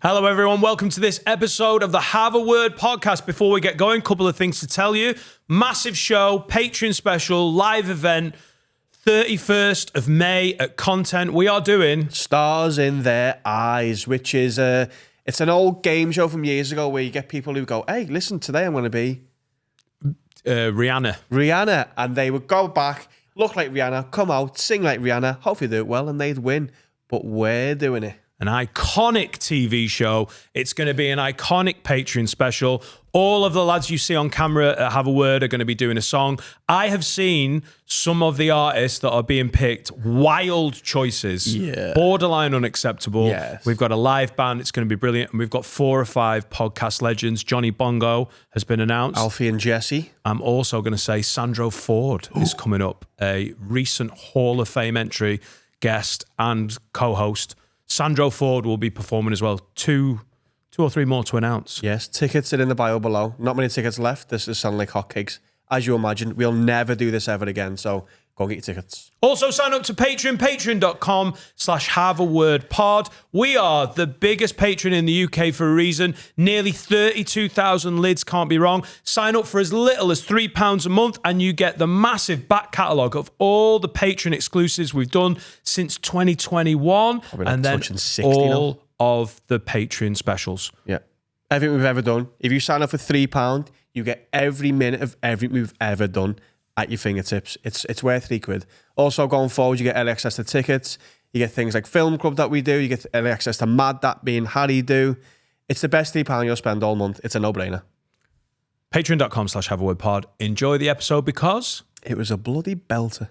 Hello, everyone. Welcome to this episode of the Have a Word podcast. Before we get going, a couple of things to tell you. Massive show, Patreon special, live event, 31st of May at Content. We are doing Stars in Their Eyes, which is it's an old game show from years ago where you get people who go, hey, listen, today I'm going to be Rihanna. And they would go back, look like Rihanna, come out, sing like Rihanna, hopefully do it well, and they'd win. But we're doing it. an iconic TV show. It's going to be an iconic Patreon special. All of the lads you see on camera at Have a Word are going to be doing a song. I have seen some of the artists that are being picked. Wild choices. Yeah. Borderline unacceptable. Yes. We've got a live band. It's going to be brilliant. And we've got 4 or 5 podcast legends. Johnny Bongo has been announced. Alfie and Jesse. I'm also going to say Sandro Ford is coming up. A recent Hall of Fame entry, guest and co-host. Sandro Ford will be performing as well. Two or three more to announce. Yes, tickets are in the bio below. Not many tickets left. This is sounding like hotcakes. As you imagine, we'll never do this ever again. So go get your tickets. Also sign up to Patreon, patreon.com/haveawordpod. We are the biggest Patreon in the UK for a reason. Nearly 32,000 lids, can't be wrong. Sign up for as little as £3 a month and you get the massive back catalogue of all the Patreon exclusives we've done since 2021. And then all of the Patreon specials. Yeah. Everything we've ever done. If you sign up for £3, you get every minute of everything we've ever done at your fingertips. It's worth £3. Also, going forward, you get early access to tickets. You get things like Film Club that we do. You get early access to Mad That me and Harry do. It's the best £3 you'll spend all month. It's a no-brainer. Patreon.com/haveawordpod. Enjoy the episode because it was a bloody belter.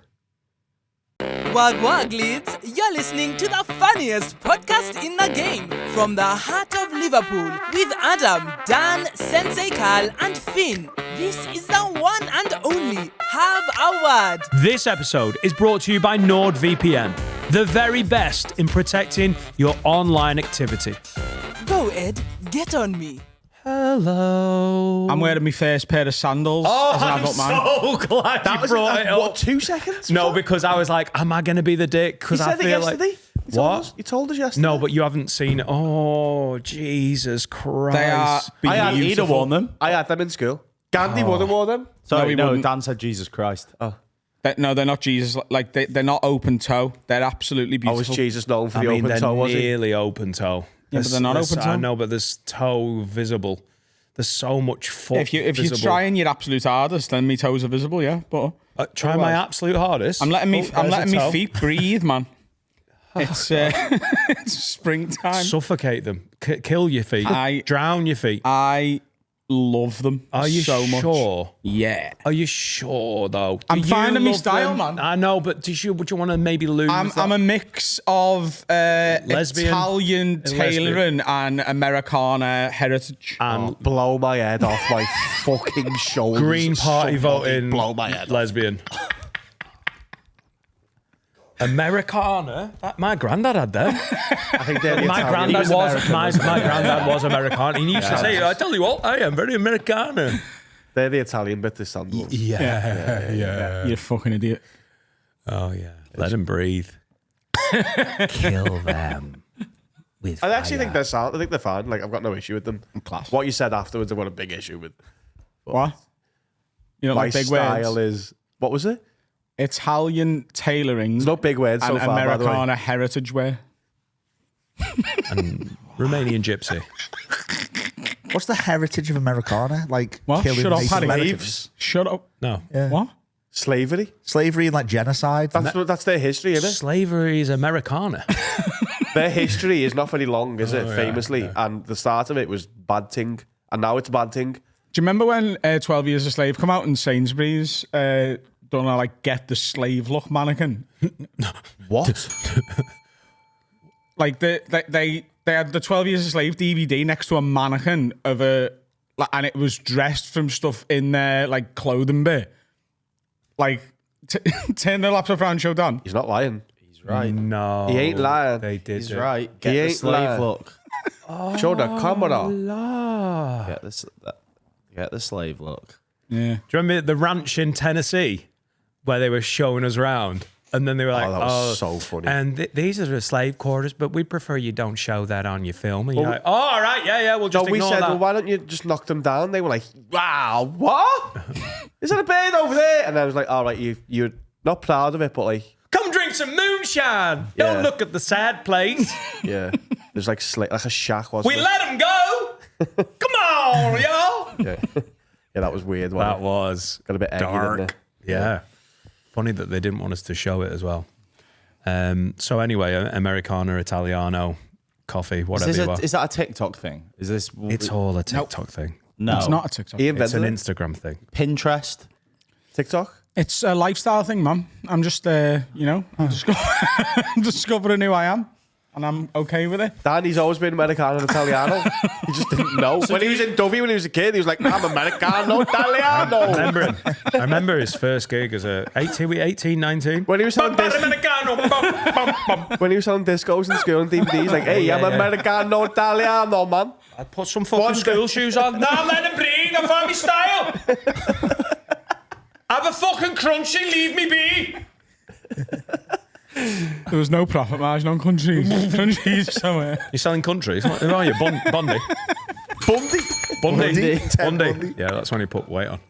Wag wag leads, you're listening to the funniest podcast in the game from the heart of Liverpool with Adam, Dan, Sensei Carl and Finn. This is the one and only Have a Word. This episode is brought to you by NordVPN, the very best in protecting your online activity. Go Ed, get on me. Hello. I'm wearing my first pair of sandals. as an adult man. So glad you brought it up. What, 2 seconds? No, because I was like, am I going to be the dick? Because I feel like... What? You told us yesterday. No, but you haven't seen it. Oh, Jesus Christ. They are I had beautiful. either worn them. I had them in school. Gandhi would have worn them. Sorry, No, no, Dan said Jesus Christ. Oh. No, they're not Jesus. Like they're not open toe. They're absolutely I beautiful. was Jesus known for I the mean, open they're toe, was he? nearly open toe. Yeah, but they're not open toe. I know, but there's toe visible. There's so much foot If you're visible. trying your absolute hardest, then my toes are visible. Yeah, but Try my absolute hardest. I'm letting Oh, there's a me toe. feet breathe, man. It's it's springtime. Suffocate them. Kill your feet. Drown your feet. I love them. Are you so much. sure? Yeah. Are you sure though? I'm Do finding you my love style, them? man. I know, but would you want to maybe lose? I'm a mix of Lesbian. Italian tailoring and Americana heritage. and Blow my head off my fucking shoulders. Green Party Somebody voting blow my head off. lesbian. Americana. My granddad had them. I think they're the My Italian. granddad was my granddad was Americana. He used to say, "I tell you what, I am very Americana." They're the Italian bit, the sandals. Yeah. You fucking idiot. Oh yeah. Let him breathe. Kill them with I actually think they're sound. I think they're fine. Like, I've got no issue with them. Class. What you said afterwards, I've got a big issue with. What? You know, My like big style words. is... What was it? Italian tailoring There's no big words so and far, by the way. Americana heritage wear. and Romanian gypsy. What's the heritage of Americana? Like What? killing Shut up, Native Paddy. Americans? Shut up. No. Yeah. What? Slavery. Slavery and like genocide. That's their history, isn't it? Slavery is Americana. Their history is not very long, is it? yeah, Famously. yeah. And the start of it was bad thing. And now it's bad thing. Do you remember when 12 Years a Slave come out and Sainsbury's done a like get the slave look mannequin? What? Like they had the 12 Years a Slave DVD next to a mannequin of and it was dressed from stuff in their like clothing bit. Like turn the laptop around, show Dan. He's not lying. He's right. No. He ain't lying. They did He's it. right. He Get the ain't slave lying. look. Show the camera. Get the slave look. Yeah. Do you remember the ranch in Tennessee where they were showing us around? And then they were like, that was so funny. And these are the slave quarters, but we prefer you don't show that on your film. And you're like, oh, all right, yeah, we'll just we ignore said, that. well, why don't you just knock them down? They were like, wow, what? Is that a bird over there? And I was like, all right, you're not proud of it, but like... Come drink some moonshine. Yeah. Don't look at the sad place. Yeah. There's like a shack, wasn't We it? let them go. Come on, y'all. Yeah. Yeah, that was weird. That was got a bit eggy, dark. didn't it? Yeah. Funny that they didn't want us to show it as well. So anyway, Americano, Italiano, coffee, whatever you are. Is that a TikTok thing? Is this? It's all a TikTok thing. No, it's not a TikTok. He It's invented an it. Instagram thing. Pinterest. TikTok? It's a lifestyle thing, man. I'm just, I'm discovering who I am, and I'm okay with it. Danny's always been Americano and Italiano. He just didn't know. When he was in Dovey, when he was a kid, he was like, I'm Americano Italiano. I remember his first gig as a 18, 19. When he was selling Americano. when he was selling discos in school and DVDs, like, hey, I'm Americano Italiano, man. I put some fucking school shoes on. No, let him breathe. I found my style. Have a fucking crunchy, leave me be. There was no profit margin on countries. Countries somewhere. You're selling countries? Who are you? Bundy? Bundy. Bundy. Yeah, that's when he put weight on.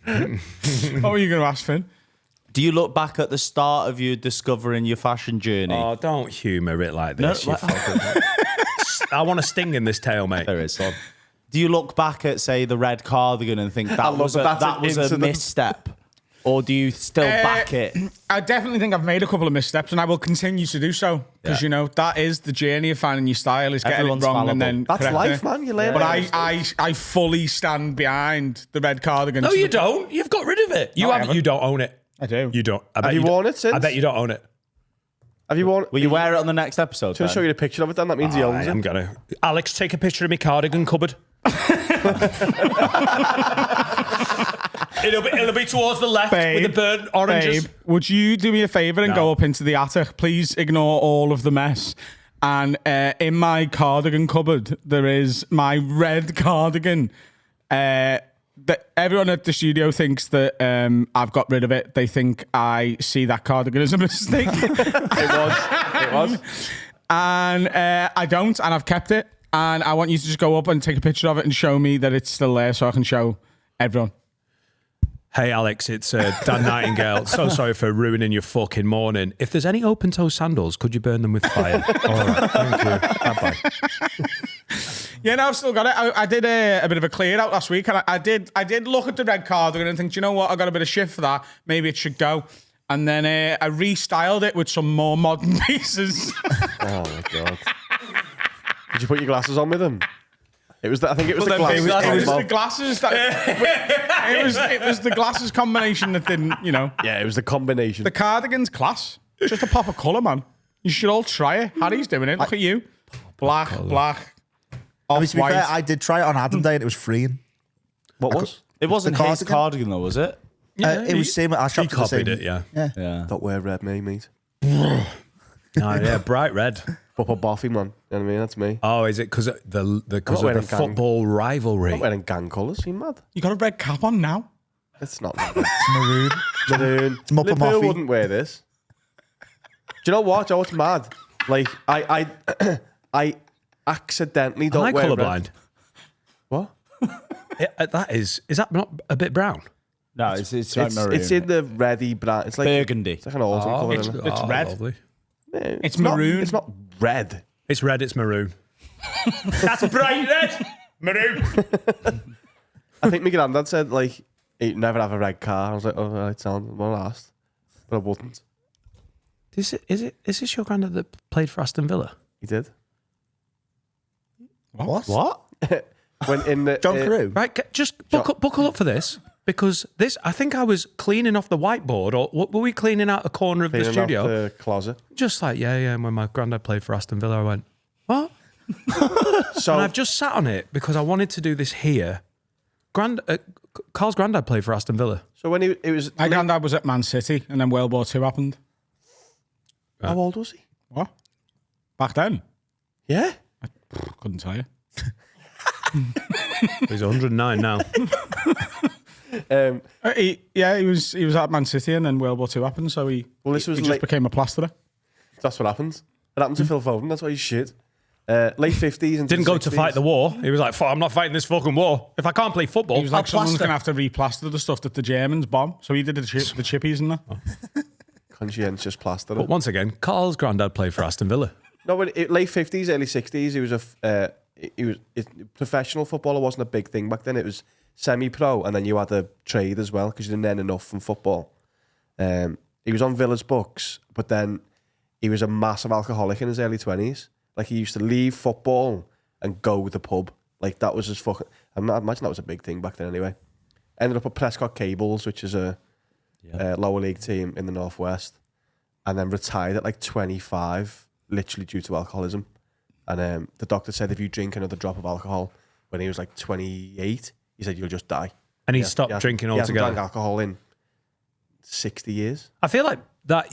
What were you going to ask, Finn? Do you look back at the start of you discovering your fashion journey? Oh, don't humour it like this. You fucking... I want a sting in this tail, mate. There is. Do you look back at, say, the red cardigan and think that was that's an a incident. misstep? Or do you still back it? I definitely think I've made a couple of missteps, and I will continue to do so because that is the journey of finding your style. Is getting Everyone's it wrong fallible. and then That's correcting life, it. man. You learn. But I fully stand behind the red cardigan. No, you don't. You've got rid of it. You haven't. You don't own it. I do. You don't. I bet Have you don't. worn it since? I bet you don't own it. Have you worn it? Will you wear it on the next episode? Should I show you a picture of it then? That means he owns it. I'm gonna. Alex, take a picture of my cardigan cupboard. It'll be towards the left with the burnt oranges. Babe, would you do me a favour and go up into the attic? Please ignore all of the mess. And in my cardigan cupboard, there is my red cardigan. Everyone at the studio thinks that I've got rid of it. They think I see that cardigan as a mistake. It was. And I don't, and I've kept it. And I want you to just go up and take a picture of it and show me that it's still there so I can show everyone. Hey, Alex, it's Dan Nightingale. So sorry for ruining your fucking morning. If there's any open-toe sandals, could you burn them with fire? All right, thank you. Bye-bye. Yeah, no, I've still got it. I did a bit of a clear out last week, and I did look at the red cardigan and think, do you know what? I got a bit of shit for that. Maybe it should go. And then I restyled it with some more modern pieces. Oh my god! Did you put your glasses on with them? I think it was the glasses. It was the glasses that it was the glasses combination that didn't, Yeah, it was the combination. The cardigan's class. Just a pop of colour, man. You should all try it. Harry's doing it. Look at you. Black, To be fair, off-white. I did try it on Adam Day and it was freeing. What was? It wasn't The his cardigan? cardigan, though, was it? It was same. I He shopped at the same. copied it, yeah. Yeah. Don't wear red, mate. Oh, yeah, bright red. Proper boffy, man. You know what I mean? That's me. Oh, is it because of the wearing gang. football rivalry? I'm not wearing gang colours. You mad? You got a red cap on now? It's not. Red. It's maroon. Maroon. It's Muppet Liverpool Muffy. wouldn't wear this. Do you know what? What's mad? Like I accidentally Am don't I wear red. colourblind? What? Is that not a bit brown? No, it's like maroon. It's in the reddy brown. It's like burgundy. It's like an autumn colour. it's- isn't it? It's red. Lovely. Yeah, It's not- maroon. It's not red. It's red, it's maroon. That's bright red. Maroon. I think my granddad said like he'd never have a red car. I was like, oh, right, sound. Well, I asked, but I wouldn't. Is this your granddad that played for Aston Villa? He did. What? When in the John Carew? Right, just buckle up for this. Because I think I was cleaning off the whiteboard, or were we cleaning out a corner of the cleaning out studio? the closet. Just like, yeah. And when my granddad played for Aston Villa, I went, what? So And I've just sat on it because I wanted to do this here. Carl's granddad played for Aston Villa. so when it was My granddad was at Man City, and then World War II happened. how old was he? What? Back then? Yeah. Couldn't tell you. He's 109 now. He was at Man City and then World War II happened, so he just became a plasterer. That's what happens. It happened to Phil Foden. That's why he's shit. Late 50s and Didn't go to fight the war. He was like, "Fuck, I'm not fighting this fucking war. If I can't play football, He was like, I'll someone's plaster." going to have to replaster the stuff that the Germans bomb. So he did the chippies and that. Conscientious plasterer. But once again, Carl's granddad played for Aston Villa. No, but late 50s, early 60s, he was professional footballer wasn't a big thing back then. It was semi-pro, and then you had a trade as well because you didn't earn enough from football. He was on Villa's books, but then he was a massive alcoholic in his early 20s. Like, he used to leave football and go to the pub. Like, that was his fucking... I imagine that was a big thing back then anyway. Ended up at Prescott Cables, which is a lower league team in the Northwest, and then retired at like 25, literally due to alcoholism. And the doctor said if you drink another drop of alcohol when he was like 28, he said you'll just die. And he stopped drinking He hasn't altogether. drank alcohol in 60 years. I feel like that,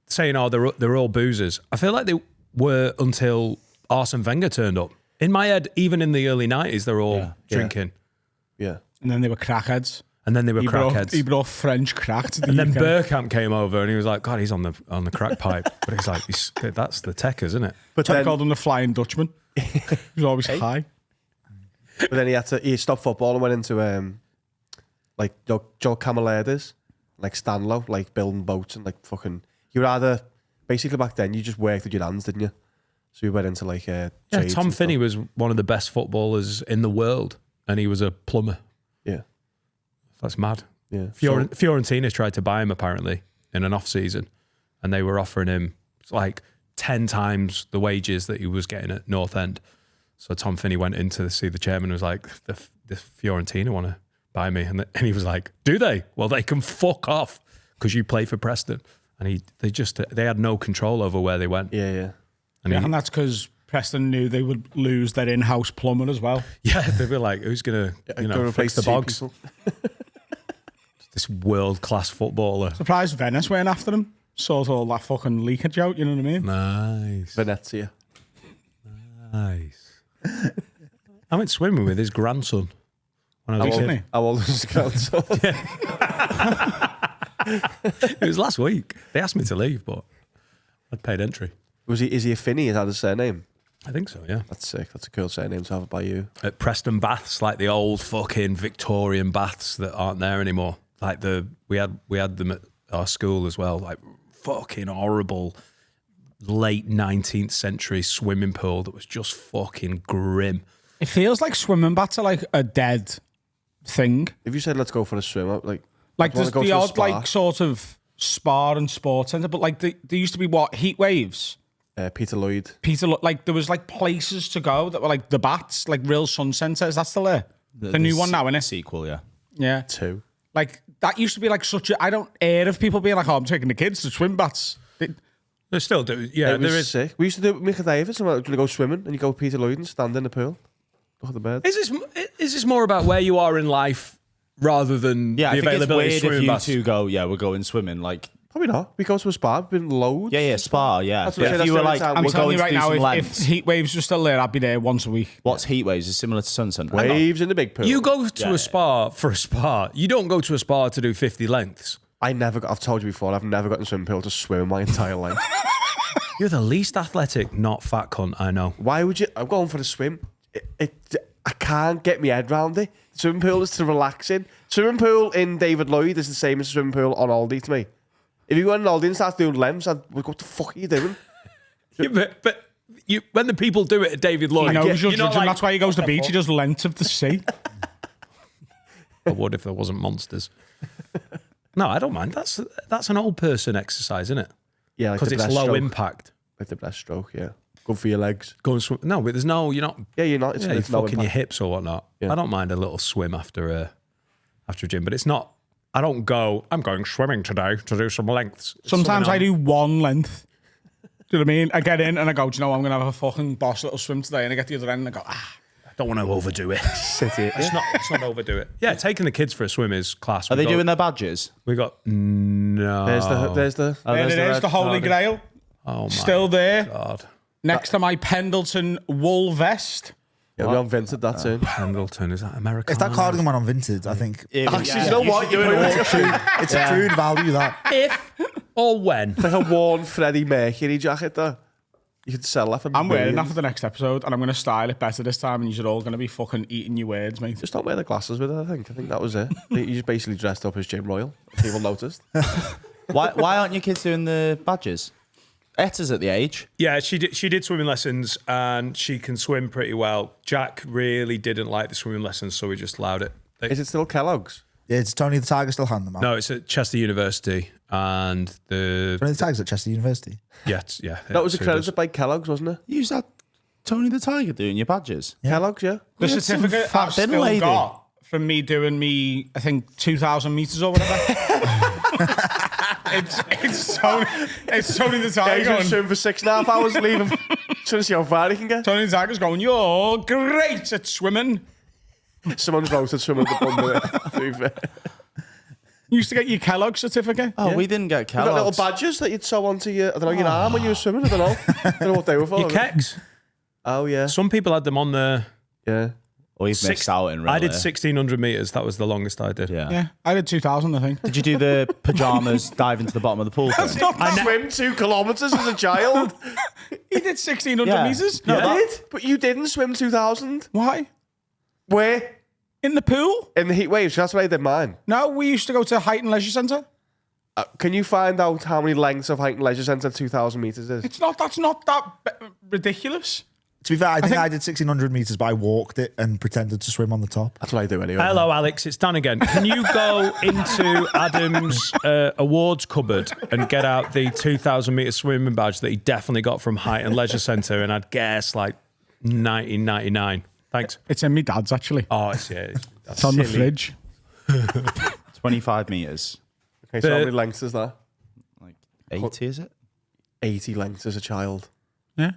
saying, they're all boozers. I feel like they were until Arsene Wenger turned up. In my head, even in the early 90s, they're all drinking. Yeah. And then they were crackheads. And then they were crackheads. He brought French crack to the And then UK. Burkamp came over and he was like, God, he's on the crack pipe. But he's like, that's the Techers, isn't it? But They then, called him the Flying Dutchman. He was always high. but then he stopped football and went into like Joe Camiller's, like Stanlow, like building boats and like fucking... You were either... Basically back then, you just worked with your hands, didn't you? So we went into like trades Tom and Finney stuff. was one of the best footballers in the world. And he was a plumber. Yeah. That's mad. Yeah. Fiorentina tried to buy him apparently in an off season, and they were offering him like 10 times the wages that he was getting at North End. So Tom Finney went in to see the chairman and was like, the Fiorentina want to buy me. And he was like, do they? Well, they can fuck off because you play for Preston. And they had no control over where they went. Yeah. And that's because Preston knew they would lose their in-house plumber as well. Yeah, they were like, who's going to fix the bogs? This world-class footballer. Surprised Venice weren't after him. Sort all that fucking leakage out, you know what I mean? Nice. Venezia. Nice. I went swimming with his grandson when I was a Recently? kid. How old was his grandson? It was last week. They asked me to leave, but I'd paid entry. Is he a Finney? Is that his surname? I think so, yeah. That's sick. That's a cool surname to have by you. At Preston Baths, like the old fucking Victorian baths that aren't there anymore. Like we had them at our school as well. Like fucking horrible late 19th century swimming pool that was just fucking grim. It feels like swimming baths are like a dead thing. If you said let's go for a swim, Like wanna there's go the to a odd spa? like sort of spa and sports centre, but like there used to be heat waves. Peter Lloyd. Like there was like places to go that were like the bats, like real sun centre. Is that still there? The new one now, innit? Sequel, yeah. Yeah. 2. Like that used to be like such a. I don't hear of people being like, "Oh, I'm taking the kids to swim baths." They still do. Yeah, It was sick. We used to do it with Mick Davis and we'd go swimming and you go with Peter Lloyd and stand in the pool. Look at the birds. Is this more about where you are in life rather than Yeah, the I think it's availability of weird swimming if you baths? two go, yeah, we're going swimming. Like, Probably not. We go to a spa. We've been loads. yeah, spa, yeah. That's what I But said, if you that's were the like, only time I'm we're telling going you to right do now, some if lengths. heat waves were still there, I'd be there once a week. What's heat waves? Is similar to Sunset. Waves in the big pool. You go to Yeah, a spa for a spa. You don't go to a spa to do 50 lengths. I've told you before, I've never gotten a swimming pool to swim in my entire life. You're the least athletic, not fat cunt I know. Why would you? I'm going for a swim. I can't get my head round it. Swimming pool is to relax in. Swimming pool in David Lloyd is the same as a swimming pool on Aldi to me. If you go on Aldi and start doing lengths, I'd go, what the fuck are you doing? Yeah, but when the people do it at David Lloyd, I know, you're you're not judging. like, That's why he goes to the beach. He does lengths of the sea. I would if there wasn't monsters. No, I don't mind. That's an old person exercise, isn't it? Yeah, like Because the it's low breaststroke. impact. Like the breaststroke, yeah. Good for your legs. Go and swim. No, but you're not. Yeah, you're not. It's, Yeah, you're it's no fucking your impact. hips or whatnot. Yeah. I don't mind a little swim after a gym, but it's not. I don't go. I'm going swimming today to do some lengths. It's Sometimes something I do one length. Do you know what I mean? I get in and I go, do you know what? I'm going to have a fucking boss little swim today. And I get to the other end and I go, I don't want to overdo it. City. Let's not overdo it. Yeah, taking the kids for a swim is class. Are they doing their badges? We got no. There's the. there it is, red the Holy card. Grail. Oh my Still there. God. Next to my Pendleton wool vest. Yeah, we on Vinted that soon. Pendleton, is that American? If that cardigan went on Vinted, I think Actually, you know what? You're it's a crude value, that. If or when? like a worn Freddie Mercury jacket, though. You could sell that for I'm wearing that millions. for the next episode, and I'm going to style it better this time, and you're all going to be fucking eating your words, mate. Just don't wear the glasses with it, I think that was it. You just basically dressed up as Jim Royal. People noticed. Why aren't your kids doing the badges? Etta's at the age. Yeah, she did swimming lessons and she can swim pretty well. Jack really didn't like the swimming lessons, so we just allowed it. Is it still Kellogg's? Yeah, it's Tony the Tiger still hand them out. No, it's at Chester University and the Tony the Tiger's at Chester University. yeah. That was so it accredited does. by Kellogg's, wasn't it? You had Tony the Tiger doing your badges. Kellogg's, yeah. The Yeah, some certificate fat I've thin still lady. got from me doing me, I think, 2,000 metres or whatever. it's Tony the Yeah, Tiger he's been going, swimming for 6.5 hours, leave him. Trying to see how far he can get. Tony the Tiger's going, you're great at swimming. Someone's voted swimming at the bund to be fair. You used to get your Kellogg certificate. Oh, we didn't get You got little Kellogg's. badges that you'd sew onto your, I don't know, your arm when you were swimming. I don't know. I don't know what they were for. Your kecks. Oh, yeah. Some people had them on the. Yeah. Or you've missed out in I did Reigler. 1,600 meters. That was the longest I did. Yeah. Yeah, I did 2,000, I think. Did you do the pajamas dive into the bottom of the pool thing? I swim 2 kilometres as a child. He did 1,600 Yeah. metres. You did? But you didn't swim 2,000? Why? Where? In the pool? In the heat waves. That's why I did mine. No, we used to go to Height and Leisure Centre. Can you find out how many lengths of Height and Leisure Centre 2,000 metres is? That's not that ridiculous. To be fair, I think I did 1,600 metres, but I walked it and pretended to swim on the top. That's what I do anyway. Hello, Alex. It's Dan again. Can you go into Adam's awards cupboard and get out the 2,000 metre swimming badge that he definitely got from Height and Leisure Centre? And I'd guess like 1999. Thanks. It's in my dad's, actually. Oh, it's It's on the fridge. 25 metres. Okay, so how many lengths is that? Like 80, is it? 80 lengths as a child. Yeah.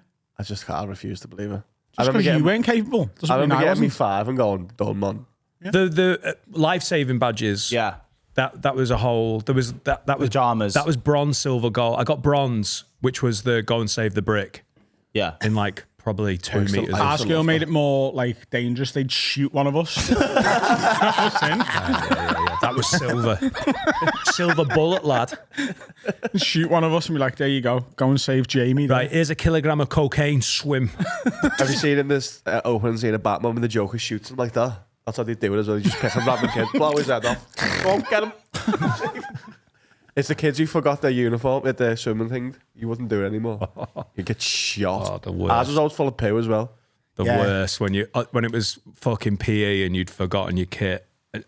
I refuse to believe it. Just because you weren't capable. Doesn't I mean remember I getting me wasn't. 5 and going, done, man. The life-saving badges. Yeah. That was a whole. There was that was Pajamas. That was bronze, silver, gold. I got bronze, which was the go and save the brick Yeah. in like probably 2 still- meters. I Our used to school love made that. it more like dangerous. They'd shoot one of us. Yeah, that was silver. Silver bullet, lad. Shoot one of us and be like, there you go. Go and save Jamie. then. Right, here's a kilogram of cocaine. Swim. Have you seen in this opening scene of Batman when the Joker shoots him like that? That's how they do it as well. They just pick a random kid, blow his head off. Go on, get him. It's the kids who forgot their uniform at their swimming thing. You wouldn't do it anymore. You get shot. Oh, the worst. Ours was always full of poo as well. The Yeah. worst when it was fucking PE and you'd forgotten your kit. And,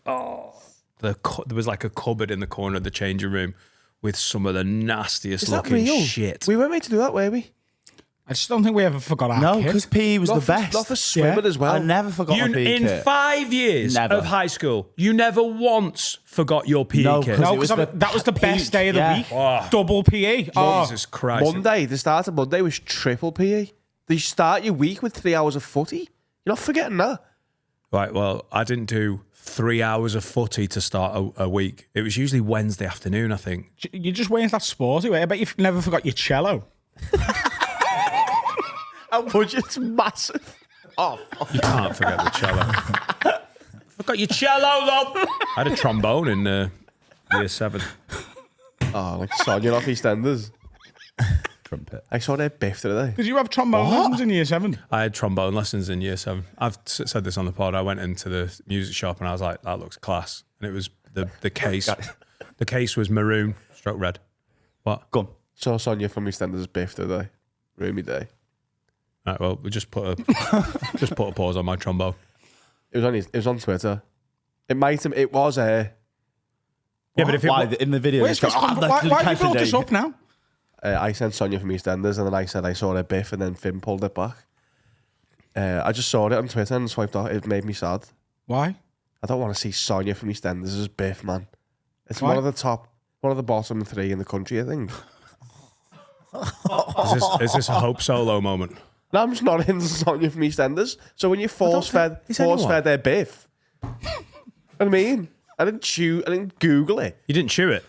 there was like a cupboard in the corner of the changing room with some of the nastiest Is that looking real? shit. We weren't made to do that, were we? I just don't think we ever forgot our No, kit. because PE was the best. Not for swimming as well. I never forgot my PE In kit. 5 years Never. of high school, you never once forgot your PE No, kit. 'cause No, it was because the that was the best day of the yeah. week. Oh. Double PE. Oh, Jesus Christ. Monday, the start of Monday was triple PE. You start your week with 3 hours of footy. You're not forgetting that. Right, well, I didn't do 3 hours of footy to start a week. It was usually Wednesday afternoon, I think. you just weren't that sporty. I bet you never forgot your cello. Our budget's massive. Oh, fuck. You can't forget the cello. Forgot your cello, though. I had a trombone in year 7. Oh, like Sonia off EastEnders. Trumpet. I saw their biff today. Did you have trombone lessons in year 7? I had trombone lessons in year 7. I've said this on the pod. I went into the music shop and I was like, that looks class. And it was the case. The case was maroon, stroke red. What? Go on. Saw Sonia from EastEnders biff today. Roomy day. Right, well, we just put a pause on my trombone. It was on Twitter. It was Yeah, but if it Why, wa- in the video, Where's it's this got, come from? Why have you brought this up now? I sent Sonia from EastEnders and then I said I saw her biff and then Finn pulled it back. I just saw it on Twitter and swiped off. It made me sad. Why? I don't want to see Sonia from EastEnders as biff, man. It's Why? one of the bottom 3 in the country, I think. Is this a Hope Solo moment? No, I'm just not into Sonia from EastEnders. So when you force fed their biff, you know what I mean? I didn't Google it. You didn't chew it.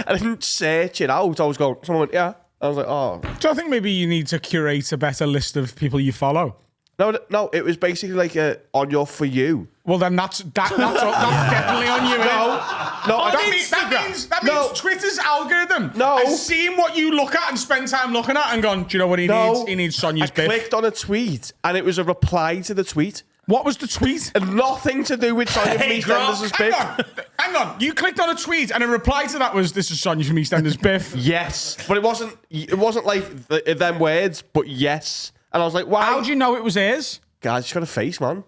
I didn't search it out. I was going, someone went, yeah. I was like, oh. Do I think maybe you need to curate a better list of people you follow? No, it was basically like on your For You. Well, then that's definitely on you. That means Twitter's algorithm has seen what you look at and spend time looking at and gone, do you know what he needs? He needs Sonia's biff. I clicked on a tweet and it was a reply to the tweet. What was the tweet? And nothing to do with Sonia from EastEnders' biff. Hang on. You clicked on a tweet and a reply to that was, this is Sonia from EastEnders' biff. Yes. But it wasn't like them words, but yes. And I was like, wow. How do you know it was his? Guys, she's got a face, man.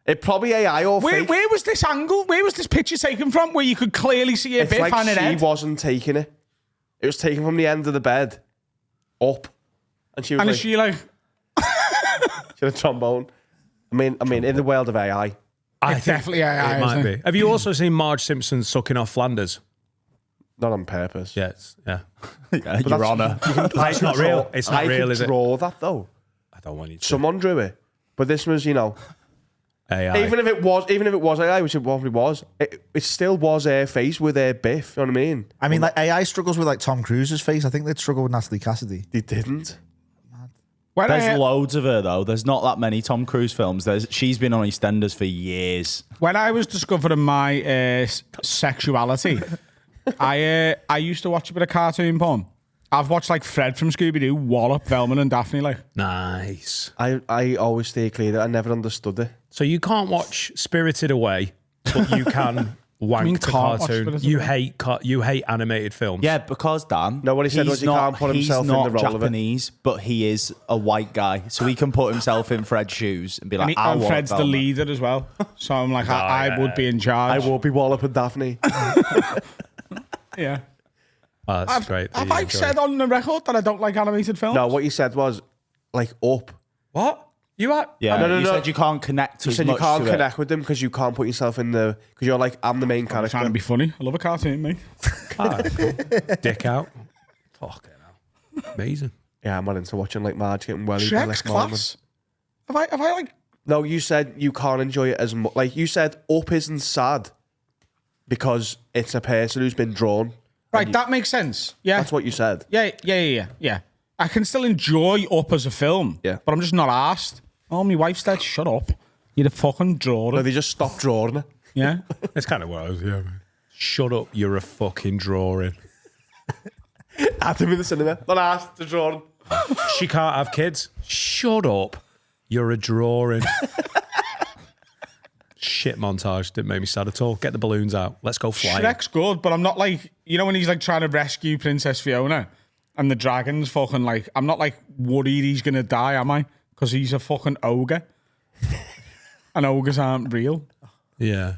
It probably AI or fake. Where was this angle? Where was this picture taken from where you could clearly see a biff like and an head? she wasn't taking it. It was taken from the end of the bed up. And she was and like... is she like... she had a trombone. I mean, in the world of AI... It's definitely AI, it might be. Have you also seen Marge Simpson sucking off Flanders? Not on purpose. Yes, yeah. Your Honour. It's not real. It's not real, is it? I could draw that, though. I don't want you to. Someone drew it. But this was, AI. Even if it was AI, which it probably was, it still was her face with her biff. You know what I mean? I mean, like AI struggles with like Tom Cruise's face. I think they'd struggle with Natalie Cassidy. They didn't. There's loads of her though. There's not that many Tom Cruise films. She's been on EastEnders for years. When I was discovering my sexuality, I used to watch a bit of cartoon porn. I've watched like Fred from Scooby-Doo, Wallop, Velma and Daphne. Like, Nice. I always stay clear that I never understood it. So you can't watch Spirited Away, but you can wank to can't watch cartoon. Spirited You hate animated films. Yeah, because Dan. No, what he said was he can't put himself in the role of it. He's not Japanese, but he is a white guy, so he can put himself in Fred's shoes and be like, and Fred's the leader as well. So I'm like, I would be in charge. I will be Wallop and Daphne. Yeah. Oh, that's great. Have I said on the record that I don't like animated films? No, what you said was like Up. What? You are? Yeah, No. you said you can't connect You as said you much can't to connect with them because you can't put yourself in the... Because you're like, I'm the main I'm character. trying to be funny. I love a cartoon, mate. Dick out. Fucking hell. Amazing. Yeah, I'm not into watching like Marge getting welly. Shrek's class. Have I like... No, you said you can't enjoy it as much. Like you said, Up isn't sad because it's a person who's been drawn. Right, that makes sense. Yeah. That's what you said. Yeah. I can still enjoy Up as a film. Yeah. But I'm just not asked. Oh, my wife said, shut up. You're a fucking drawer. No, they just stopped drawing it. Yeah. That's kind of what I was, yeah. Man. Shut up, you're a fucking drawing. Adam in the cinema. Not asked to draw. She can't have kids. Shut up, you're a drawing. Shit montage didn't make me sad at all. Get the balloons out. Let's go flying. Shrek's good, but I'm not like, you know, when he's like trying to rescue Princess Fiona and the dragon's fucking like, I'm not like worried he's going to die, am I? Because he's a fucking ogre. And ogres aren't real. Yeah.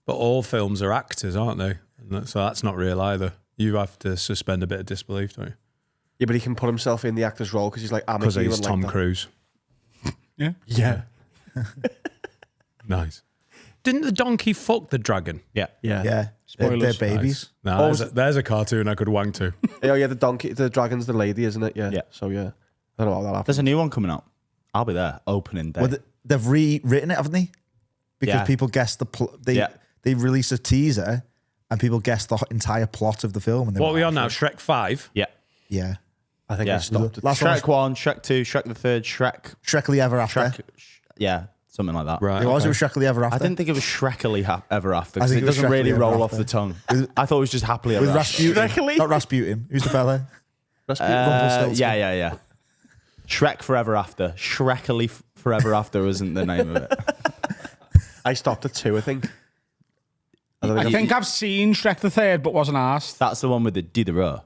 But all films are actors, aren't they? So that's not real either. You have to suspend a bit of disbelief, don't you? Yeah, but he can put himself in the actor's role because he's like, I'm a Because human he's like Tom that. Cruise. Yeah. Yeah. Nice. Didn't the donkey fuck the dragon? Yeah. Yeah. Yeah, they're Spoilers. babies. No, there's a cartoon I could wank to. Oh, yeah, the dragon's the lady, isn't it? Yeah. Yeah. So, yeah. I don't know how that happened. There's a new one coming out. I'll be there. Opening day. Well, they've rewritten it, haven't they? Because Yeah. people guessed the plot. Yeah. They released a teaser and people guessed the entire plot of the film. And they What are were we on now? Shrek 5? Yeah. Yeah. I think Yeah. they stopped it. Last one Shrek 1, Shrek 2, Shrek the Third, Shrek. Shrekly Ever After. Yeah, something like that. Right. It was okay. Shrekly Ever After. I didn't think it was Shrekily Ever After because think it it was doesn't really Shrekily roll Ever off After. the tongue. I thought it was just Happily Ever with After. Rasputin. Not Rasputin. Who's the fella? Rumpelstiltskin. Yeah. Shrek Forever After. Shrekily Forever After wasn't the name of it. I stopped at 2, I think. I think I've seen Shrek the Third, but wasn't asked. That's the one with the Diderot,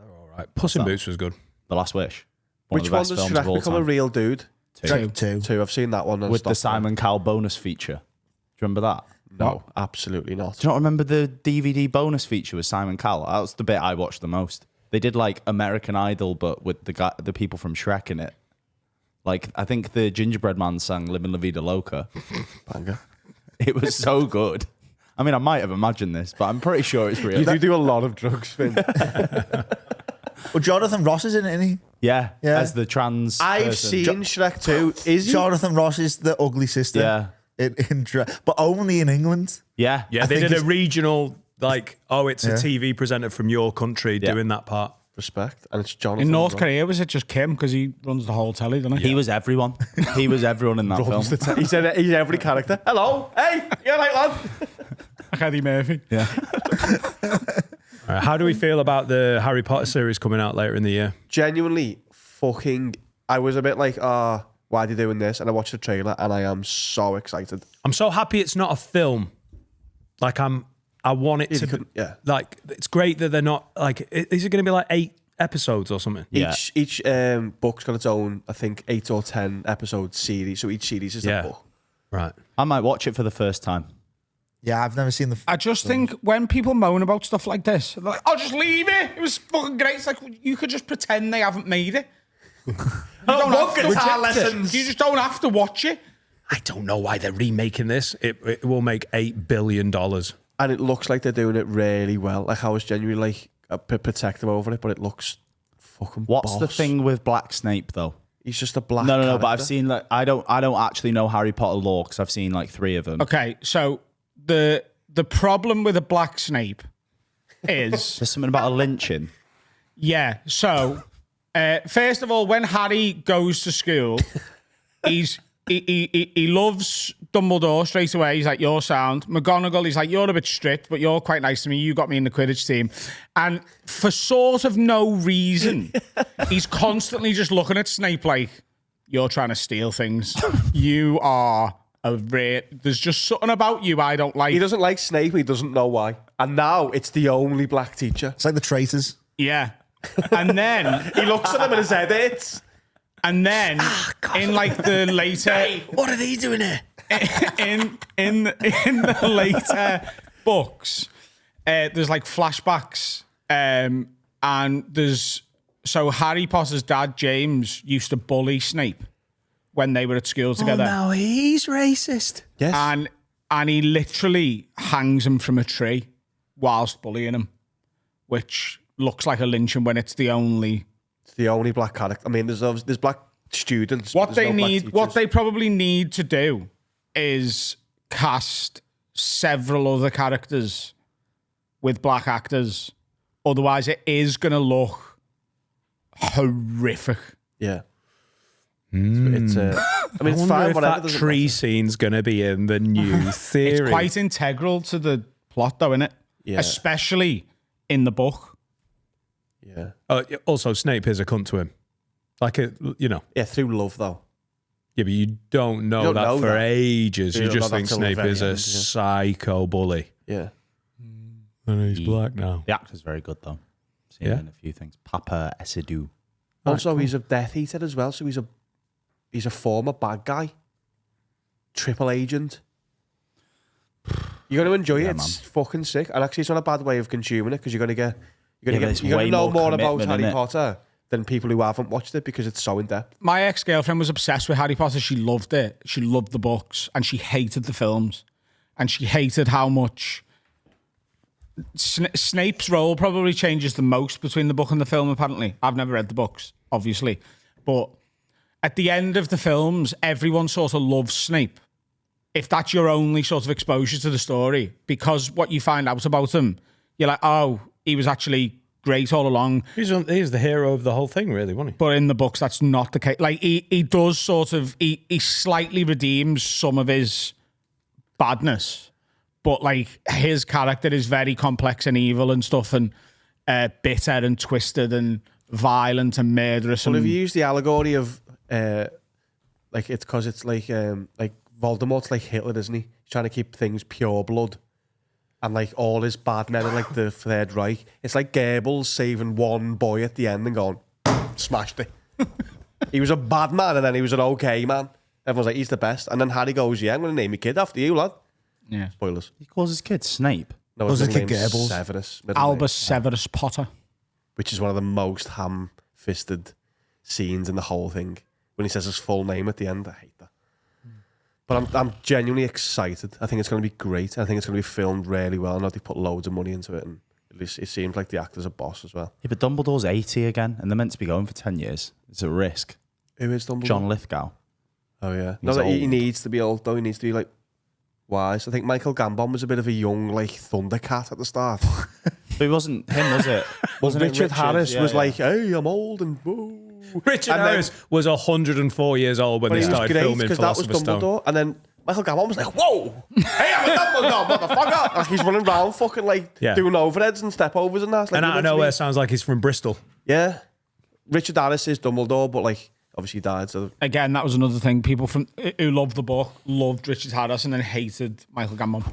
All right. Puss in Boots was good. The Last Wish. One Which of the one best does films of Shrek all become time. a real dude? Shrek 2. 2. I've seen that one. and With the stopped Simon Cowell bonus feature. Do you remember that? No, absolutely not. Do you not remember the DVD bonus feature with Simon Cowell? That was the bit I watched the most. They did like American Idol, but with the people from Shrek in it. Like, I think the Gingerbread Man sang Livin' La Vida Loca. Banger. It was so good. I mean, I might have imagined this, but I'm pretty sure it's real. You do a lot of drugs, Finn. Well, Jonathan Ross is in it, isn't he? Yeah, Yeah. as the trans I've person. seen Shrek 2. Is he? Jonathan Ross is the ugly sister. Yeah. But only in England. Yeah. Yeah, I they think did a it's- regional, like, it's a Yeah. TV presenter from your country Yeah. doing that part. respect. And it's Jonathan. In North Rowe. Korea, was it just Kim? Because he runs the whole telly, doesn't he? He was everyone. He was everyone in that film. Runs the he said he's every character. Hello, hey, you alright, lad? Like Eddie Murphy. Yeah. All right, how do we feel about the Harry Potter series coming out later in the year? Genuinely, fucking. I was a bit like, why are they doing this? And I watched the trailer, and I am so excited. I'm so happy it's not a film. Like I want it to be, yeah. like, it's great that they're not like, is it going to be like 8 episodes or something? Yeah. Each book's got its own, I think, 8 or 10 episode series. So each series is a book. Right. I might watch it for the first time. Yeah, I've never seen the. I just think when people moan about stuff like this, they're like, "Oh, just leave it. It was fucking great." It's like you could just pretend they haven't made it. You don't have to guitar reject it. lessons. You just don't have to watch it. I don't know why they're remaking this. It will make $8 billion. And it looks like they're doing it really well. Like I was genuinely like a bit protective over it, but it looks fucking What's the boss. thing with Black Snape though? He's just a black No. character. But I've seen like I don't actually know Harry Potter lore because I've seen like 3 of them. Okay, so the problem with a black Snape is There's something about a lynching. yeah. So first of all, when Harry goes to school, he loves Dumbledore straight away. He's like, "You're sound." McGonagall, he's like, "You're a bit strict, but you're quite nice to me. You got me in the Quidditch team." And for sort of no reason, he's constantly just looking at Snape like, "You're trying to steal things. You are there's just something about you I don't like." He doesn't like Snape. He doesn't know why. And now it's the only black teacher. It's like the traitors. Yeah. And then He looks at him and his head hits. in like the later What are they doing here? in the later books, there's like flashbacks, and so Harry Potter's dad James used to bully Snape when they were at school together, now he's racist. Yes. and he literally hangs him from a tree whilst bullying him, which looks like a lynching when it's the only. It's the only black character. I mean, there's black students. What but they there's no black need, teachers. what they probably need to do is cast several other characters with black actors. Otherwise, it is going to look horrific. Yeah. I mean, it's I wonder fine. if Whatever. that doesn't tree matter. scene's going to be in the new theory. It's quite integral to the plot, though, isn't it? Yeah. Especially in the book. Yeah. Also, Snape is a cunt to him. Like, Yeah, through love though. yeah, but you don't know don't that know for that. ages. You You don't just know that think till the Snape very is a end, yeah. psycho bully. Yeah. And he's black now. The actor's very good though. Seen Yeah? him in a few things. Papa Esidu. Also, he's a Death Eater as well, so he's a former bad guy. Triple agent. You're going to enjoy it. It's fucking sick. And actually, it's not a bad way of consuming it because you're going to know more about Harry Potter than people who haven't watched it because it's so in depth. My ex-girlfriend was obsessed with Harry Potter. She loved it. She loved the books and she hated the films. And she hated how much Snape's role probably changes the most between the book and the film, apparently. I've never read the books, obviously. But at the end of the films, everyone sort of loves Snape. If that's your only sort of exposure to the story, because what you find out about him, you're like, oh, he was actually great all along. He's the hero of the whole thing, really, wasn't he? But in the books, that's not the case. Like, he does sort of, he slightly redeems some of his badness. But, like, his character is very complex and evil and stuff and bitter and twisted and violent and murderous. Well, And if you use the allegory of, like, it's because it's like Voldemort's like Hitler, isn't he? He's trying to keep things pure blood. And, like, all his bad men are like the Third Reich. It's like Goebbels saving one boy at the end and going, smashed it. He was a bad man and then he was an okay man. Everyone's like, he's the best. And then Harry goes, yeah, I'm going to name your kid after you, lad. yeah. Spoilers. He calls his kid Snape. No, Was his it kid name's Goebbels? Severus. middle Albus name, Severus Potter. which is one of the most ham-fisted scenes in the whole thing. When he says his full name at the end, I hate that. But I'm genuinely excited. I think it's going to be great. I think it's going to be filmed really well. I know they put loads of money into it, and at least it seems like the actor's a boss as well. Yeah, but Dumbledore's 80 again, and they're meant to be going for 10 years. It's a risk. Who is Dumbledore? John Lithgow. Oh yeah. He's No, he old. needs to be old though. He needs to be like wise. I think Michael Gambon was a bit of a young like Thundercat at the start. But it wasn't him, was it? Wasn't it Richard Harris Yeah, was yeah. like, hey, I'm old and woo. Richard And then- Harris was 104 years old when But they he was started great filming because that was Philosopher's Stone. Dumbledore. And then Michael Gambon was like, whoa, hey, I'm a Dumbledore, motherfucker. Like, he's running around fucking like Yeah. doing overheads and step overs and that. Like, And out of nowhere, sounds like he's from Bristol. Yeah. Richard Harris is Dumbledore, but like, obviously he died. So Again, that was another thing. People who loved the book loved Richard Harris and then hated Michael Gambon.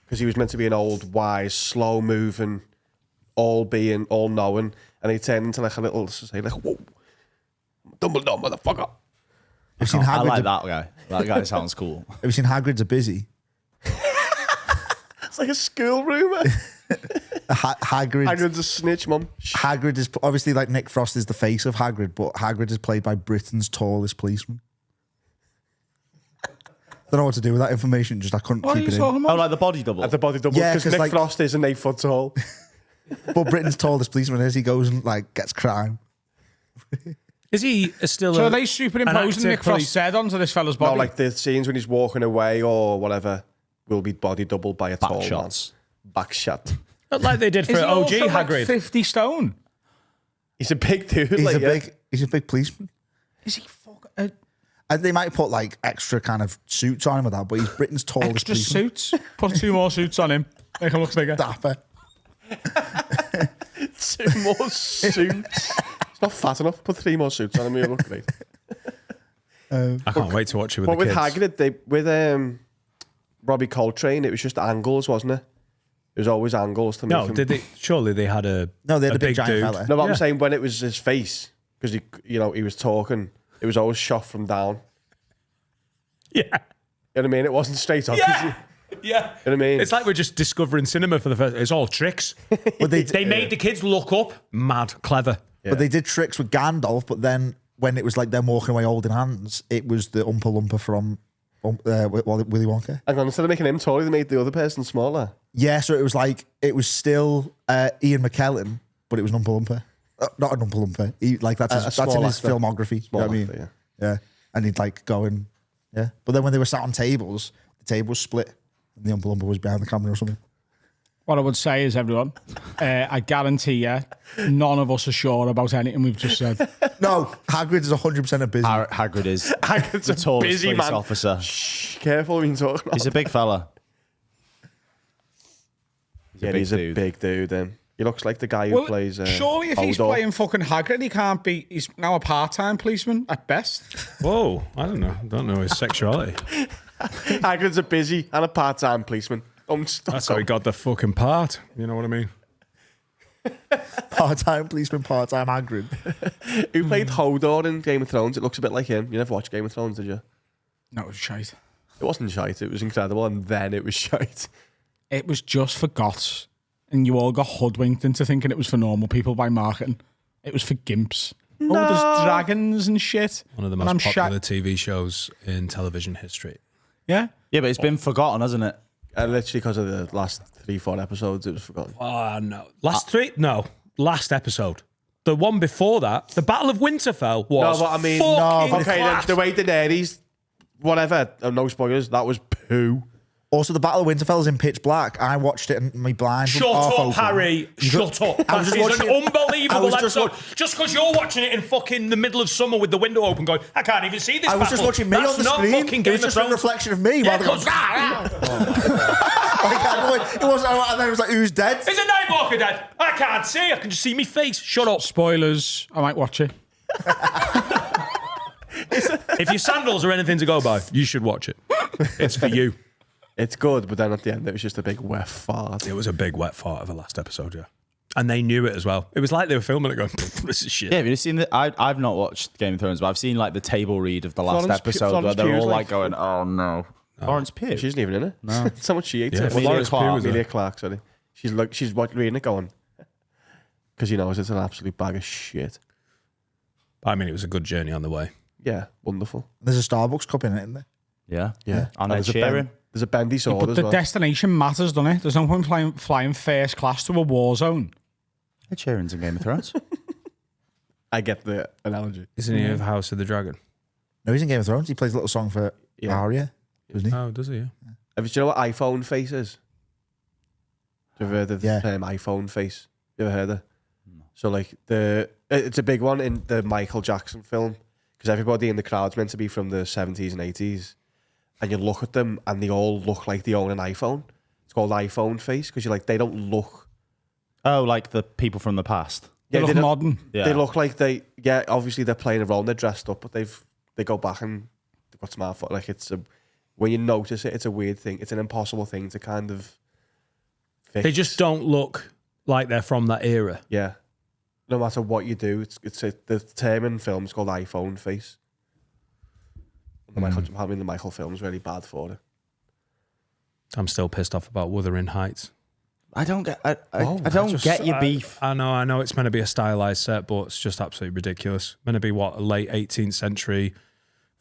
because he was meant to be an old, wise, slow moving, all knowing, and he turned into like a little, say like, whoa, Dumbledore, motherfucker. Have you seen I Hagrid? like that guy. That guy sounds cool. Have you seen Hagrid's a busy? It's like a school rumour. Hagrid's a snitch, mum. Hagrid is obviously like Nick Frost is the face of Hagrid, but Hagrid is played by Britain's tallest policeman. Don't know what to do with that information. Just I couldn't What are keep you it in. talking about? Oh, like the body double. At the body double, Yeah, because 'cause, Nick like- Frost is an 8 foot tall. But Britain's tallest policeman is he goes and like gets crime. Is he still So a, are they an superimposing active Nick police- Frost's head onto this fella's No, body? like the scenes when he's walking away or whatever will be body doubled by a Back tall shots. man. Back shot. Like they did for Is he OG also, like, Hagrid? 50 stone? He's a big dude. He's like, a big policeman. Is he fucking... And they might put like extra kind of suits on him with that, but he's Britain's tallest extra policeman. suits? Put 2 more suits on him. Make him look bigger. Dapper. 2 more suits. He's not fat enough. Put 3 more suits on him. He'll look great. I can't wait to watch it with But the with kids. Hagrid, with Robbie Coltrane, it was just angles, wasn't it? It was always angles to make No, him. did they? Surely they had a No, they had a the big giant dude. fella. No, but Yeah. I'm saying when it was his face, because he was talking, it was always shot from down. Yeah, You know what I mean? It wasn't straight up. yeah, yeah. You know what I mean? It's like we're just discovering cinema for the first. It's all tricks. But They made the kids look up. Mad, clever. But they did tricks with Gandalf, but then when it was like them walking away holding hands, it was the Oompa Loompa from Willy Wonka. Hang on, instead of making him taller, they made the other person smaller. Yeah, so it was like, it was still Ian McKellen, but it was an Oompa Loompa. Not an Oompa Loompa. That's in small his actor. filmography. You know Small what I mean? actor, Yeah. And he'd like go and, yeah. But then when they were sat on tables, the table was split and the Oompa Loompa was behind the camera or something. What I would say is, everyone, I guarantee you, none of us are sure about anything we've just said. No, Hagrid is 100% a busy. Hagrid is Hagrid's the a tallest busy police man. officer. Shh, careful when you're talking about. He's a big fella. He's a big dude. He looks like the guy who Well, plays. surely if he's Hodor. playing fucking Hagrid, he can't be... He's now a part-time policeman, at best. Whoa, I don't know. Don't know his sexuality. Hagrid's a busy and a part-time policeman. That's how he got the fucking part. You know what I mean? Part-time policeman, part-time Hagrid. Who played Hodor in Game of Thrones? It looks a bit like him. You never watched Game of Thrones, did you? No, it was shite. It wasn't shite. It was incredible, and then it was shite. It was just for goths. And you all got hoodwinked into thinking it was for normal people by marketing. It was for gimps. Oh, there's dragons and shit. One of the And I'm most popular shy- TV shows in television history. Yeah? Yeah, but it's been forgotten, hasn't it? Literally because of the last 3-4 episodes, it was forgotten. Oh, no. Last episode. The one before that, the Battle of Winterfell was No, but I mean, fucking okay, class. the way Daenerys, whatever, no spoilers, that was poo. Also, the Battle of Winterfell is in pitch black. I watched it and my blinds Shut were half up, open. Harry. Shut up. I was That just is an watching- I unbelievable was just episode. Just because you're watching it in fucking the middle of summer with the window open going, I can't even see this I was battle. just watching me That's on the not screen. fucking It Game was of just a Thrones. reflection of me. Yeah, while they go, because- it wasn't, and then it was like, who's dead? Is a Nightwalker dead? I can't see. I can just see me face. Shut up. Spoilers. I might watch it. If your sandals are anything to go by, you should watch it. It's for you. It's good, but then at the end, it was just a big wet fart. It was a big wet fart of the last episode, yeah. And they knew it as well. It was like they were filming it going, this is shit. Yeah, have you seen the? I've not watched Game of Thrones, but I've seen like the table read of the last Florence Pugh- episode where Florence they're Pugh's all like- like going, "Oh no, Florence Pugh." She isn't even in it. No. That's how much she hates Yeah, it. Florence Pugh was Amelia there. Clark, sorry. She's reading it going, because he knows it's an absolute bag of shit. I mean, it was a good journey on the way. Yeah, wonderful. There's a Starbucks cup in it, isn't there? Yeah, Yeah. And Ed there's a Sheeran. there's a bendy sword But as the well. destination matters, doesn't it? There's no point flying first class to a war zone. Ed Sheeran's in Game of Thrones. I get the analogy. Isn't he of House of the Dragon? No, he's in Game of Thrones. He plays a little song for Arya, doesn't he? Oh, does he? Yeah. Do you know what iPhone face is? You ever heard of Yeah. the term iPhone face? You ever heard it? So like it's a big one in the Michael Jackson film because everybody in the crowd's meant to be from the 70s and 80s, and you look at them and they all look like they own an iPhone. It's called iPhone face because you're like they don't look. Oh, like the people from the past. They look don't- modern. Yeah. They look like obviously they're playing a role and they're dressed up, but they go back and they've got smartphone. Like when you notice it, it's a weird thing. It's an impossible thing to kind of fix. They just don't look like they're from that era. Yeah. No matter what you do, the term in film is called iPhone face. The Michael film's really bad for it. I'm still pissed off about Wuthering Heights. I don't get. I don't get your beef. I know it's meant to be a stylized set, but it's just absolutely ridiculous. Meant to be what, a late 18th century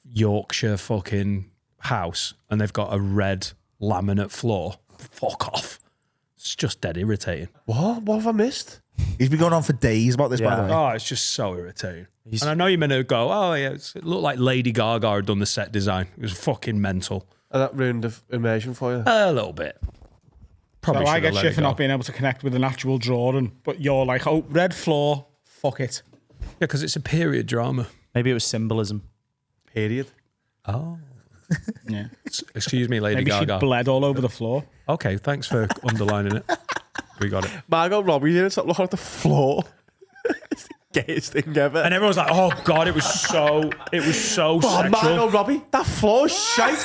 Yorkshire fucking house, and they've got a red laminate floor. Fuck off. It's just dead irritating. What have I missed? He's been going on for days about this, by the way. Oh, it's just so irritating. And I know you're meant to go, oh yeah, it looked like Lady Gaga had done the set design. It was fucking mental. And that ruined the immersion for you. A little bit. Probably So I should get have let shit it for go. not being able to connect with an actual drawing, but you're like, oh, red floor, fuck it. Yeah, because it's a period drama. Maybe it was symbolism. Period. Oh. Yeah. Excuse me, Lady Maybe Gaga. she bled all over the floor. Okay, thanks for underlining it. We got it. Margot Robbie's in it, so looking at the floor. It's the gayest thing ever. And everyone's like, oh God, it was so Oh, sexual. Margot Robbie, that floor's shite.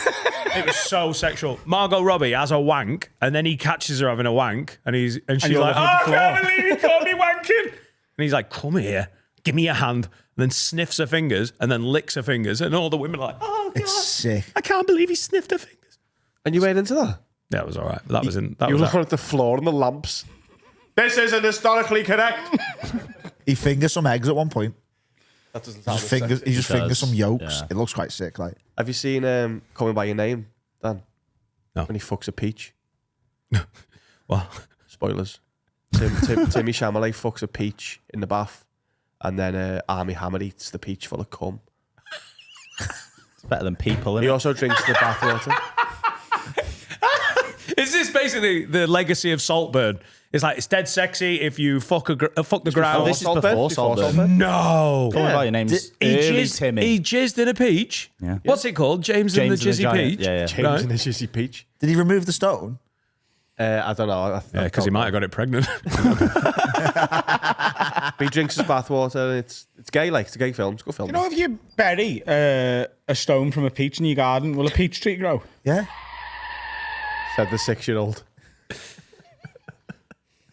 It was so sexual. Margot Robbie has a wank, and then he catches her having a wank, and she's you're like, looking oh, at I the can't floor." believe he caught me wanking. And he's like, come here, give me your hand. And then sniffs her fingers, and then licks her fingers, and all the women are like, oh God, It's sick. I can't believe he sniffed her fingers. And you went into that? Yeah, it was all right. But that was in. That You was were looking at the floor and the lamps. This isn't historically correct. He fingers some eggs at one point. That doesn't He sound just fingers, sexy. he just He fingers does, some yolks. yeah. It looks quite sick. Like, Have you seen Coming By Your Name, Dan? No. When he fucks a peach. well, Spoilers. Timmy Chalamet fucks a peach in the bath, and then Armie Hammer eats the peach full of cum. It's better than people. He Innit? also drinks the bathwater. is this basically the legacy of Saltburn? It's like it's dead sexy if you fuck the ground. Oh, this is Saltburn? before Before Saltburn. Saltburn? No. Go on, by your name's early Timmy. He jizzed in a peach. Yeah. What's it called? James and the James and the Jizzy Giant. Peach. Yeah, yeah. James Right. and the Jizzy Peach. did he remove the stone? I don't know. Yeah, because he might have got it pregnant. But he drinks his bathwater, and it's gay. Like it's a gay film. It's a good film. You know, if you bury a stone from a peach in your garden, will a peach tree grow? Yeah. Said the 6-year-old.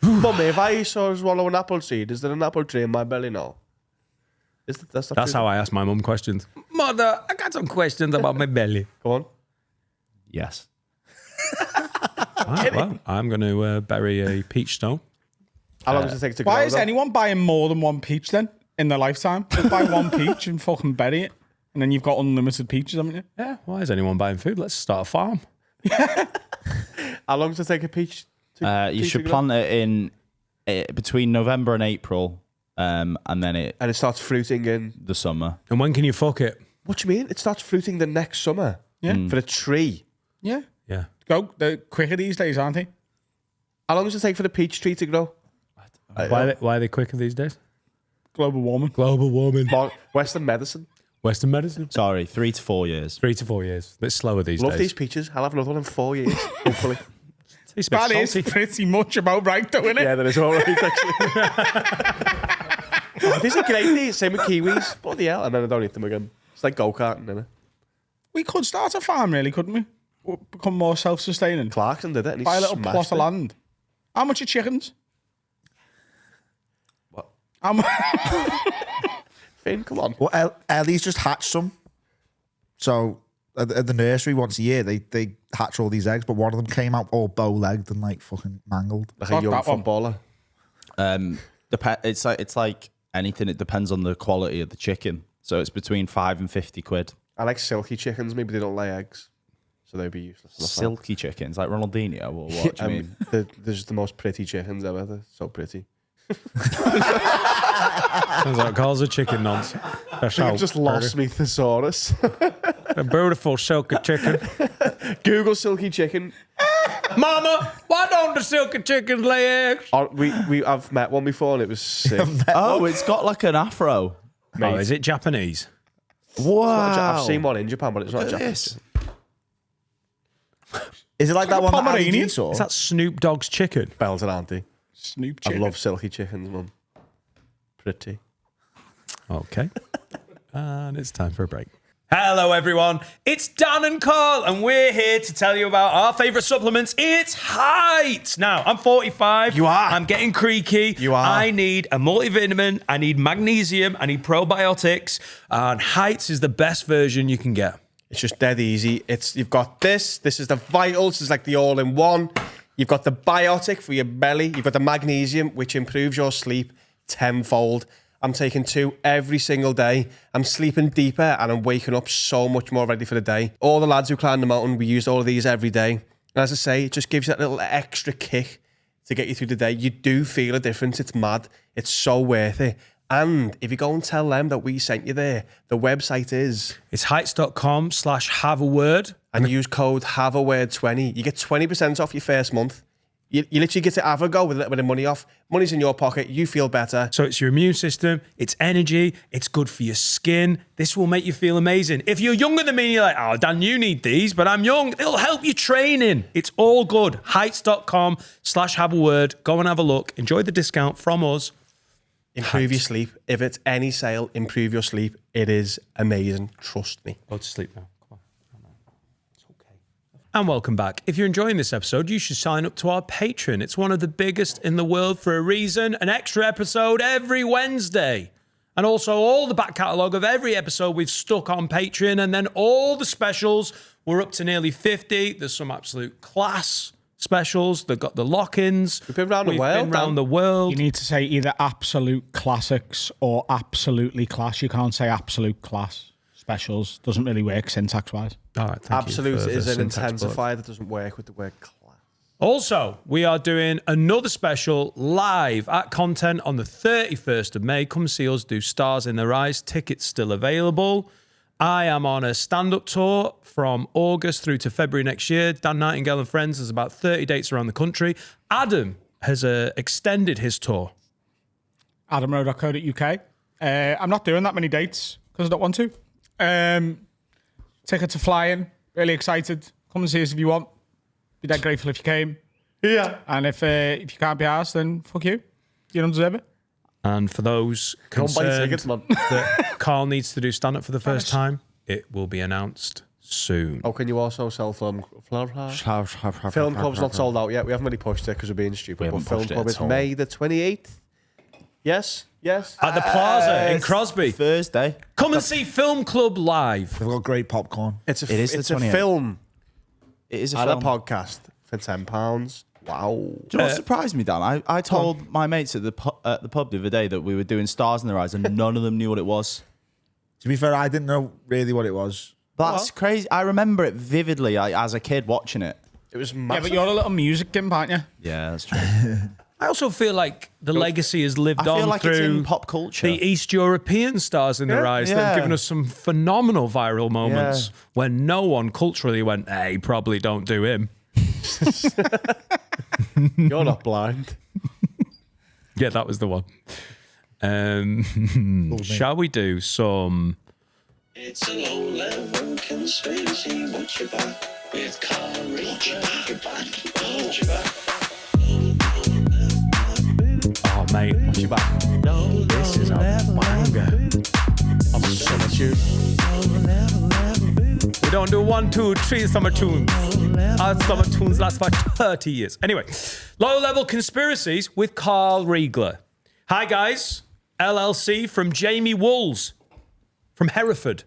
Mummy, if I swallow an apple seed, is there an apple tree in my belly now? That's how I ask my mum questions. Mother, I got some questions about my belly. Go on. Yes. Right, well, I'm going to bury a peach stone. How long does it take to grow? Why is though? anyone buying more than one peach then in their lifetime? Just buy one peach and fucking bury it. And then you've got unlimited peaches, haven't you? Yeah, why is anyone buying food? Let's start a farm. How long does it take a peach? You should plant it in between November and April, and then And it starts fruiting in. the summer. And when can you fuck it? What do you mean? It starts fruiting the next summer. Yeah. For a tree. Yeah. Yeah. Go. They're quicker these days, aren't they? How long does it take for the peach tree to grow? Why are they quicker these days? Global warming. Global warming. Western medicine. Western medicine. Sorry, 3 to 4 years. 3 to 4 years. It's slower these Love days. these peaches. I'll have another one in 4 years, hopefully. It's a bit That is salty. pretty much about right, though, isn't it? Yeah, that is all right, actually. Oh, these are great, these. Same with kiwis. Bloody hell. And then I don't eat them again. It's like go-karting, isn't it? We could start a farm, really, couldn't we? Become more self-sustaining. Clarkson did it, and he Buy a little smashed plot of it. land. How much are chickens? What? How mu- Finn, come on. Well, Ellie's just hatched some. So at the nursery once a year, they hatch all these eggs, but one of them came out all bow-legged and like fucking mangled. Like Fuck a young that one. footballer. It's like anything. It depends on the quality of the chicken. So it's between 5 and 50 quid. I like silky chickens. Maybe they don't lay eggs. So they'd be useless. on the farm. Silky chickens, like Ronaldinho, or what do you mean? They're just the most pretty chickens ever. They're so pretty. Sounds like calls a chicken nonce. I've just lost me thesaurus. A beautiful silky chicken. Google silky chicken. Mama, why don't the silky chickens lay eggs? I've met one before and it was sick. Oh, it's got like an afro. Oh, is it Japanese? Wow. I've seen one in Japan, but it's not Look at Japanese. this. Is it like that one that Andy Pomeranian? G saw? Is that Snoop Dogg's chicken? Bells and auntie. Snoop I chicken. love silky chickens, mum. Pretty. Okay. And it's time for a break. Hello, everyone. It's Dan and Carl, and we're here to tell you about our favourite supplements. It's Height. Now, I'm 45. You are. I'm getting creaky. You are. I need a multivitamin. I need magnesium. I need probiotics. And Heights is the best version you can get. It's just dead easy. You've got this. This is the vitals. This is like the all-in-one. You've got the biotic for your belly. You've got the magnesium, which improves your sleep tenfold. I'm taking 2 every single day. I'm sleeping deeper and I'm waking up so much more ready for the day. All the lads who climb the mountain, we use all of these every day. And as I say, it just gives you that little extra kick to get you through the day. You do feel a difference. It's mad. It's so worth it. And if you go and tell them that we sent you there, the website is... It's heights.com/haveaword. And use code HAVEAWORD20. You get 20% off your first month. You literally get to have a go with a little bit of money off. Money's in your pocket. You feel better. So it's your immune system, it's energy, it's good for your skin. This will make you feel amazing. If you're younger than me and you're like, oh, Dan, you need these, but I'm young, it'll help you training. It's all good. Heights.com/haveaword. Go and have a look. Enjoy the discount from us. Improve your sleep. If it's any sale, improve your sleep. It is amazing. Trust me. Go to sleep now. Come on. It's okay. And welcome back. If you're enjoying this episode, you should sign up to our Patreon. It's one of the biggest in the world for a reason. An extra episode every Wednesday. And also all the back catalogue of every episode we've stuck on Patreon. And then all the specials. We're up to nearly 50. There's some absolute class specials. They've got the lock-ins. We've been around the world, We've been around Dan. the world. You need to say either absolute classics or absolutely class. You can't say absolute class. Specials doesn't really work syntax-wise. All right, thank you Absolute for the is an syntax bullet. intensifier that doesn't work with the word class. Also, we are doing another special live at Content on the 31st of May. Come see us do Stars in Their Eyes. Tickets still available. I am on a stand-up tour from August through to February next year. Dan Nightingale and Friends. There's about 30 dates around the country. Adam has extended his tour. AdamRowe.co.uk. I'm not doing that many dates because I don't want to. Tickets are flying. Really excited. Come and see us if you want. Be dead grateful if you came. Yeah. And if you can't be asked, then fuck you. You don't deserve it. And for those Don't buy concerned tickets, man. that Carl needs to do stand-up for the first time, it will be announced soon. Oh, can you also sell film? Film Club's not sold out yet. We haven't really pushed it because we're being stupid. But haven't Film pushed it Club at is all. May the 28th. Yes? Yes? At the Plaza in Crosby. Thursday. Come and see Film Club live. They've got great popcorn. It's a, It is the it's a 28th. film It is a and film. a podcast for £10. Wow. Do you know what surprised me, Dan? I told my mates at the pub the other day that we were doing Stars in Their Eyes and none of them knew what it was. To be fair, I didn't know really what it was. That's crazy. I remember it vividly as a kid watching it. It was Yeah, massive. but you're a little music gimp, aren't you? Yeah, that's true. I also feel like the legacy has lived I feel on like through it's in pop culture. the East European stars in their eyes. yeah. They've given us some phenomenal viral moments when no one culturally went, hey, probably don't do him. You're not blind. Yeah, that was the one. Shall we do some... It's a low-level conspiracy. Watch your back with Carl Reigler. Watch your back. Oh, mate, watch your back. This is a banger. I'm summer tune. We don't do 1, 2, 3 summer tunes. Our summer tunes last for 30 years. Anyway, low-level conspiracies with Carl Reigler. Hi, guys. LLC from Jamie Wools from Hereford.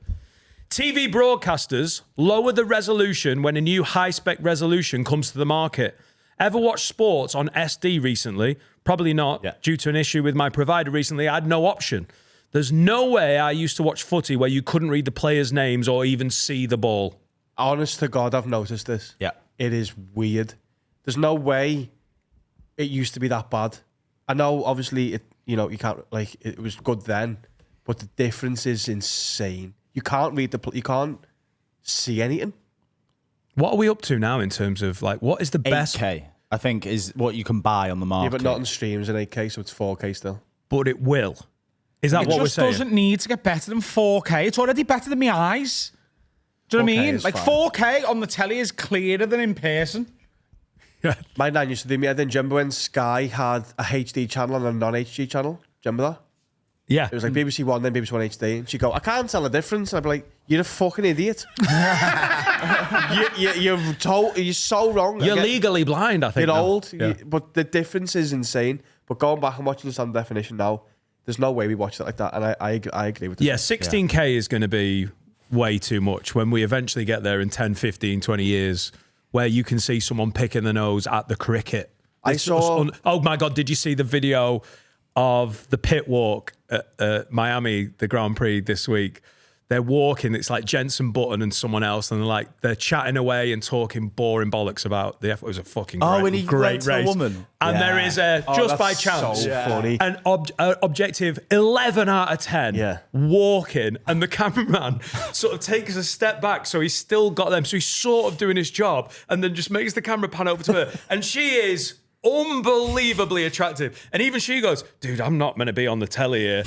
TV broadcasters lower the resolution when a new high-spec resolution comes to the market. Ever watched sports on SD recently? Probably not. Yeah. Due to an issue with my provider recently, I had no option. There's no way I used to watch footy where you couldn't read the players' names or even see the ball. Honest to God, I've noticed this. Yeah. It is weird. There's no way it used to be that bad. I know, obviously, you can't, like, it was good then, but the difference is insane. You can't read you can't see anything. What are we up to now in terms of like what is the best? 8K, I think, is what you can buy on the market. Yeah, but not in streams in 8K, so it's 4K still. But it will. Is that It what we're just saying? doesn't need to get better than 4K. It's already better than my eyes. Do you know what I 4K mean? is Like fine. 4K on the telly is clearer than in person. My nan used to do me. I didn't remember when Sky had a HD channel and a non-HD channel. Do you remember that? Yeah. It was like BBC One, then BBC One HD. And she'd go, I can't tell the difference. And I'd be like, you're a fucking idiot. You're so wrong. You're I get- legally blind, I think. You're now. old, Yeah. but the difference is insane. But going back and watching this on definition now, there's no way we watched it like that. And I agree with this. Yeah, 16K is going to be way too much when we eventually get there in 10, 15, 20 years where you can see someone picking the nose at the cricket. I saw- Oh my God, did you see the video of the pit walk at Miami, the Grand Prix this week? They're walking, it's like Jensen Button and someone else, and they're chatting away and talking boring bollocks about the F. It was a fucking great, when he great went to a race. woman. And there is a, just by that's chance, so funny. an objective 11 out of 10 Yeah. walking, and the cameraman sort of takes a step back, so he's still got them, so he's sort of doing his job, and then just makes the camera pan over to her, and she is unbelievably attractive, and even she goes, dude, I'm not meant to be on the telly here.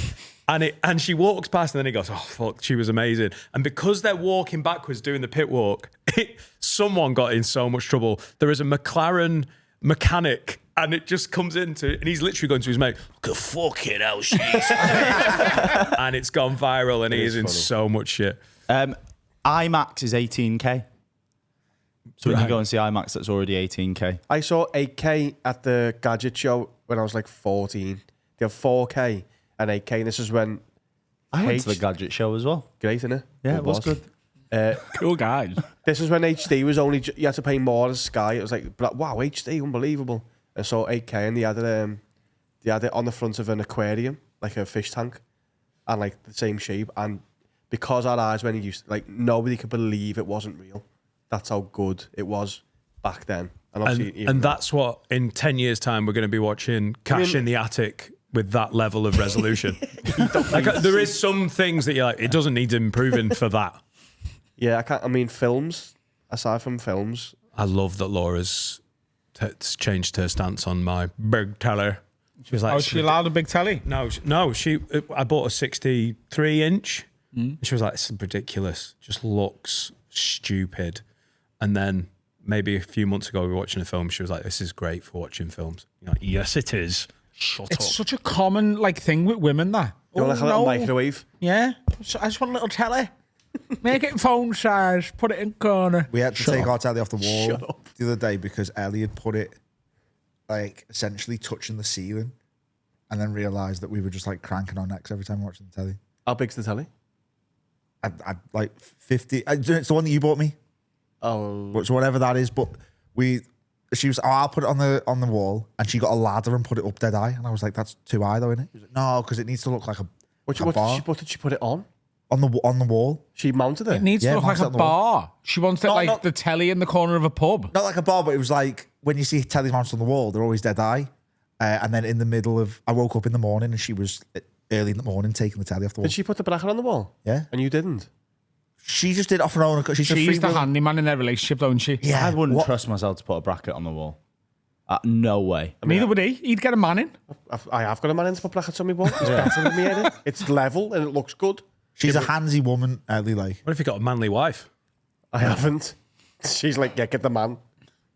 And she walks past, and then he goes, oh fuck, she was amazing. And because they're walking backwards doing the pit walk, someone got in so much trouble. There is a McLaren mechanic, and it just comes into, and he's literally going to his mate, look at fucking hell she is. And it's gone viral, and he is in funny. so much shit. IMAX is 18K. So when you go and see IMAX, that's already 18K. I saw 8K at the Gadget Show when I was like 14. They have 4K and 8K. And this is when I went to the Gadget Show as well. great, innit? Yeah, it was good. Cool guys. This is when HD was only you had to pay more as Sky. It was like, wow, HD, unbelievable. And so 8K, and they had it on the front of an aquarium, like a fish tank, and like the same shape. And because our eyes, when you like, nobody could believe it wasn't real. That's how good it was back then. And obviously, even And now. that's what, in 10 years' time, we're going to be watching Cash in the Attic with that level of resolution. Like, there is some things that you're like, it doesn't need improving for that. Yeah, I mean, films. Aside from films, I love that Laura's changed her stance on my big teller. She was like, Oh, she allowed a big telly? no. I bought a 63-inch. She was like, "This is ridiculous. Just looks stupid." And then maybe a few months ago, we were watching a film. She was like, "This is great for watching films." You're like, yes, it is. Shut It's up. such a common thing with women, that. you want like a little microwave? Yeah. So I just want a little telly. Make it phone size. Put it in corner. We had to take our telly off the wall the other day because Ellie had put it like essentially touching the ceiling, and then realised that we were just like cranking our necks every time we watching the telly. How big's the telly? I like 50. It's the one that you bought me. Oh, So whatever that is, but she was, I'll put it on the wall, and she got a ladder and put it up dead high, and I was like, that's too high though, innit? She was like, no, because it needs to look like a what bar did she put it on? on the wall, She mounted It it. needs Yeah, to look like mounted a on the wall. bar. She wants it No, like no. the telly in the corner of a pub. not like a bar, but it was like when you see telly mounted on the wall, they're always dead high, and then in the middle of, I woke up in the morning and she was early in the morning taking the telly off the wall. Did she put the bracket on the wall? Yeah, And you didn't? she just did it off her own. She's She's the handyman in their relationship, don't she? Yeah, I wouldn't what- trust myself to put a bracket on the wall. No way. Neither would he. He'd get a man in. I have got a man in to put brackets on my wall. It's better than me, innit? It's level and it looks good. She's a handsy woman, Ellie. Like, What if you got a manly wife? I haven't. She's like, yeah, get the man.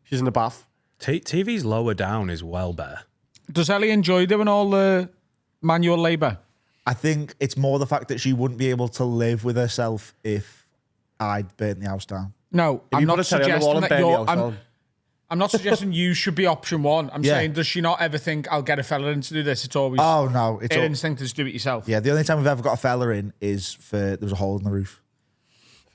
She's in the bath. TV's lower down is well better. Does Ellie enjoy doing all the manual labour? I think it's more the fact that she wouldn't be able to live with herself if I'd burnt the house down. No, I'm you not put a telly on the wall suggesting and that burn the you're. house down. I'm not suggesting you should be option one. I'm Yeah. saying, does she not ever think I'll get a fella in to do this? It's always Oh no, it's her all, instinct is to do it yourself. yeah. The only time we've ever got a fella in is for there was a hole in the roof.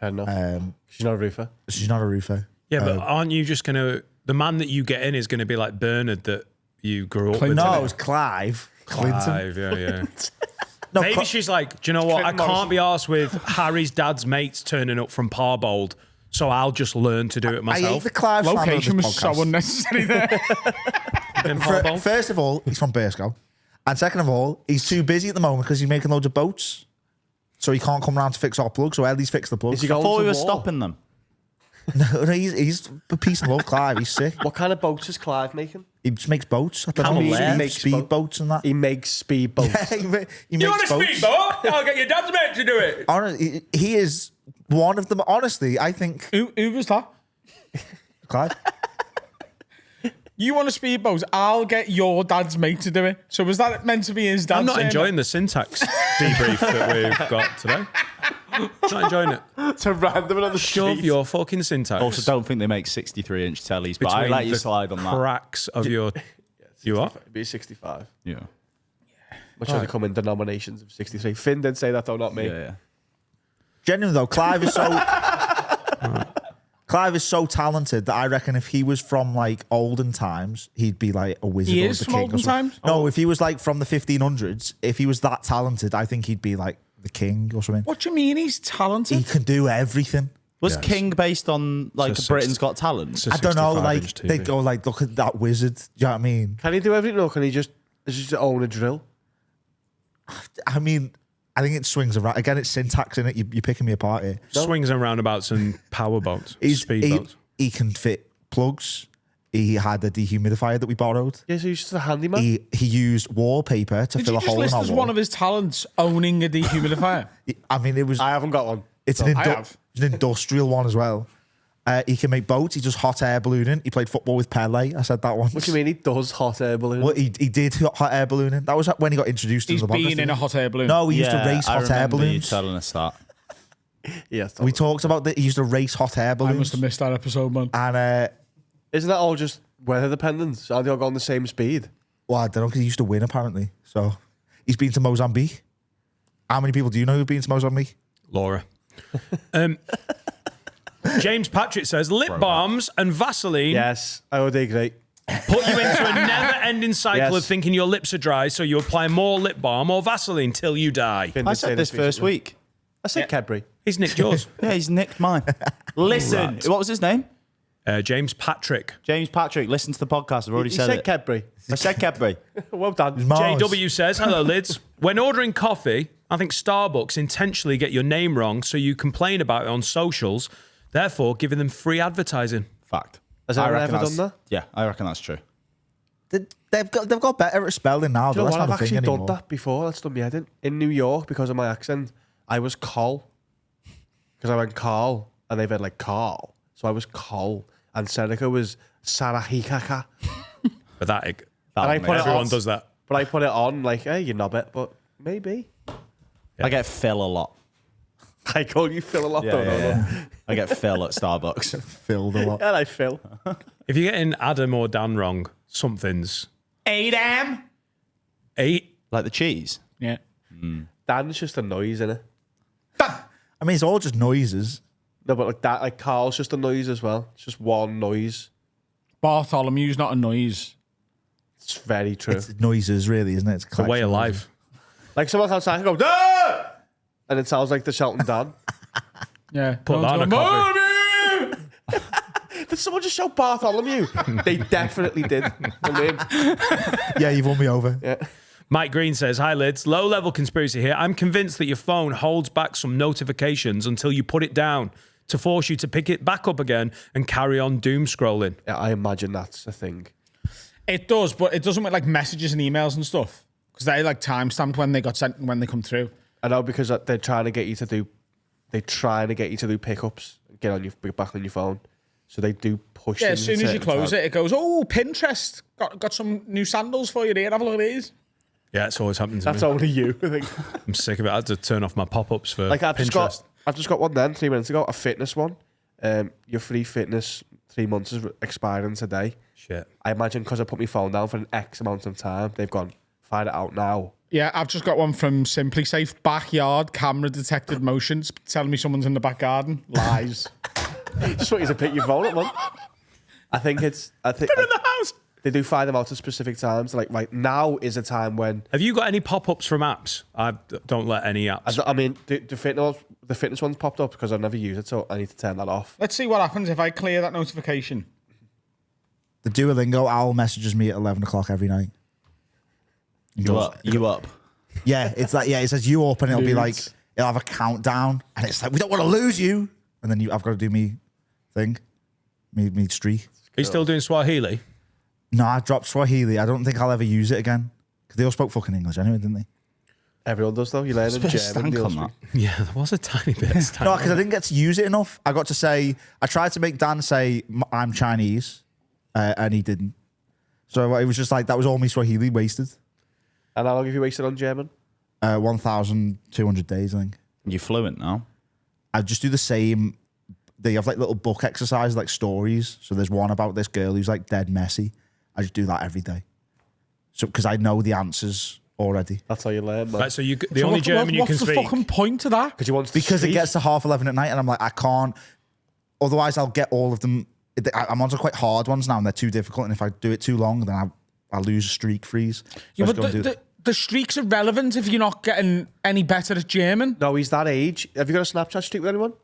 Fair enough. She's not a roofer. She's not a roofer. Yeah, but aren't you just going to... The man that you get in is going to be like Bernard that you grew up with. No, isn't it was Clive. Clinton. Clive, yeah. No, Maybe she's like, do you know what? I Clinton can't be arsed with Harry's dad's mates turning up from Parbold, so I'll just learn to do it I hate myself. the Clive slander of Location this was so podcast. unnecessary there. In Parbold. First of all, he's from Burscough, and second of all, he's too busy at the moment because he's making loads of boats, so he can't come around to fix our plug. So Ellie's fixed the plug. Is he I going thought to we were war? stopping them. No, he's a peace and love, Clive. He's sick. What kind of boats is Clive making? He just makes boats. I don't Camel know. lair. He makes speed boats and that. He makes speed boats. He makes You want a boats. speedboat? I'll get your dad's mate to do it. Honestly, he is one of them. Honestly, I think Who was that? Clive. You want a speedboat? I'll get your dad's mate to do it. So was that meant to be his dad's? I'm not name? enjoying the syntax debrief that we've got today. Not enjoying it. To random on the Shove street. your fucking syntax. Also, don't think they make 63-inch tellies, but I between let you the slide on that. cracks of your. You what? It'd be 65. Yeah. Which only come in denominations of 63. Finn did say that though, not me. Yeah. Genuinely though, Clive is so Clive is so talented that I reckon if he was from like olden times, he'd be like a wizard He or is the from king. olden or something. times? No, if he was like from the 1500s, if he was that talented, I think he'd be like the king or something. What do you mean he's talented? He can do everything. Was King based on like It's a Britain's Got Talent? I don't know, 65 like inch TV. they go like, look at that wizard. Do you know what I mean? Can he do everything or can he just own a drill? I mean, I think it swings around. Again, it's syntax in it. You're picking me apart here. Swings and roundabouts and power boats. Speedboats. He can fit plugs. He had a dehumidifier that we borrowed. Yeah, so he's just a handyman. He used wallpaper to Did fill you a just hole in list our as wall. one of his talents owning a dehumidifier? I mean, it was. I haven't got one. It's So- an, I have. it's an industrial one as well. He can make boats. He does hot air ballooning. He played football with Pele. I said that once. What do you mean he does hot air balloon? Well, he did hot air ballooning. That was when he got introduced He's to the podcast. been in didn't a he? hot air balloon. No, he used to race I hot air remember you balloons. telling us that. Yes. We talked about that. He used to race hot air I balloons. must have missed that episode, man. And Isn't that all just weather dependent? Are they all going the same speed? well, I don't know because he used to win apparently. So he's been to Mozambique. How many people do you know who've been to Mozambique? Laura. James Patrick says lip balms and Vaseline Yes. Oh, they great. put you into a never-ending cycle Yes. of thinking your lips are dry, so you apply more lip balm or Vaseline till you die. Finn I did say said this first recently. week. I said Cadbury. He's nicked yours. Yeah, he's nicked mine. Listen, Rat. what was his name? James Patrick. James Patrick. Listen to the podcast. I've already He said said it. Cadbury. I said Cadbury. Well done. Mars. JW says, hello, lids. When ordering coffee, I think Starbucks intentionally get your name wrong so you complain about it on socials, therefore giving them free advertising. Fact. Has I anyone reckon ever that's- done that? Yeah, I reckon that's true. They've got better at spelling now. Do you know But that's what? not I've a thing actually anymore. done that before. That's done me head in. In New York, because of my accent, I was Col. Because I went Carl, and they've had like Carl. So I was Col. And Seneca was Sarahikaka. But that And I put it everyone on, does that. But I put it on like, hey, you knob it. But maybe. I get Phil a lot. I call you Phil a lot, don't I? I get Phil at Starbucks. Filled a lot. And I Phil. If you're getting Adam or Dan wrong, something's 8am? 8. Like the cheese. Yeah. Dan's just a noise, innit? I mean, it's all just noises. No, but like that, like Carl's just a noise as well. It's just one noise. Bartholomew's not a noise. It's very true. It's noises, really, isn't it? It's The way of life. Like someone outside can go, "Ah!" And it sounds like they're shouting Dan. Yeah. Put that on a coffee. Did someone just shout Bartholomew? They definitely did. I mean, Yeah, you've won me over. Mike Green says, hi, lids. Low-level conspiracy here. I'm convinced that your phone holds back some notifications until you put it down to force you to pick it back up again and carry on doom scrolling. yeah, I imagine that's a thing. It does, but it doesn't with like messages and emails and stuff. Because they like timestamped when they got sent and when they come through. I know because they're trying to get you to do, pickups, get on your back on your phone. So they do push. Yeah, as things soon at as you certain close times. it goes, oh, Pinterest. Got some new sandals for you there. Have a look at these. Yeah, it's always happening to That's me. only you, I think. I'm sick of it. I had to turn off my pop-ups for Like I've Pinterest. just got one then 3 minutes ago, a fitness one. Your free fitness 3 months is expiring today. Shit. I imagine because I put my phone down for an X amount of time, they've gone, find it out now. Yeah, I've just got one from Simply Safe. Backyard camera detected motions. Telling me someone's in the back garden. Lies. Just want you to pick your phone up, man. I think in the house. they do find them out at specific times. Like right now is a time when Have you got any pop-ups from apps? I don't let any apps. I mean the fitness one's popped up because I've never used it, so I need to turn that off. Let's see what happens if I clear that notification. The Duolingo owl messages me at 11 o'clock every night. You up? You up? Yeah, it's like, yeah, it says you up and it'll be like, it'll have a countdown and it's like, we don't want to lose you. And then I've got to do me thing. Me streak. Are you still doing Swahili? No, I dropped Swahili. I don't think I'll ever use it again. Because they all spoke fucking English anyway, didn't they? Everyone does though. You learn in German. Stank on that. Yeah, there was a tiny bit of stank. No, because I didn't get to use it enough. I got to say, I tried to make Dan say, I'm Chinese, and he didn't. So it was just like, that was all me Swahili wasted. And how long have you wasted on German? 1,200 days, I think. You're fluent now. I just do the same. They have like little book exercises, like stories. So there's one about this girl who's like dead messy. I just do that every day. So because I know the answers already. That's how you learn, man. Right, so the only German you can What's the speak. fucking point to that? Because you want to Because it speak. gets to 11:30 at night, and I'm like, I can't. Otherwise, I'll get all of them. I'm on to quite hard ones now, and they're too difficult. And if I do it too long, then I lose a streak freeze. So Yeah, I just but go and do it. the streaks are relevant if you're not getting any better at German. No, he's that age. Have you got a Snapchat streak with anyone?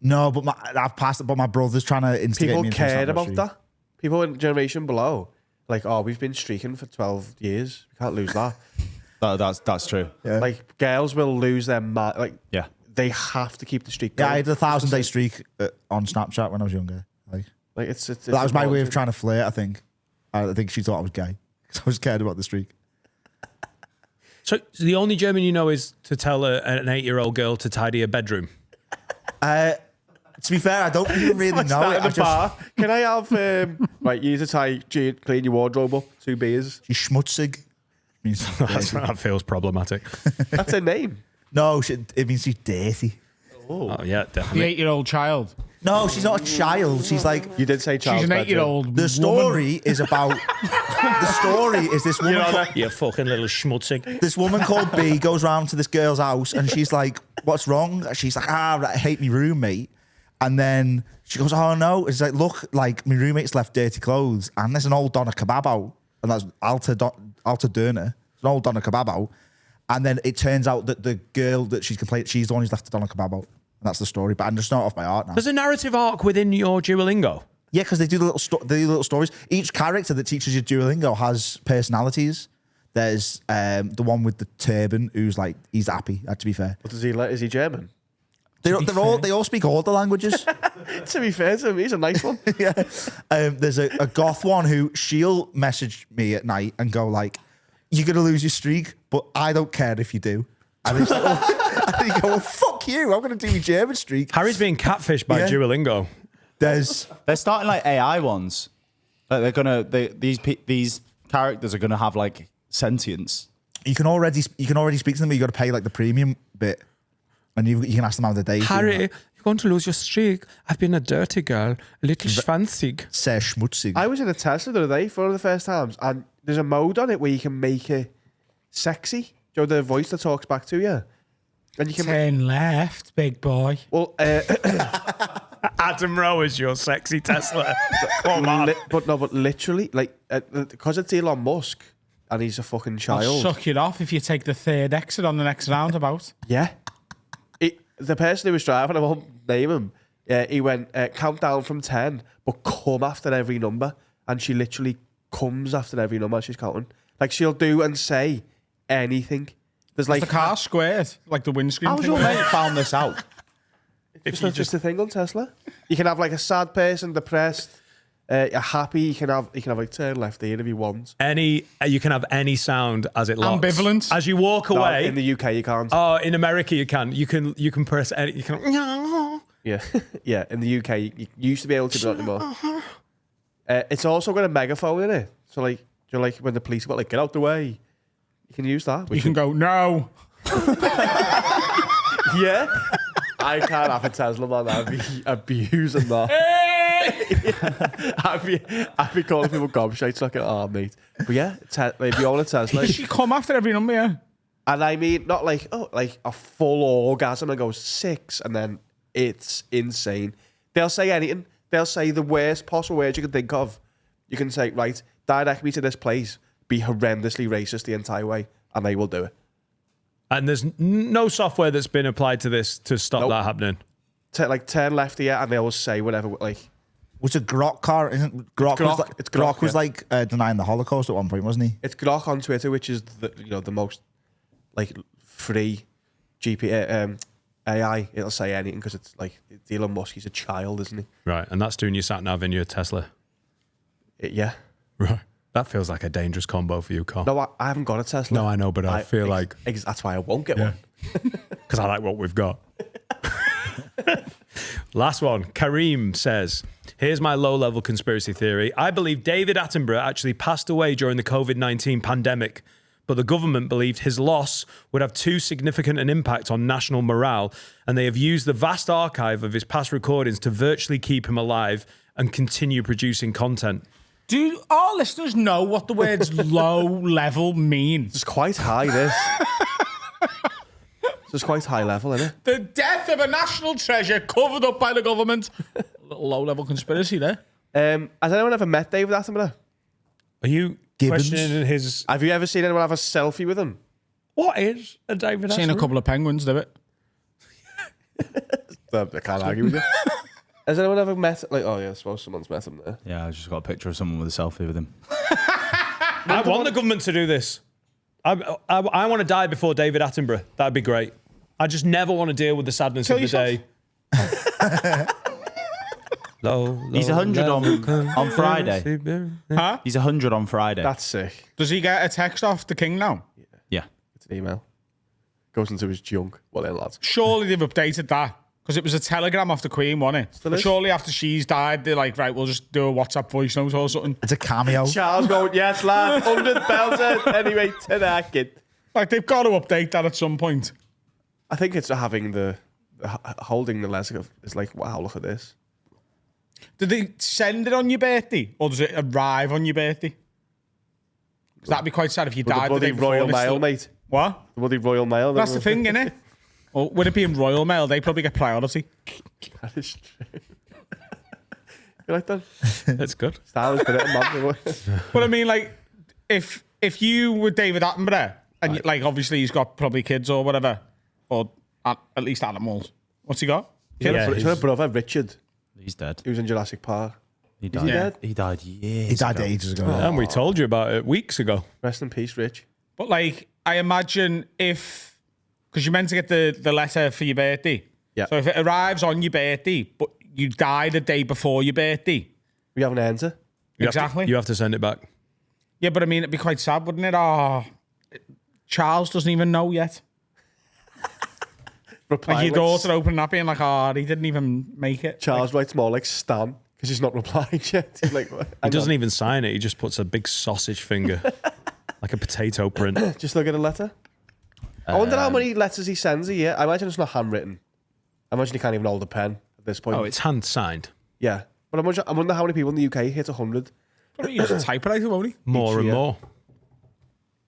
No, but I've passed it. But my brother's trying to instigate People me into cared a about streak. that. People in generation below, like, oh, we've been streaking for 12 years. We can't lose that. That's true. Yeah. Like, girls will lose their mind. Like, Yeah. they have to keep the streak Yeah, going. I had a 1,000-day streak on Snapchat when I was younger. Like Like, it's that was my way of important. trying to flirt. I think she thought I was gay because I was scared about the streak. So the only German you know is to tell an 8-year-old girl to tidy her bedroom. To be fair, I don't even really What's know that it. in I the just, bar? Can I have, right, you need to clean your wardrobe up, 2 beers. she's schmutzig. Means she's dirty. That feels problematic. That's her name. No, it means she's dirty. Oh yeah, The definitely. 8-year-old child. No, she's not a child. She's like You did say child. She's an 8-year-old. the story is about. The story is this woman. You fucking little schmutzig. This woman called B goes round to this girl's house and she's like, "What's wrong?" She's like, I hate my roommate." And then she goes, "Oh no!" It's like, "Look, like my roommate's left dirty clothes, and there's an old doner kebab out, and that's Alta Döner. It's an old doner kebab out." And then it turns out that the girl that she's complained, she's the one who's left the doner kebab out. And that's the story. But I'm just not off by heart now. There's a narrative arc within your Duolingo. Yeah, because they do the little stories. Each character that teaches you Duolingo has personalities. There's the one with the turban who's like, he's happy. To be fair, What does he like? Is he German? they all speak all the languages. To be fair to him, he's a nice one. Yeah. There's a goth one who she'll message me at night and go like, "You're gonna lose your streak, but I don't care if you do." And it's like, and you go, "Well, fuck you! I'm gonna do your German streak." Harry's being catfished by Yeah. Duolingo. They're starting like AI ones. Like these characters are gonna have like sentience. You can already speak to them, but you got to pay like the premium bit, and you can ask them how their day. Harry, you're going to lose your streak. I've been a dirty girl, a little schwanzig. Sehr schmutzig. I was in a Tesla the other day for one of the first times, and there's a mode on it where you can make it sexy. You know, the voice that talks back to you. And you can Turn left, big boy. well, Adam Rowe is your sexy Tesla. Come on. but literally, like, because it's Elon Musk and he's a fucking I'll child. suck you off if you take the third exit on the next roundabout. Yeah. The person who was driving, I won't name him, he went, count down from 10, but come after every number. And she literally comes after every number she's counting. Like, she'll do and say anything. There's like... The car squared, like the windscreen. How's thing. your mate found this out? It's not just a thing on Tesla. You can have like a sad person, depressed, you're happy. You can have like turn left here if you want. You can have any sound as it locks. Ambivalent. As you walk No, away. in the UK, you can't. Oh, in America you can. You can press any. You can. Yeah, yeah. In the UK, you used to be able to, but not anymore. It's also got a megaphone in it, so like, you're like when the police go like, get out the way. You can use that. You can go, no. Yeah. I can't have a Tesla, man. I'd be abusing that. I'd be calling people gobshites like, oh, mate. But yeah, if you're on a Tesla. She come after every number, yeah. And I mean, not like, like a full orgasm and goes 6, and then it's insane. They'll say anything. They'll say the worst possible words you can think of. You can say, right, direct me to this place, be horrendously racist the entire way, and they will do it. And there's no software that's been applied to this to stop Nope. that happening. Like, turn left here, and they will say whatever, like... Was it Grok car? Isn't Grok? Grok. Was like, It's Grok, Grok was yeah. like denying the Holocaust at one point, wasn't he? It's Grok on Twitter, which is the most like free AI, it'll say anything because it's like Elon Musk. He's a child, isn't he? Right, and that's doing your sat nav in your Tesla. Yeah. Right. That feels like a dangerous combo for you, Carl. No, I haven't got a Tesla. No, I know, but I feel like that's why I won't get one. because I like what we've got. Last one. Kareem says, here's my low-level conspiracy theory. I believe David Attenborough actually passed away during the COVID-19 pandemic, but the government believed his loss would have too significant an impact on national morale, and they have used the vast archive of his past recordings to virtually keep him alive and continue producing content. Do our listeners know what the words low level mean? It's quite high, this. It's quite high level, isn't it? The death of a national treasure covered up by the government. A little low level conspiracy there. Has anyone ever met David Attenborough? Are you Gibbons? questioning his... Have you ever seen anyone have a selfie with him? What is a David Seen a Attenborough? couple of penguins do it. I can't argue with you. Has anyone ever met? Like, oh yeah, I suppose someone's met him there. Yeah, I just got a picture of someone with a selfie with him. I want the government to do this. I want to die before David Attenborough. That'd be great. I just never want to deal with the sadness Kill of the day. He's 100 on Friday. Huh? He's 100 on Friday. That's sick. Does he get a text off the king now? Yeah. It's an email. Goes into his junk. Well then, lads. Surely they've updated that. Because it was a telegram off the Queen, wasn't it? Still But is. surely after she's died, they're like, right, we'll just do a WhatsApp voice note or something. It's a cameo. Charles going, yes, lad. 100 bells in. Anyway, to that kid. Like, they've got to update that at some point. I think it's having the holding the letter of. It's like, wow, look at this. Did they send it on your birthday? Or does it arrive on your birthday? Because that'd be quite sad if you With the died the bloody day before. Royal and it's Mail, still- mate. What? The bloody Royal Mail. That's the thing, innit? Well, with it being Royal Mail, they probably get priority. That is true. You like that? That's good. Stylish, but it But I mean, like, if you were David Attenborough, and like, obviously he's got probably kids or whatever, or at least animals. What's he got? Yeah, He's got a brother, Richard. He's dead. He was in Jurassic Park. He Is died. he dead? He died years He died ago. ages ago. And we told you about it weeks ago. Rest in peace, Rich. But like, I imagine if, because you're meant to get the letter for your birthday. Yeah. So if it arrives on your birthday, but you die the day before your birthday. We haven't answered. Exactly. You have to send it back. Yeah, but I mean, it'd be quite sad, wouldn't it? Oh, Charles doesn't even know yet. Like your daughter opening up being like, oh, he didn't even make it. Charles writes more like Stan because he's not replying yet. He's like, He doesn't even sign it. He just puts a big sausage finger, like a potato print. Just look at a letter. I wonder how many letters he sends a year. I imagine it's not handwritten. I imagine he can't even hold a pen at this point. Oh, it's hand signed. Yeah. But I wonder how many people in the UK hit 100. Probably use a typewriter, won't he? More and year. more.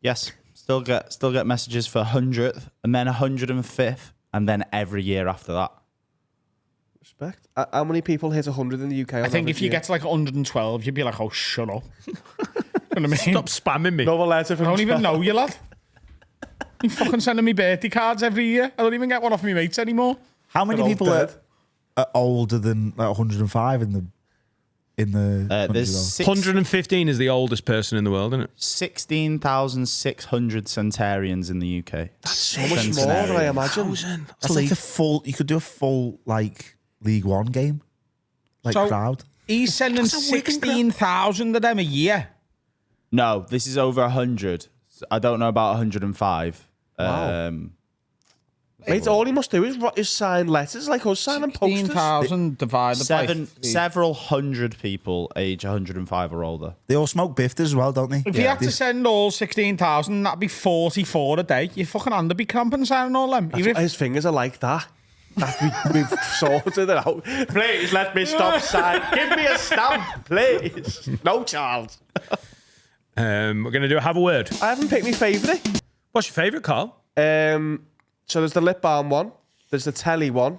Yes. Still get messages for 100th and then 105th and then every year after that. Respect. How many people hit 100 in the UK? I think if you get to like 112, you'd be like, oh, shut up. You know what I mean? Stop spamming me. another letter I from don't even Charles. know you, lad. You fucking sending me birthday cards every year. I don't even get one off my mates anymore. How many They're all people are, dead. are older than like 105 in the There's 115 is the oldest person in the world, isn't it? 16,600 centarians in the UK. That's so much more than I imagine. That's like a full. You could do a full like League One game, like So- crowd. He's sending 16,000 of them a year. No, this is over 100. I don't know about 105. Wow. Mate, all he must do is sign letters like us signing posters. 16,000 divided by 3. Several hundred people age 105 or older. They all smoke bifters as well, don't they? If you had to send all 16,000, that'd be 44 a day. Your fucking hand would be cramping signing all them. Even if, His fingers are like that. We've sorted it out. Please let me stop signing. Give me a stamp, please. No, Charles. We're going to do a have a word. I haven't picked my favourite. What's your favourite, Carl? So there's the lip balm one. There's the telly one.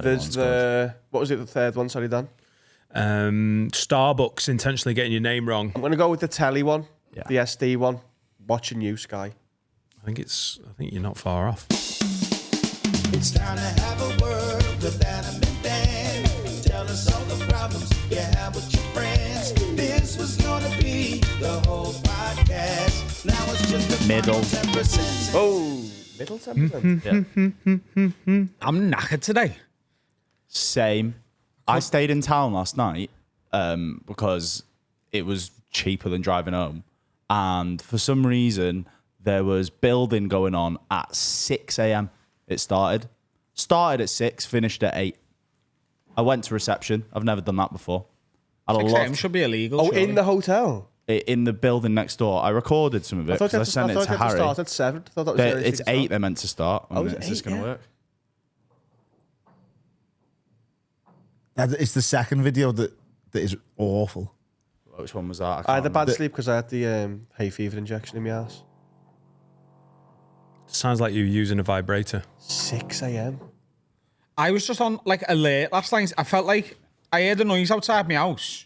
There's One's the... What was it, the third one? Sorry, Dan. Starbucks intentionally getting your name wrong. I'm going to go with the telly one. Yeah. The SD one. Watching you, Sky. I think you're not far off. It's time to have a word with Adam and Dan. Tell us all the problems you have with your friends. This was gonna be the whole podcast. Now it's just the Middle. 10%. Oh, Middle 10%. I'm knackered today. Same. I stayed in town last night because it was cheaper than driving home. And for some reason, there was building going on at 6 a.m. It started. Started at 6, finished at 8. I went to reception. I've never done that before. I 6 a.m. should be illegal. Oh, surely. in the hotel? In the building next door. I recorded some of it because I sent it to Harry. Start at 7. I thought that was It's 8 they're meant to start. Oh, Is this going to work? It's the second video that is awful. Which one was that? I had a bad sleep because I had the hay fever injection in my ass. Sounds like you're using a vibrator. 6 a.m. I was just on like alert last night. I felt like I heard a noise outside my house,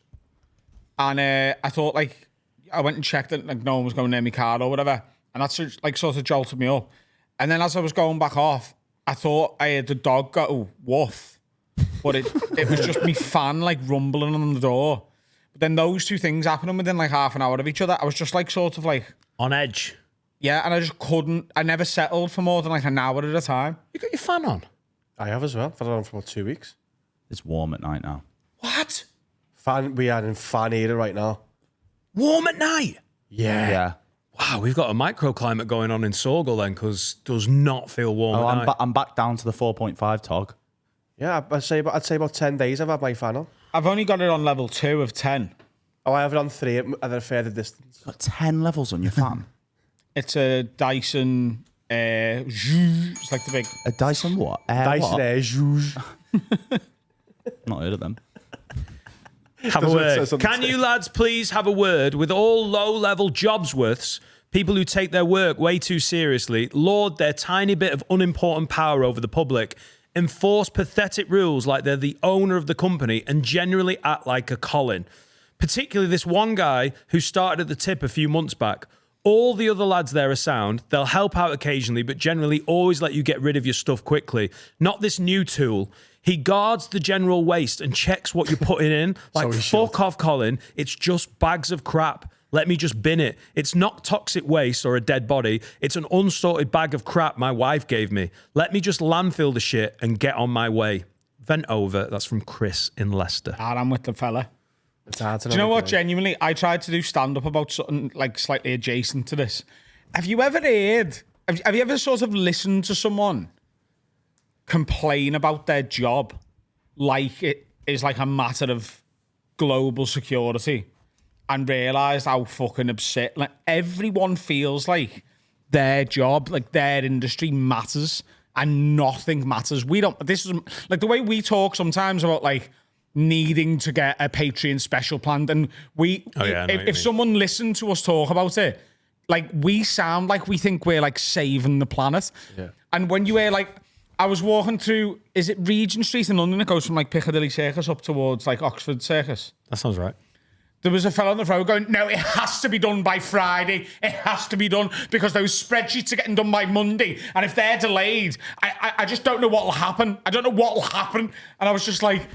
and I thought like I went and checked that like no one was going near my car or whatever, and that's like sort of jolted me up. And then as I was going back off, I thought I heard the dog go woof, but it was just me fan like rumbling on the door. But then those two things happening within like half an hour of each other. I was just like sort of like On edge. yeah, and I just couldn't. I never settled for more than like an hour at a time. You got your fan on? I have as well. I've had it on for about 2 weeks. It's warm at night now. What? We are in fan era right now. Warm at night? Yeah. Wow, we've got a microclimate going on in Sorgal then, because does not feel warm Oh, at night. I'm back down to the 4.5 tog. Yeah, I'd say about 10 days I've had my fan on. I've only got it on level 2 of 10. Oh, I have it on 3 at a further distance. Got 10 levels on your fan. It's a Dyson. It's like the big. A Dyson what? Dyson What? Air Zhuzh. Not heard of them. Have a That's what it word. says on the Can tin. you lads please have a word with all low-level jobsworths, people who take their work way too seriously, lord their tiny bit of unimportant power over the public, enforce pathetic rules like they're the owner of the company, and generally act like a Colin. Particularly this one guy who started at the tip a few months back. All the other lads there are sound. They'll help out occasionally, but generally always let you get rid of your stuff quickly. Not this new tool. He guards the general waste and checks what you're putting in. Like, fuck off, Colin. It's just bags of crap. Let me just bin it. It's not toxic waste or a dead body. It's an unsorted bag of crap my wife gave me. Let me just landfill the shit and get on my way. Vent over. That's from Chris in Leicester. I'm with the fella. It's hard to Do you know what? anything. Genuinely, I tried to do stand up about something like slightly adjacent to this. Have you ever heard? Have you ever sort of listened to someone complain about their job like it is like a matter of global security and realised how fucking absurd? Like everyone feels like their job, like their industry matters and nothing matters. We don't. This is like the way we talk sometimes about like needing to get a Patreon special planned, and we Oh, yeah, I know what you if mean. someone listened to us talk about it, like we sound like we think we're like saving the planet. Yeah. And when you hear like, I was walking through, is it Regent Street in London? It goes from like Piccadilly Circus up towards like Oxford Circus. That sounds right. There was a fellow on the road going, no, it has to be done by Friday. It has to be done because those spreadsheets are getting done by Monday. And if they're delayed, I just don't know what will happen. I don't know what will happen. And I was just like,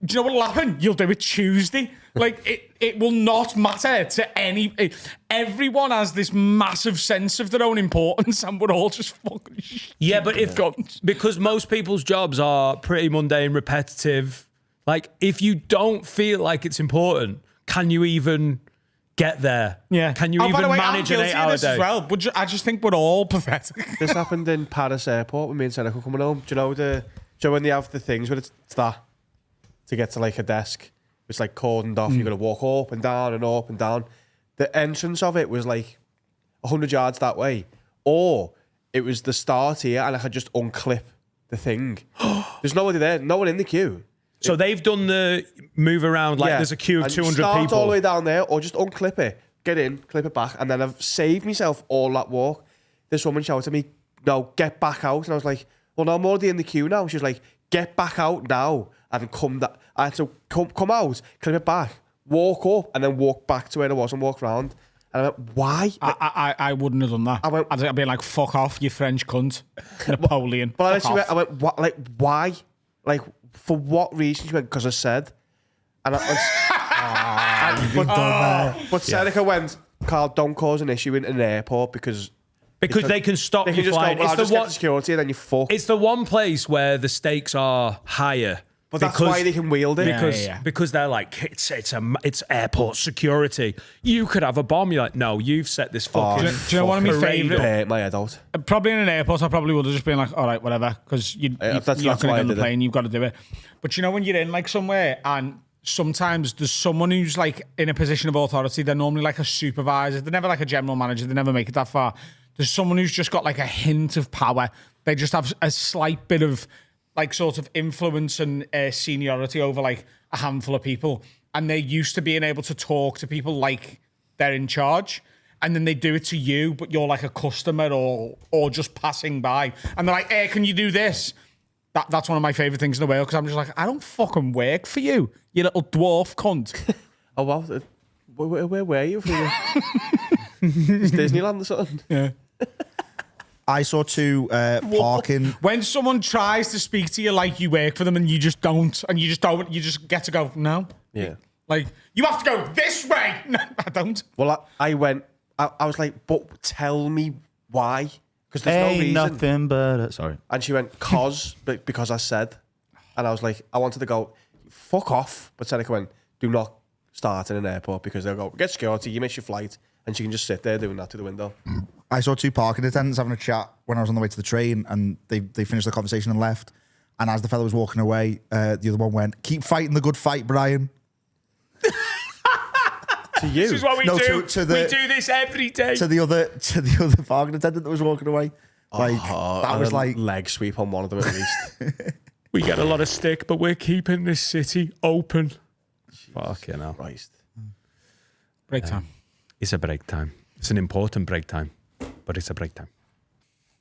do you know what will happen? You'll do it Tuesday. Like, it will not matter to any... Everyone has this massive sense of their own importance and we're all just fucking... Yeah, but because most people's jobs are pretty mundane, repetitive, like if you don't feel like it's important, can you even get there? Yeah. Can you by even the way, manage I'm an guilty of 8-hour this day? as well, but I just think we're all pathetic. This happened in Paris airport with me and Seneca coming home. Do you know when they have the things where it's that to get to like a desk? It's like cordoned off. You've got to walk up and down and up and down. The entrance of it was like 100 yards that way. Or it was the start here and I could just unclip the thing. There's nobody there. No one in the queue. So they've done the move around like there's a queue of And 200 start people. all the way down there or just unclip it. Get in, clip it back. And then I've saved myself all that walk. This woman shouted at me, no, get back out. And I was like, well, no, I'm already in the queue now. She was like, get back out now. And come that I had to come out, clip it back, walk up, and then walk back to where I was and walk around. And I went, why? I wouldn't have done that. I'd be like, fuck off, you French cunt. Napoleon. But I fuck literally off. went, what? Like, why? Like, for what reason? She went, because I said. And I was, but Seneca went, Carl, don't cause an issue in an airport because Because they can stop They you can just flying. go, well, I'll It's just the get one. to security and then you fuck. It's the one place where the stakes are higher. But that's why they can wield it. Because they're like, it's airport security. You could have a bomb. You're like, no, you've set this fucking. Do you know one of my parade favourite? up. My head out. Probably in an airport, I probably would have just been like, all right, whatever, because you're not going to why get I on the did it. plane, you've got to do it. But you know when you're in like somewhere and sometimes there's someone who's like in a position of authority, they're normally like a supervisor, they're never like a general manager, they never make it that far. There's someone who's just got like a hint of power. They just have a slight bit of like sort of influence and seniority over like a handful of people. And they're used to being able to talk to people like they're in charge. And then they do it to you, but you're like a customer or just passing by. And they're like, hey, can you do this? That's one of my favourite things in the world because I'm just like, I don't fucking work for you, you little dwarf cunt. Oh, wow. Where were you? It's Disneyland or something? Yeah. I saw two parking. When someone tries to speak to you like you work for them and you just don't, you just get to go, no. Yeah. Like, you have to go this way. No, I don't. Well, I went, I was like, but tell me why. Because there's no Ain't reason. nothing but sorry. And she went, because I said. And I was like, I wanted to go, fuck off. But Seneca went, do not start in an airport because they'll go, get security, you miss your flight. And she can just sit there doing that to the window. I saw two parking attendants having a chat when I was on the way to the train, and they finished the conversation and left. And as the fellow was walking away, the other one went, keep fighting the good fight, Brian. To you? This is what we No, do. to the- We do this every day. To the other parking attendant that was walking away. Like, that was like... leg sweep on one of them at least. We get a lot of stick, but we're keeping this city open. Fucking hell. Christ. Break time. It's a break time. It's an important break time, but it's a break time.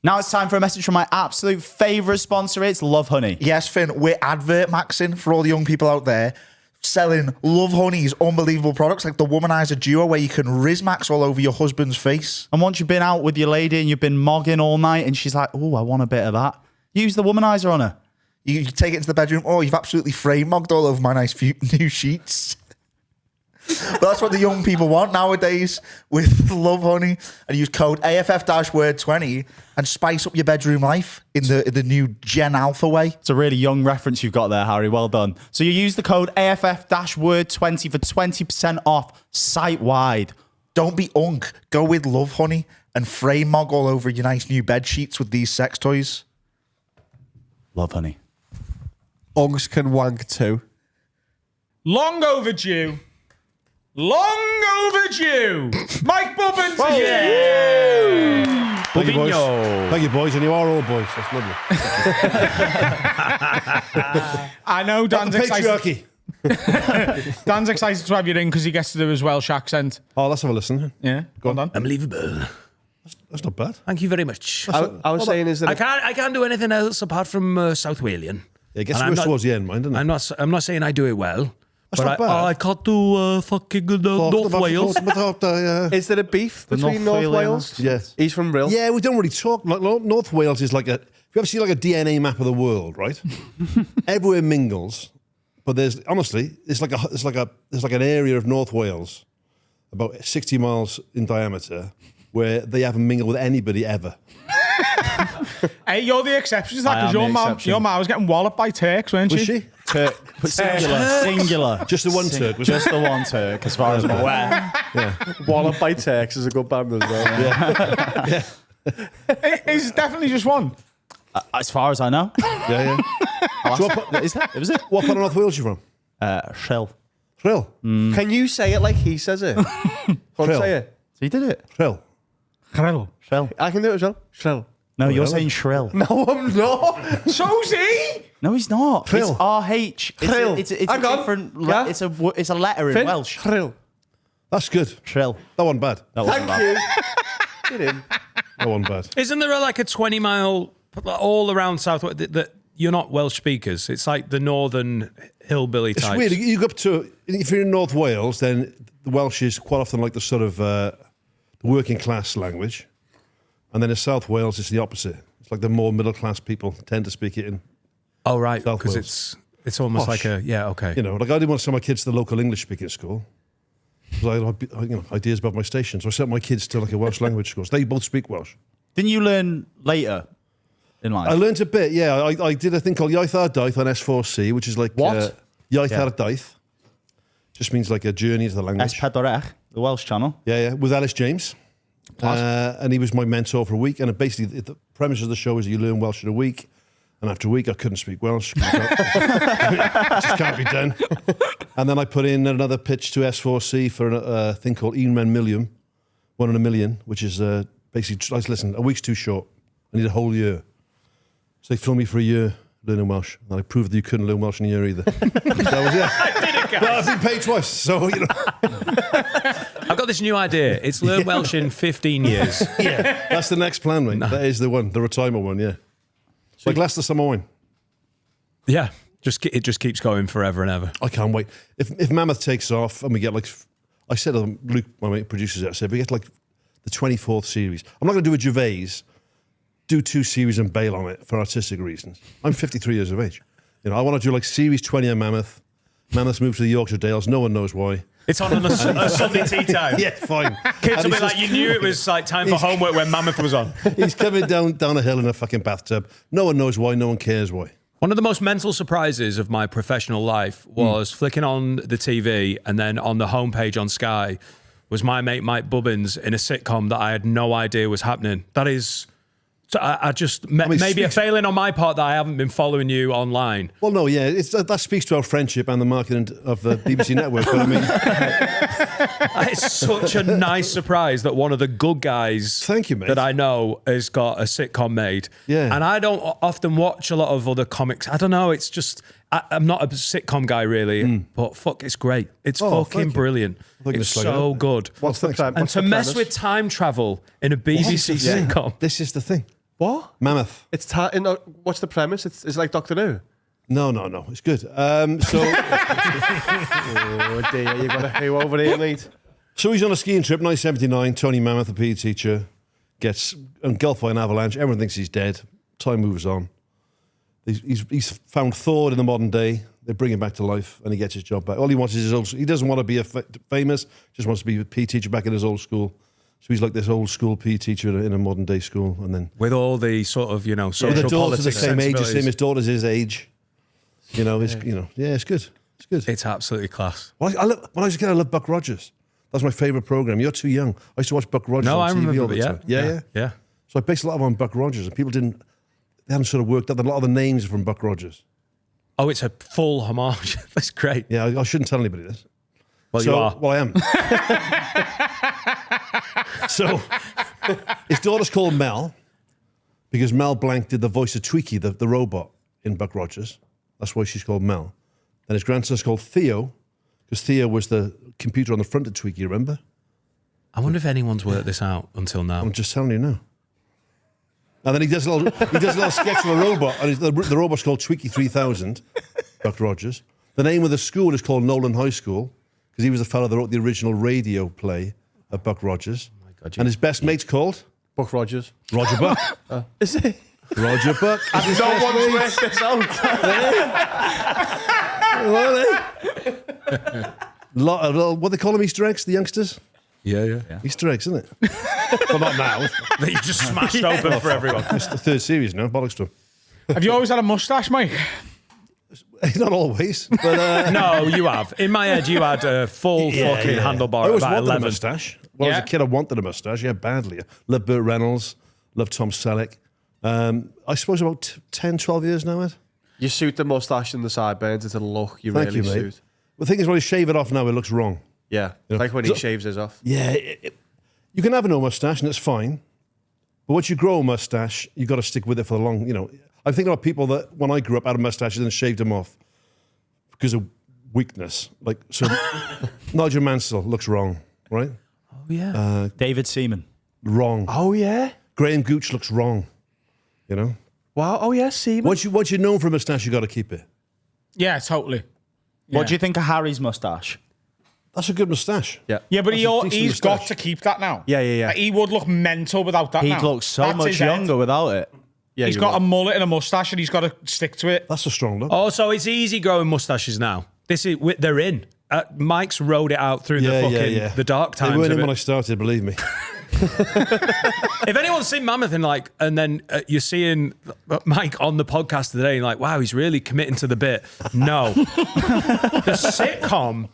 Now it's time for a message from my absolute favourite sponsor. It's Love Honey. Yes, Finn, we're advert maxing for all the young people out there. Selling Love Honey's unbelievable products like the Womanizer Duo where you can Rizmax all over your husband's face. And once you've been out with your lady and you've been mogging all night and she's like, oh, I want a bit of that, use the Womanizer on her. You take it into the bedroom. Oh, you've absolutely frame mogged all over my nice few new sheets. But that's what the young people want nowadays with Love Honey. And use code AFF-Word20 and spice up your bedroom life in the new Gen Alpha way. It's a really young reference you've got there, Harry. Well done. So you use the code AFF-Word20 for 20% off site-wide. Don't be unk. Go with Love Honey and frame mog all over your nice new bed sheets with these sex toys. Love Honey. Unks can wank too. Long overdue. Long overdue. Mike Bubbins is here. Thank you, boys. Thank you, boys. And you are all boys. That's lovely. I know Dan's excited. Patriarchy. Dan's excited to have you in because he gets to do his Welsh accent. Oh, let's have a listen. Yeah, go on, Dan. Unbelievable. That's not bad. Thank you very much. I was saying is that I can't do anything else apart from South Walian. Yeah, it gets And I'm worse not- towards the end, mind, doesn't it? I'm not saying I do it well. That's But not bad. I can't do fucking North Wales. is there a beef between North Wales? Yes. He's from Rill. Yeah, we don't really talk. Like, North Wales is like a. If you ever see like a DNA map of the world, right? Everywhere mingles, but there's honestly, it's like an area of North Wales, about 60 miles in diameter, where they haven't mingled with anybody ever. Hey, you're the exception to that I because am the exception. your mom was getting walloped by Turks, weren't Was she? she? Turk. Singular. Just the one Turk, was it? Just the one Turk, as far as I'm aware. Wallop by Tex is a good band as well. It's definitely just one. As far as I know. Yeah. So Is that? Was it? what part of North Wales you from? Shell. Shrill. Can you say it like he says it? Can't Shrill. say it. So you did it. Shrill. Shell. I can do it as well. Shrill. No, you're really? saying shrill. No, I'm not. So's he. No, he's not. Shrill. It's RH. Shrill. It's a Hang on. different. Yeah. It's a letter in Finn? Welsh. Shrill. That's good. Shrill. That wasn't bad. That wasn't Thank bad. you. Get in. That wasn't bad. Isn't there like a 20-mile all around South that you're not Welsh speakers? It's like the northern hillbilly It's types. weird. You go up to, if you're in North Wales, then the Welsh is quite often like the sort of the working class language. And then in South Wales, it's the opposite. It's like the more middle class people tend to speak it in. Oh, right, South because Wales. it's almost Posh. like okay. You know, like I didn't want to send my kids to the local English speaking school because I had ideas about my station. So I sent my kids to like a Welsh language school. So they both speak Welsh. Didn't you learn later in life? I learned a bit, yeah. I did a thing called Iaith ar Daith on S4C, which is like... What? Iaith ar Daith. Just means like a journey into the language. S4C, the Welsh channel. Yeah, with Ellis James. And he was my mentor for a week. And basically, the premise of the show is you learn Welsh in a week. And after a week, I couldn't speak Welsh. It just can't be done. And then I put in another pitch to S4C for a thing called Un Men Million, 1 in a million, which is basically, listen, a week's too short. I need a whole year. So they filmed me for a year learning Welsh. And I proved that you couldn't learn Welsh in a year either. That was it. But I've been paid twice, so, you know. I've got this new idea. It's learn Welsh in 15 years. Yeah, that's the next plan, mate. That is the one, the retirement one, yeah. Like Leicester summer wine. Yeah, it just keeps going forever and ever. I can't wait. If Mammoth takes off and we get like, I said to them, Luke, my mate produces it, I said, we get like the 24th series. I'm not going to do a Gervais, do 2 series and bail on it for artistic reasons. I'm 53 years of age. You know, I want to do like series 20 on Mammoth. Mammoth's moved to the Yorkshire Dales. No one knows why. It's on a Sunday tea time. Yeah, fine. Kids will be like, you knew it was like time for homework when Mammoth was on. He's coming down a hill in a fucking bathtub. No one knows why. No one cares why. One of the most mental surprises of my professional life was flicking on the TV and then on the homepage on Sky was my mate Mike Bubbins in a sitcom that I had no idea was happening. That is... So I just maybe a failing on my part that I haven't been following you online. Well, no, yeah, that speaks to our friendship and the marketing of the BBC network. But I mean, it's such a nice surprise that one of the good guys, thank you, mate, that I know has got a sitcom made. Yeah, and I don't often watch a lot of other comics. I don't know. It's just I'm not a sitcom guy really, but fuck, it's great. It's fucking brilliant. It's so good. What's the premise? And to mess with time travel in a BBC sitcom. This is the thing. What? Mammoth. It's what's the premise? It's like Doctor Who. No, it's good. So, oh dear, you got a Who over here, mate. So he's on a skiing trip, 1979. Tony Mammoth, a PE teacher, gets engulfed by an avalanche. Everyone thinks he's dead. Time moves on. He's found Thor in the modern day. They bring him back to life, and he gets his job back. All he wants is his old. He doesn't want to be famous. Just wants to be a PE teacher back in his old school. So he's like this old school PE teacher in a modern day school, and then with all the sort of social the daughters politics, the same age as him. His daughter's his age. You know, it's it's good. It's good. It's absolutely class. When I was a kid, I loved Buck Rogers. That's my favourite program. You're too young. I used to watch Buck Rogers No, on I TV remember. all the time. Yeah. So I based a lot on Buck Rogers, and people they hadn't sort of worked out that a lot of the names are from Buck Rogers. Oh, it's a full homage. That's great. Yeah, I shouldn't tell anybody this. Well, you are. Well, I am. So his daughter's called Mel because Mel Blanc did the voice of Tweaky, the robot in Buck Rogers. That's why she's called Mel. Then his grandson's called Theo because Theo was the computer on the front of Tweaky, remember? I wonder if anyone's worked this out until now. I'm just telling you now. And then he does a little sketch of a robot, and the robot's called Tweaky 3000, Buck Rogers. The name of the school is called Nolan High School because he was the fellow that wrote the original radio play of Buck Rogers. Oh my God, and his best mate's called? Buck Rogers. Roger Buck. Is he? Roger Buck. I don't want to work this out. What they call them, Easter eggs, the youngsters? Yeah. Easter eggs, isn't it? Well, not now. That you just smashed open for everyone. It's the 3rd series now, bollocks to him. Have you always had a moustache, Mike? Not always, but no, you have. In my head, you had a full fucking handlebar. I always at about wanted 11. a moustache. When I was a kid, I wanted a moustache. Yeah, badly. Loved Burt Reynolds. Loved Tom Selleck. I suppose about 10, 12 years now, Ed. You suit the moustache and the sideburns. It's a look you Thank really you, mate. suit. The thing is, when I shave it off now, it looks wrong. Yeah, You know? like when he shaves his off. Yeah, you can have a no moustache and it's fine. But once you grow a moustache, you got to stick with it for the long. I'm thinking about people that when I grew up had a moustache and then shaved them off because of weakness. Like so, Nigel Mansell looks wrong, right? Oh yeah. David Seaman. Wrong. Oh yeah. Graham Gooch looks wrong. Wow. Oh yeah. See. Once you're known for a moustache, you got to keep it. Yeah, totally. What do you think of Harry's moustache? That's a good moustache. Yeah. Yeah, but That's a decent he's got moustache. to keep that now. Yeah. Like, he would look mental without that He'd now. look so That's much his head. younger without it. Yeah. He's got a mullet and a moustache and he's got to stick to it. That's a strong look. Oh, so it's easy growing moustaches now. They're in. Mike's rode it out through the dark times. They weren't of in when I it. started, believe me. If anyone's seen Mammoth and then you're seeing Mike on the podcast today, and like, wow, he's really committing to the bit. No, the sitcom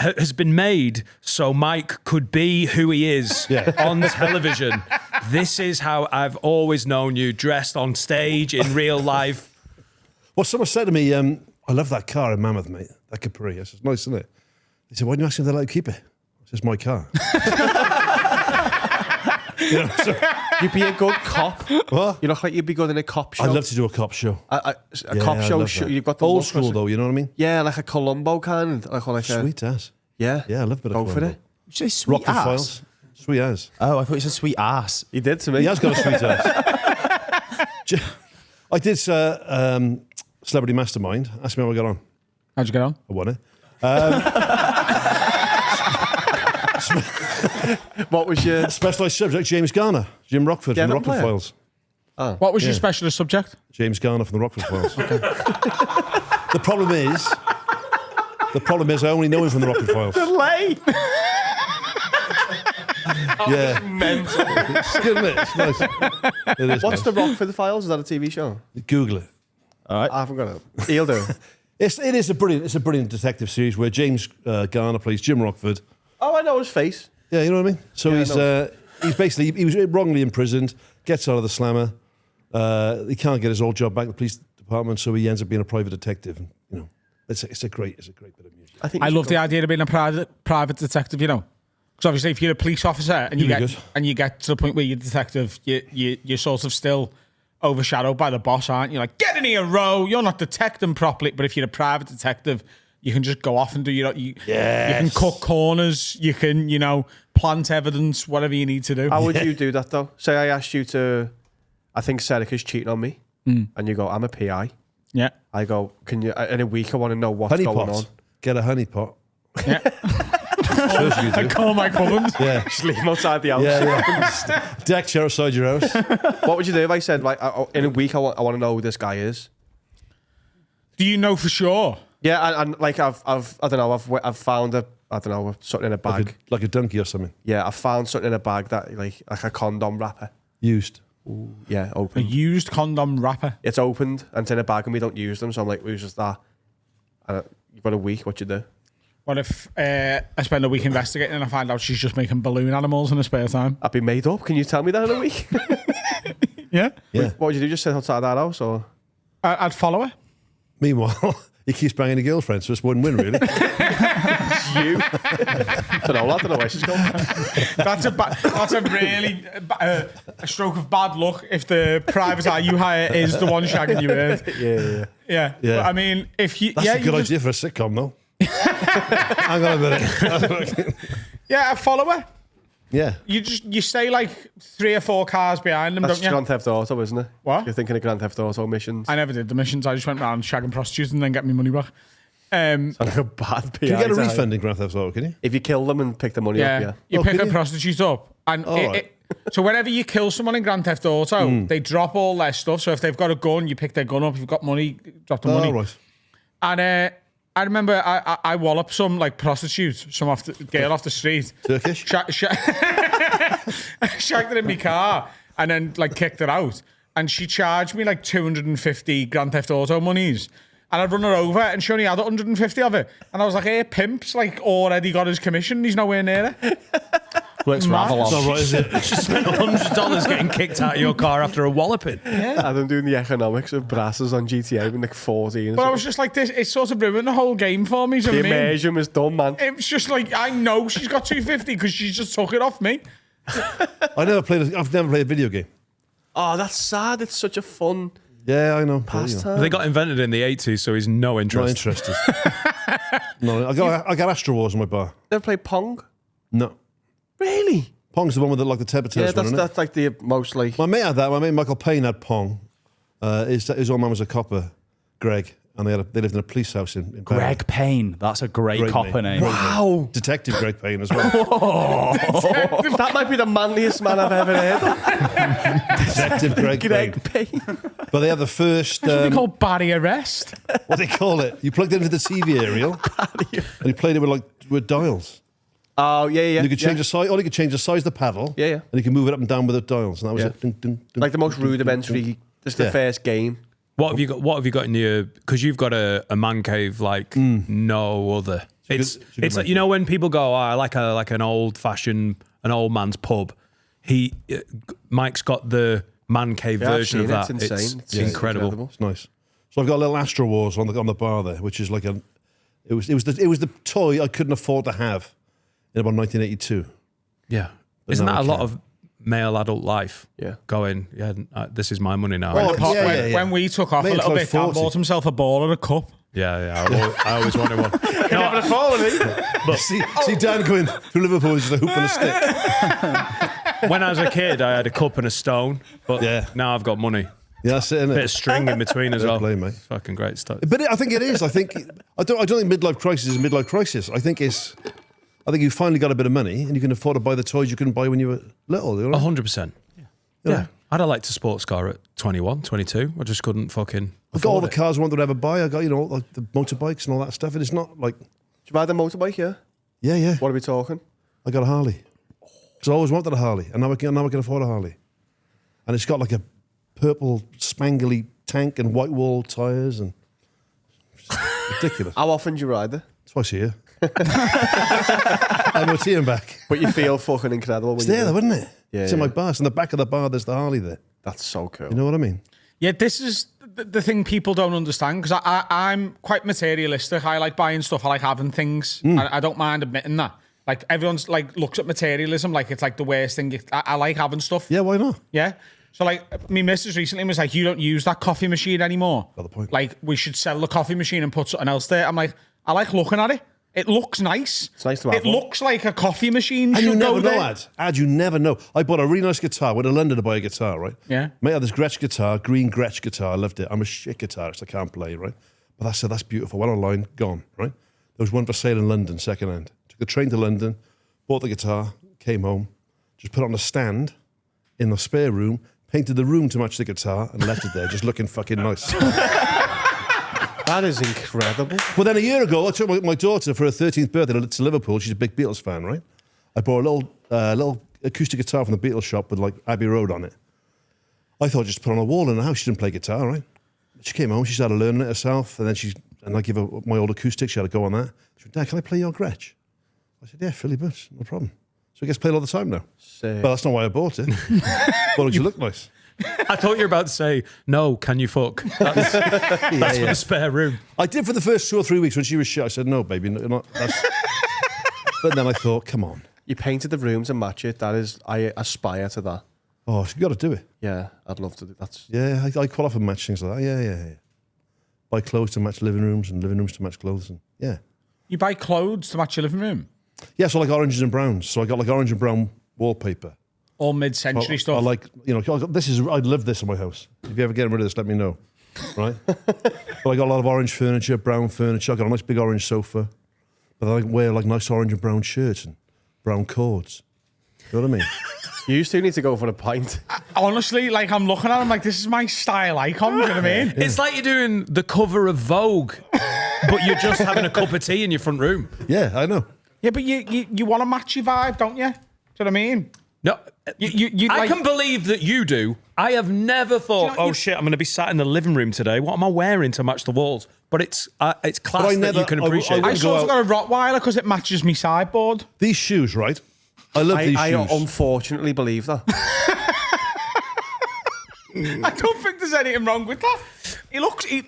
has been made so Mike could be who he is on television. This is how I've always known you, dressed on stage in real life. Well, someone said to me, I love that car in Mammoth, mate. That Capri. I said, nice, isn't it? They said, why didn't you ask if they let you keep it? It's just my car. You know, so, You'd be a good cop. what? You look like you'd be good in a cop show. I'd love to do a cop show. A Yeah, cop I'd show. love that. You've got the old look, school though. You know what I mean? Yeah, like a Columbo kind. Like a Sweet ass. Yeah. Yeah, I love a bit Go of for Columbo. it. You say sweet Rockford ass? Files. Sweet as. Oh, I thought you said sweet ass. He did to me. He has got a sweet ass. I did Celebrity Mastermind. Ask me how I got on. How'd you get on? I won it. What was your... Specialised subject, James Garner. Jim Rockford Yeah, from the don't Rockford play it. Files. What was your specialist subject? James Garner from the Rockford Files. The problem is I only know him from the Rockford Files. Delay. Yeah. Mental. It's good, isn't it? It's nice. It is What's nice. the Rockford Files? Is that a TV show? Google it. I haven't got it. He'll do. It is a brilliant detective series where James Garner plays Jim Rockford. Oh, I know his face. Yeah, you know what I mean? So Yeah, he's basically, he was wrongly imprisoned, gets out of the slammer. He can't get his old job back in the police department, so he ends up being a private detective. And, you know, it's a great bit of music. I love the idea of being a private detective, you know. Because obviously if you're a police officer and you get to the point where you're a detective, you're sort of still overshadowed by the boss, aren't you? Like, get in here, Rowe. You're not detecting properly. But if you're a private detective, you can just go off and do you can cut corners, you can, plant evidence, whatever you need to do. How would you do that though? Say I asked you to, I think Serica's cheating on me, and you go, I'm a PI. Yeah. I go, can you, in a week I want to know what's going on. Get a honey pot. Yeah. I call my Bubbins. Yeah. Just leave him outside the house. Yeah. Deck chair outside your house. What would you do if I said, like, in a week I want to know who this guy is? Do you know for sure? Yeah, and like I've found something in a bag. Like a donkey or something. Yeah, I found something in a bag that like a condom wrapper. Used. Ooh, yeah, A open. used condom wrapper. It's opened and it's in a bag and we don't use them. So I'm like, who's just that? And you've got a week. What you do? What if I spend a week investigating and I find out she's just making balloon animals in her spare time? I'd be made up. Can you tell me that in a week? Yeah. Yeah. What would you do? Just sit outside that house or? I'd follow her. Meanwhile, he keeps banging a girlfriend, so it's win-win, really. You. I don't know where she's going. That's a really a stroke of bad luck if the private eye you hire is the one shagging you with. Yeah. But, I mean, if you... That's a good you idea for a sitcom, though. Hang on a minute. Yeah, follow her. Yeah. You stay like 3 or 4 cars behind them, That's don't you? Grand Theft Auto, isn't it? What? You're thinking of Grand Theft Auto missions. I never did the missions. I just went around shagging prostitutes and then get me money back. Sounds like a bad PI. Can you get a to refund in Grand Theft Auto, can you? if you kill them and pick the money up, yeah. You Oh, pick can a you? prostitute up, and right. so whenever you kill someone in Grand Theft Auto, they drop all their stuff. So if they've got a gun, you pick their gun up. If you've got money, drop the money. Oh, right. And I remember I walloped some like prostitute, some girl off the street. Turkish? Shagged her in my car and then like kicked her out. And she charged me like 250 Grand Theft Auto monies. And I'd run her over and she only had 150 of it. And I was like, hey, pimp's like already got his commission. He's nowhere near it. Works for Mad. Avalon. It's not right, is it? You spent $100 getting kicked out of your car after a walloping. I'm doing the economics of brasses on GTA when like 14. But I was just like, this, it sort of ruined the whole game for me. Do the you know what I mean? immersion was done, man. It was just like, I know she's got 250 because she just took it off me. I've never played a video game. Oh, that's sad. It's such a fun Yeah, I know. pastime. They got invented in the 80s, so he's no Not interest. interested. No, I got Astro Wars in my bar. Never played Pong? No. Really? Pong's the one with the Tepper Yeah, Tails one, isn't it? that's like the most like... My mate had that. My mate Michael Payne had Pong. His old man was a copper, Greg, and they lived in a police house in Barry. Greg Payne. That's a great copper name. Wow. Detective Greg Payne as well. That might be the manliest man I've ever heard of. Detective Greg Payne. Greg Payne. But they had the first, They call Barry Arrest. what they call it. You plugged it into the TV aerial, and you played it with dials. Oh, yeah. You could change the size, or you could change the size of the paddle. Yeah. And you can move it up and down with the dials. And that was it. Dun, dun, dun, Like the most dun, dun, rudimentary. dun. This is the first game. What have you got? What have you got in your? Because you've got a man cave like no other. It's like, you know, when people go, I like an old fashioned, an old man's pub. Mike's got the man cave version of that. It's insane. It's incredible. It's nice. So I've got a little Astro Wars on the bar there, which is like it was the toy I couldn't afford to have in about 1982. Yeah, But isn't now that I a lot can. of male adult life? Yeah. Going, this is my money now. Oh, yeah. When we took off Mate, a little it's bit, Dan 40. bought himself a ball and a cup. Yeah. I always wanted one. Never followed me. See Dan going through Liverpool with just a hoop and a stick. When I was a kid, I had a cup and a stone, but now I've got money. Yeah, that's it, innit? Bit of string in between as Fair well. play, mate. Fucking great stuff. But I think it is. I think I don't think midlife crisis is a midlife crisis. I think you finally got a bit of money and you can afford to buy the toys you couldn't buy when you were little. You know? 100%. Yeah. I'd have liked a sports car at 21, 22. I just couldn't fucking. I've got all the afford it. cars I wanted to ever buy. I got, like the motorbikes and all that stuff. And it's not like. Did you buy the motorbike? Yeah. Yeah. What are we talking? I got a Harley. Because I always wanted a Harley. And now I can afford a Harley. And it's got like a purple spangly tank and white wall tyres and. Ridiculous. How often do you ride it? Twice a year. MOT and back. But you feel fucking incredible when It's you there, do. though, isn't it? Yeah, It's in yeah. my bar. It's in the back of the bar. There's the Harley there. That's so cool. You know what I mean? Yeah, this is the thing people don't understand, because I'm quite materialistic. I like buying stuff. I like having things. I don't mind admitting that. Like, everyone's like looks at materialism like it's like the worst thing. I like having stuff. Yeah, why not? Yeah. So like, my missus recently was like, you don't use that coffee machine anymore. Got the point. Like, we should sell the coffee machine and put something else there. I'm like, I like looking at it. It looks nice. It's nice to have It one. looks like a coffee machine. And you should go never know, there. Ad, you never know. I bought a really nice guitar. Went to London to buy a guitar, right? Yeah. Mate, I had this Gretsch guitar, green Gretsch guitar. I loved it. I'm a shit guitarist. I can't play, right? But I said, that's beautiful. Went online, gone, right? There was one for sale in London, second hand. Took the train to London, bought the guitar, came home, just put it on a stand in the spare room, painted the room to match the guitar, and left it there, just looking fucking nice. That is incredible. But then a year ago, I took my daughter for her 13th birthday to Liverpool. She's a big Beatles fan, right? I bought a little acoustic guitar from the Beatles shop with like Abbey Road on it. I thought just put on a wall in the house. She didn't play guitar, right? She came home, she started learning it herself, and then I give her my old acoustic. She had to go on that. She went, Dad, can I play your Gretsch? I said, yeah, Philly Butts, no problem. So it gets played all the time now. Sick. But that's not why I bought it. But you look nice. I thought you were about to say, no, can you fuck? That's for the spare room. I did for the first 2 or 3 weeks when she was shit. I said, no, baby, not. But then I thought, come on. You painted the room to match it. That is, I aspire to that. Oh, you got to do it. Yeah, I'd love to do that. Yeah, I quite often match things like that. Yeah. Buy clothes to match living rooms and living rooms to match clothes. And yeah. You buy clothes to match your living room? Yeah, so like oranges and browns. So I got like orange and brown wallpaper. All mid-century I stuff. like, I'd live this in my house. If you ever get rid of this, let me know. Right? But I got a lot of orange furniture, brown furniture. I got a nice big orange sofa. But I wear like nice orange and brown shirts and brown cords. You know what I mean? You two need to go for a pint. Honestly, like, I'm looking at him like, this is my style icon. You know what I mean? It's like you're doing the cover of Vogue, but you're just having a cup of tea in your front room. Yeah, I know. Yeah, but you want to match your vibe, don't you? Do you know what I mean? No, You I like, can believe that you do. I have never thought, know, oh shit, I'm going to be sat in the living room today. What am I wearing to match the walls? But it's class that you can appreciate. I wouldn't sort go of got a Rottweiler because it matches me sideboard. These shoes, right? I love these I shoes. unfortunately believe that. I don't think there's anything wrong with that.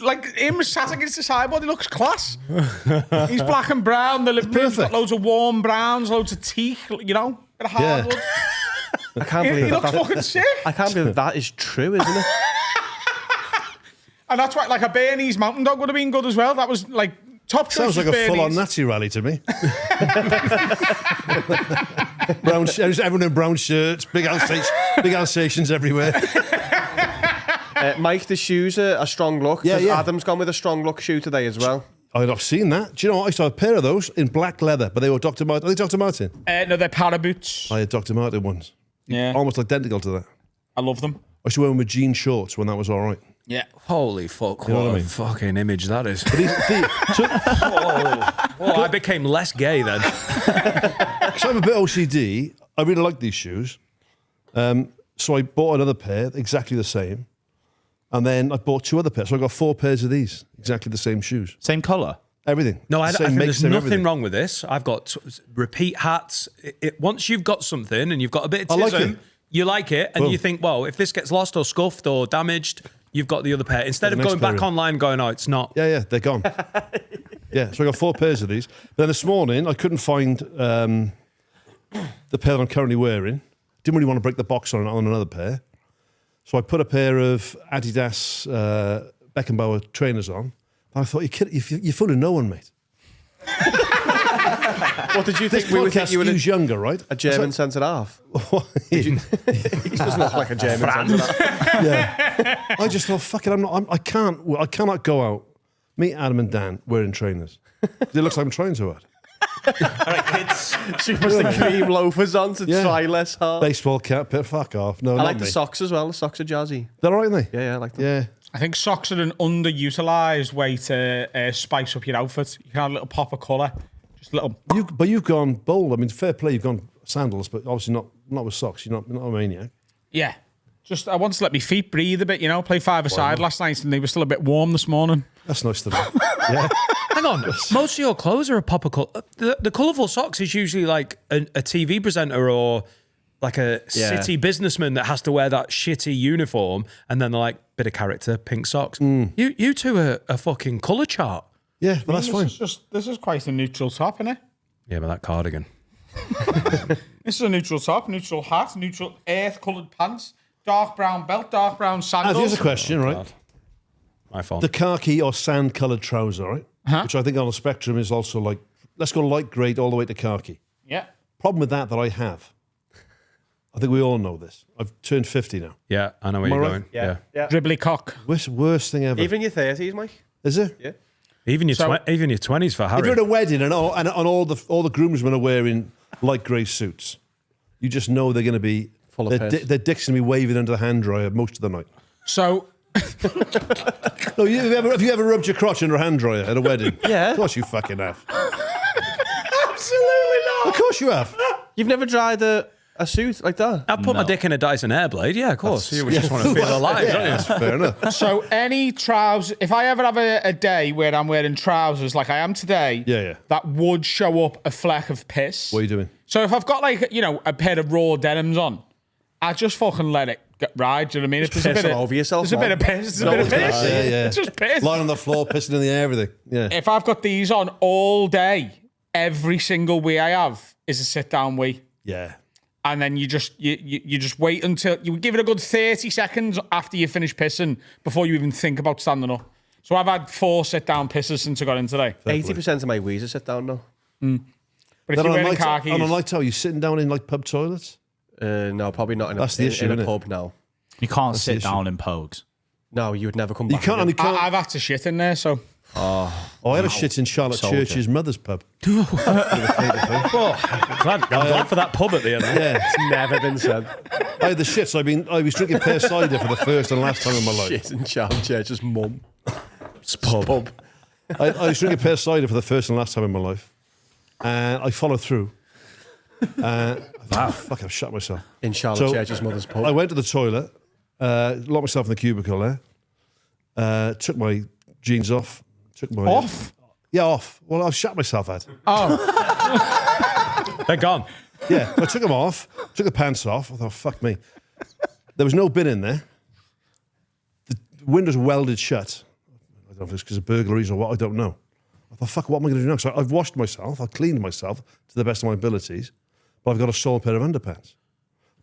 Like him sat against the sideboard, he looks class. He's black and brown. The living room's got Perfect. loads of warm browns, loads of teeth, you know, bit of hardwood. I can't He believe looks that. fucking sick. I can't believe that is true, isn't it? And that's why, like, a Bernese Mountain Dog would have been good as well. That was like top choice. Sounds like a was full-on Bernese. Nazi rally to me. Everyone in brown shirts, big Alsatians everywhere. Mike, the shoes are a strong look. Yeah, 'cause yeah. Adam's gone with a strong look shoe today as well. I've not seen that. Do you know what? I saw a pair of those in black leather, but they were Dr. Martin. Are they Dr. Martin? No, they're para boots. I had Dr. Martin ones. Yeah, Almost identical to that. I love them. I used to wear them with jean shorts when that was all right. Yeah. Holy fuck, know what what I a mean? fucking image that is. So Oh, I became less gay then. I I'm a bit OCD, I really like these shoes. So I bought another pair, exactly the same. And then I bought 2 other pairs. So I got 4 pairs of these, exactly the same shoes. Same colour? Everything. No, I Same think make, there's same nothing everything. wrong with this. I've got repeat hats. Once you've got something and you've got a bit of I like tism, it. you like it, and Boom. you think, well, if this gets lost or scuffed or damaged, you've got the other pair. Instead The of next going back pair in. online and going, oh, it's not. Yeah, they're gone. Yeah, so I got 4 pairs of these. Then this morning, I couldn't find the pair that I'm currently wearing. Didn't really want to break the box on another pair. So I put a pair of Adidas Beckenbauer trainers on. And I thought, you're fooling no one, mate. What did you This think? We would think podcast you were skews younger, right? a German centre half. He doesn't look like a German centre half. Yeah. I just thought, fuck it, I cannot go out, meet Adam and Dan wearing trainers. It looks like I'm trying too hard. All right, kids. She puts the cream loafers on to Yeah. try less hard. Baseball cap, fuck off. No, I not like me. the socks as well. The socks are jazzy. They're all right, aren't they? Yeah, I like them. Yeah. I think socks are an underutilized way to spice up your outfit. You can have a little pop of colour. Just a little... But you've gone bold. I mean, fair play, you've gone sandals, but obviously not with socks. You're not a maniac. Yeah. Just, I want to let my feet breathe a bit, play 5-a-side last night and they were still a bit warm this morning. That's nice to know. Yeah. Hang on. Most of your clothes are a pop of colour. The colourful socks is usually like a TV presenter or like a city businessman that has to wear that shitty uniform, and then they're like, bit of character, pink socks. You two are a fucking colour chart. Yeah, but that's fine. This is quite a neutral top, isn't it? Yeah, but that cardigan. This is a neutral top, neutral hat, neutral earth-coloured pants, dark brown belt, dark brown sandals. Here's a question, right? God. My fault. The khaki or sand-coloured trouser, right? Which I think on the spectrum is also like, let's go light grey all the way to khaki. Yeah. Problem with that I have, I think we all know this. I've turned 50 now. Yeah, I know where Am I you're right? going. Yeah. Dribbly cock. Worst thing ever. Even your 30s, Mike. Is it? Yeah. Even your So- even your 20s for If Harry. you're at a wedding and all the groomsmen are wearing light grey suits, you just know they're going to be Full of piss. their dicks going to be waving under the hand dryer most of the night. So, No, have you ever rubbed your crotch under a hand dryer at a wedding? Yeah. Of course you fucking have. Absolutely not. Of course you have. You've never dried a suit like that? I put my dick in a Dyson Airblade. Yeah, of course. You just want to feel alive, don't you? That's fair enough. so any trousers, if I ever have a day where I'm wearing trousers like I am today, Yeah. that would show up a fleck of piss. What are you doing? So if I've got like, a pair of raw denims on, I just fucking let it ride, do you know what I mean? If there's piss all over yourself, There's a bit man. of piss, there's a bit of piss. Yeah. It's just piss. Lying on the floor, pissing in the air, everything. Yeah. If I've got these on all day, every single wee I have is a sit-down wee. Yeah. And then you just wait until you give it a good 30 seconds after you finish pissing before you even think about standing up. So I've had 4 sit-down pisses since I got in today. 80% of my wees are sit down now. But if Then you're on a wearing khakis, night out, you sitting down in like pub toilets? No, probably not in That's the issue, in a innit? pub now. You can't the sit issue. down in pogues. No, you would never come You back. can't. again. You can't. I've had to shit in there, so... I had a shit in Charlotte Soldier. Church's mother's pub. I'm glad for that pub at the end. Yeah. It's never been said. I had the shits. I was drinking pear cider for the first and last time in my life. Shit in Charles Church's mum. It's pub. I was drinking pear cider for the first and last time in my life. And I followed through. Fuck, I've shut myself. In Charlotte So, Church's mother's pub. I went to the toilet, locked myself in the cubicle there, took my jeans off. Took my Off? Yeah, off. Well, I've shut myself at. They're gone. Yeah, I took them off, took the pants off. I thought, fuck me. There was no bin in there. The windows were welded shut. I don't know if it's because of burglaries or what, I don't know. I thought, fuck, what am I going to do now? So I've washed myself, I've cleaned myself to the best of my abilities, but I've got a sole pair of underpants.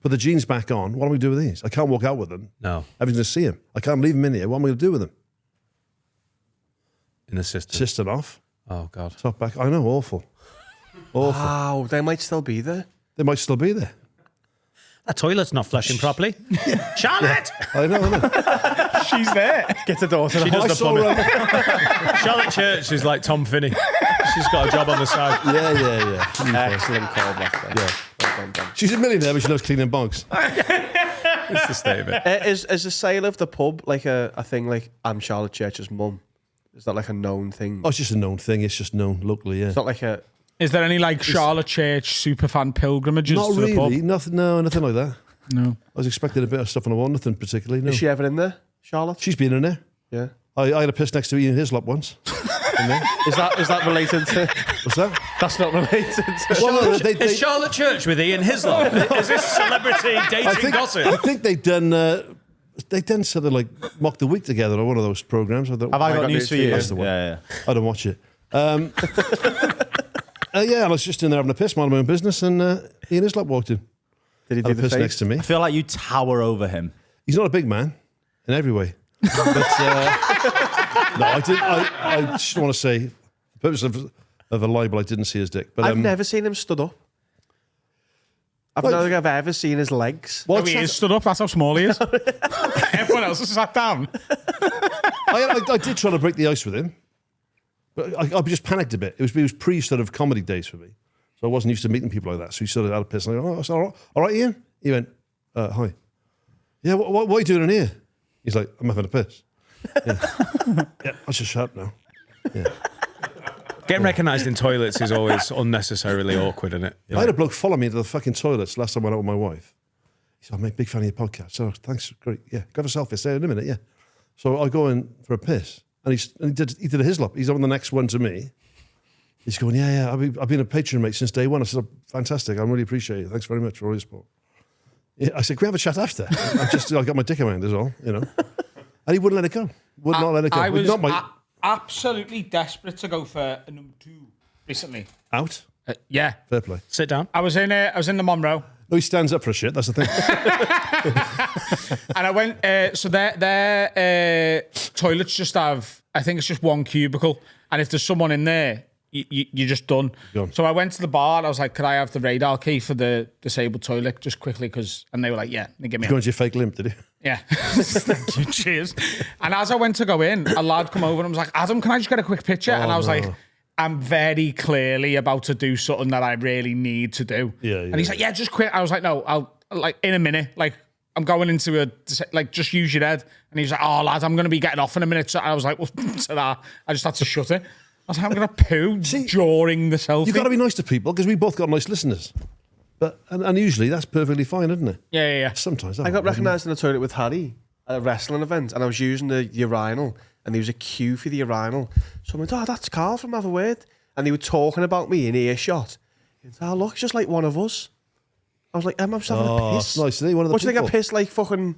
Put the jeans back on, what am I going to do with these? I can't walk out with them. No. Everyone's going to see them. I can't leave them in here. What am I going to do with them? In the system. System off, Oh, God. top back. I know, awful. Awful. Wow, they might still be there. They might still be there. That toilet's not flushing properly. Charlotte! I know. She's there. Get the door to the She does I the saw plumbing. Charlotte Church is like Tom Finney. She's got a job on the side. Yeah. Excellent callback there. Yeah. Well done, Dan. She's a millionaire, but she loves cleaning bogs. It's the state of it. Is the sale of the pub like a thing like I'm Charlotte Church's mum? Is that like a known thing? Oh, it's just a known thing. It's just known locally, yeah. It's not like a Is there any like Charlotte Church superfan pilgrimages Not to the pub? really. Nothing. No, nothing like that. No. I was expecting a bit of stuff on the wall. Nothing particularly. No. Is she ever in there, Charlotte? She's been in there. Yeah. I had a piss next to Ian Hislop once. In there. Is that related to? What's that? That's not related to. Well, no, they, Is Charlotte Church with Ian Hislop? Is this celebrity dating gossip? I think they've done something like Mock the Week together or one of those programs. Have I got news for you? That's the one. Yeah. I don't watch it. Yeah, I was just in there having a piss, minding my own business, and Ian Hislop walked in. Did he do Had a the piss face? next to me. I feel like you tower over him. He's not a big man in every way. But no, I didn't. I just want to say, the purpose of a libel, I didn't see his dick. But I've never seen him stood up. I don't think I've ever seen his legs. Well, he is stood up. That's how small he is. Everyone else has sat down. I did try to break the ice with him, but I just panicked a bit. It was pre sort of comedy days for me, so I wasn't used to meeting people like that. So he sort of had a piss. And I go, oh, all right, Ian. He went, hi. Yeah, what are you doing in here? He's like, I'm having a piss. Yeah, yeah, I should shut up now. Yeah. Getting recognised in toilets is always unnecessarily awkward, isn't it? I had a bloke follow me into the fucking toilets last time I went out with my wife. He said, I'm a big fan of your podcast. So thanks, great. Yeah, go have a selfie. Say in a minute, yeah. So I go in for a piss, and he did a Hislop. He's on the next one to me. He's going, yeah. I've been a patron, mate, since day one. I said, oh, fantastic. I really appreciate it. Thanks very much for all your support. Yeah, I said, can we have a chat after? I got my dick around, is all, you know. And he wouldn't let it go. Would not let it go. I was not my absolutely desperate to go for a number 2 recently. out. Yeah. Fair play. Sit down. I was in the Monroe. No, he stands up for a shit. That's the thing. And I went, so their toilets just have, I think it's just one cubicle. And if there's someone in there, you're just done. Gone. So I went to the bar and I was like, could I have the radar key for the disabled toilet just quickly? And they were like, yeah, they give me Go into your fake limp, did he? Yeah. Thank you. Cheers. And as I went to go in, a lad come over and was like, Adam, can I just get a quick picture? And I was like, I'm very clearly about to do something that I really need to do. Yeah, and he's like, yeah, just quick. I was like, no, I'll like in a minute. Like I'm going into just use your head. And he's like, oh lad, I'm going to be getting off in a minute. So I was like, well, to that, I just had to shut it. I was like, I'm going to poo during the selfie. You've got to be nice to people because we both got nice listeners. But and usually that's perfectly fine, isn't it? Yeah. Sometimes. I got recognised in the toilet with Harry at a wrestling event, and I was using the urinal, and there was a queue for the urinal. So I went, oh, that's Carl from Have a Word. And they were talking about me in earshot. He went, oh, look, it's just like one of us. I was like, I'm just having a piss. That's nice. Isn't he? One of the What do you think I people. pissed like fucking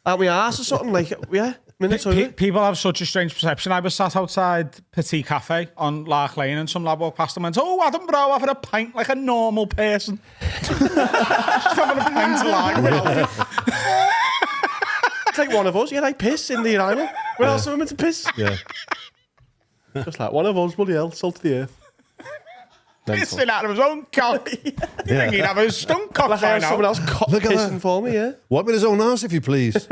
out my arse or something? Like, yeah, I'm in the toilet. People have such a strange perception. I was sat outside Petit Cafe on Lark Lane and some lad walked past and went, oh, Adam Bro, having a pint like a normal person. Just having a pint like It's like one of us. Yeah, like piss in the urinal. Where else am I meant to piss? Yeah. Just like one of us, bloody hell, salt to the earth. pissing out of his own cock. You think he'd have a stunk cock Like by how now? someone else Look at pissing that. for me, yeah. Wipe with his own arse, if you please.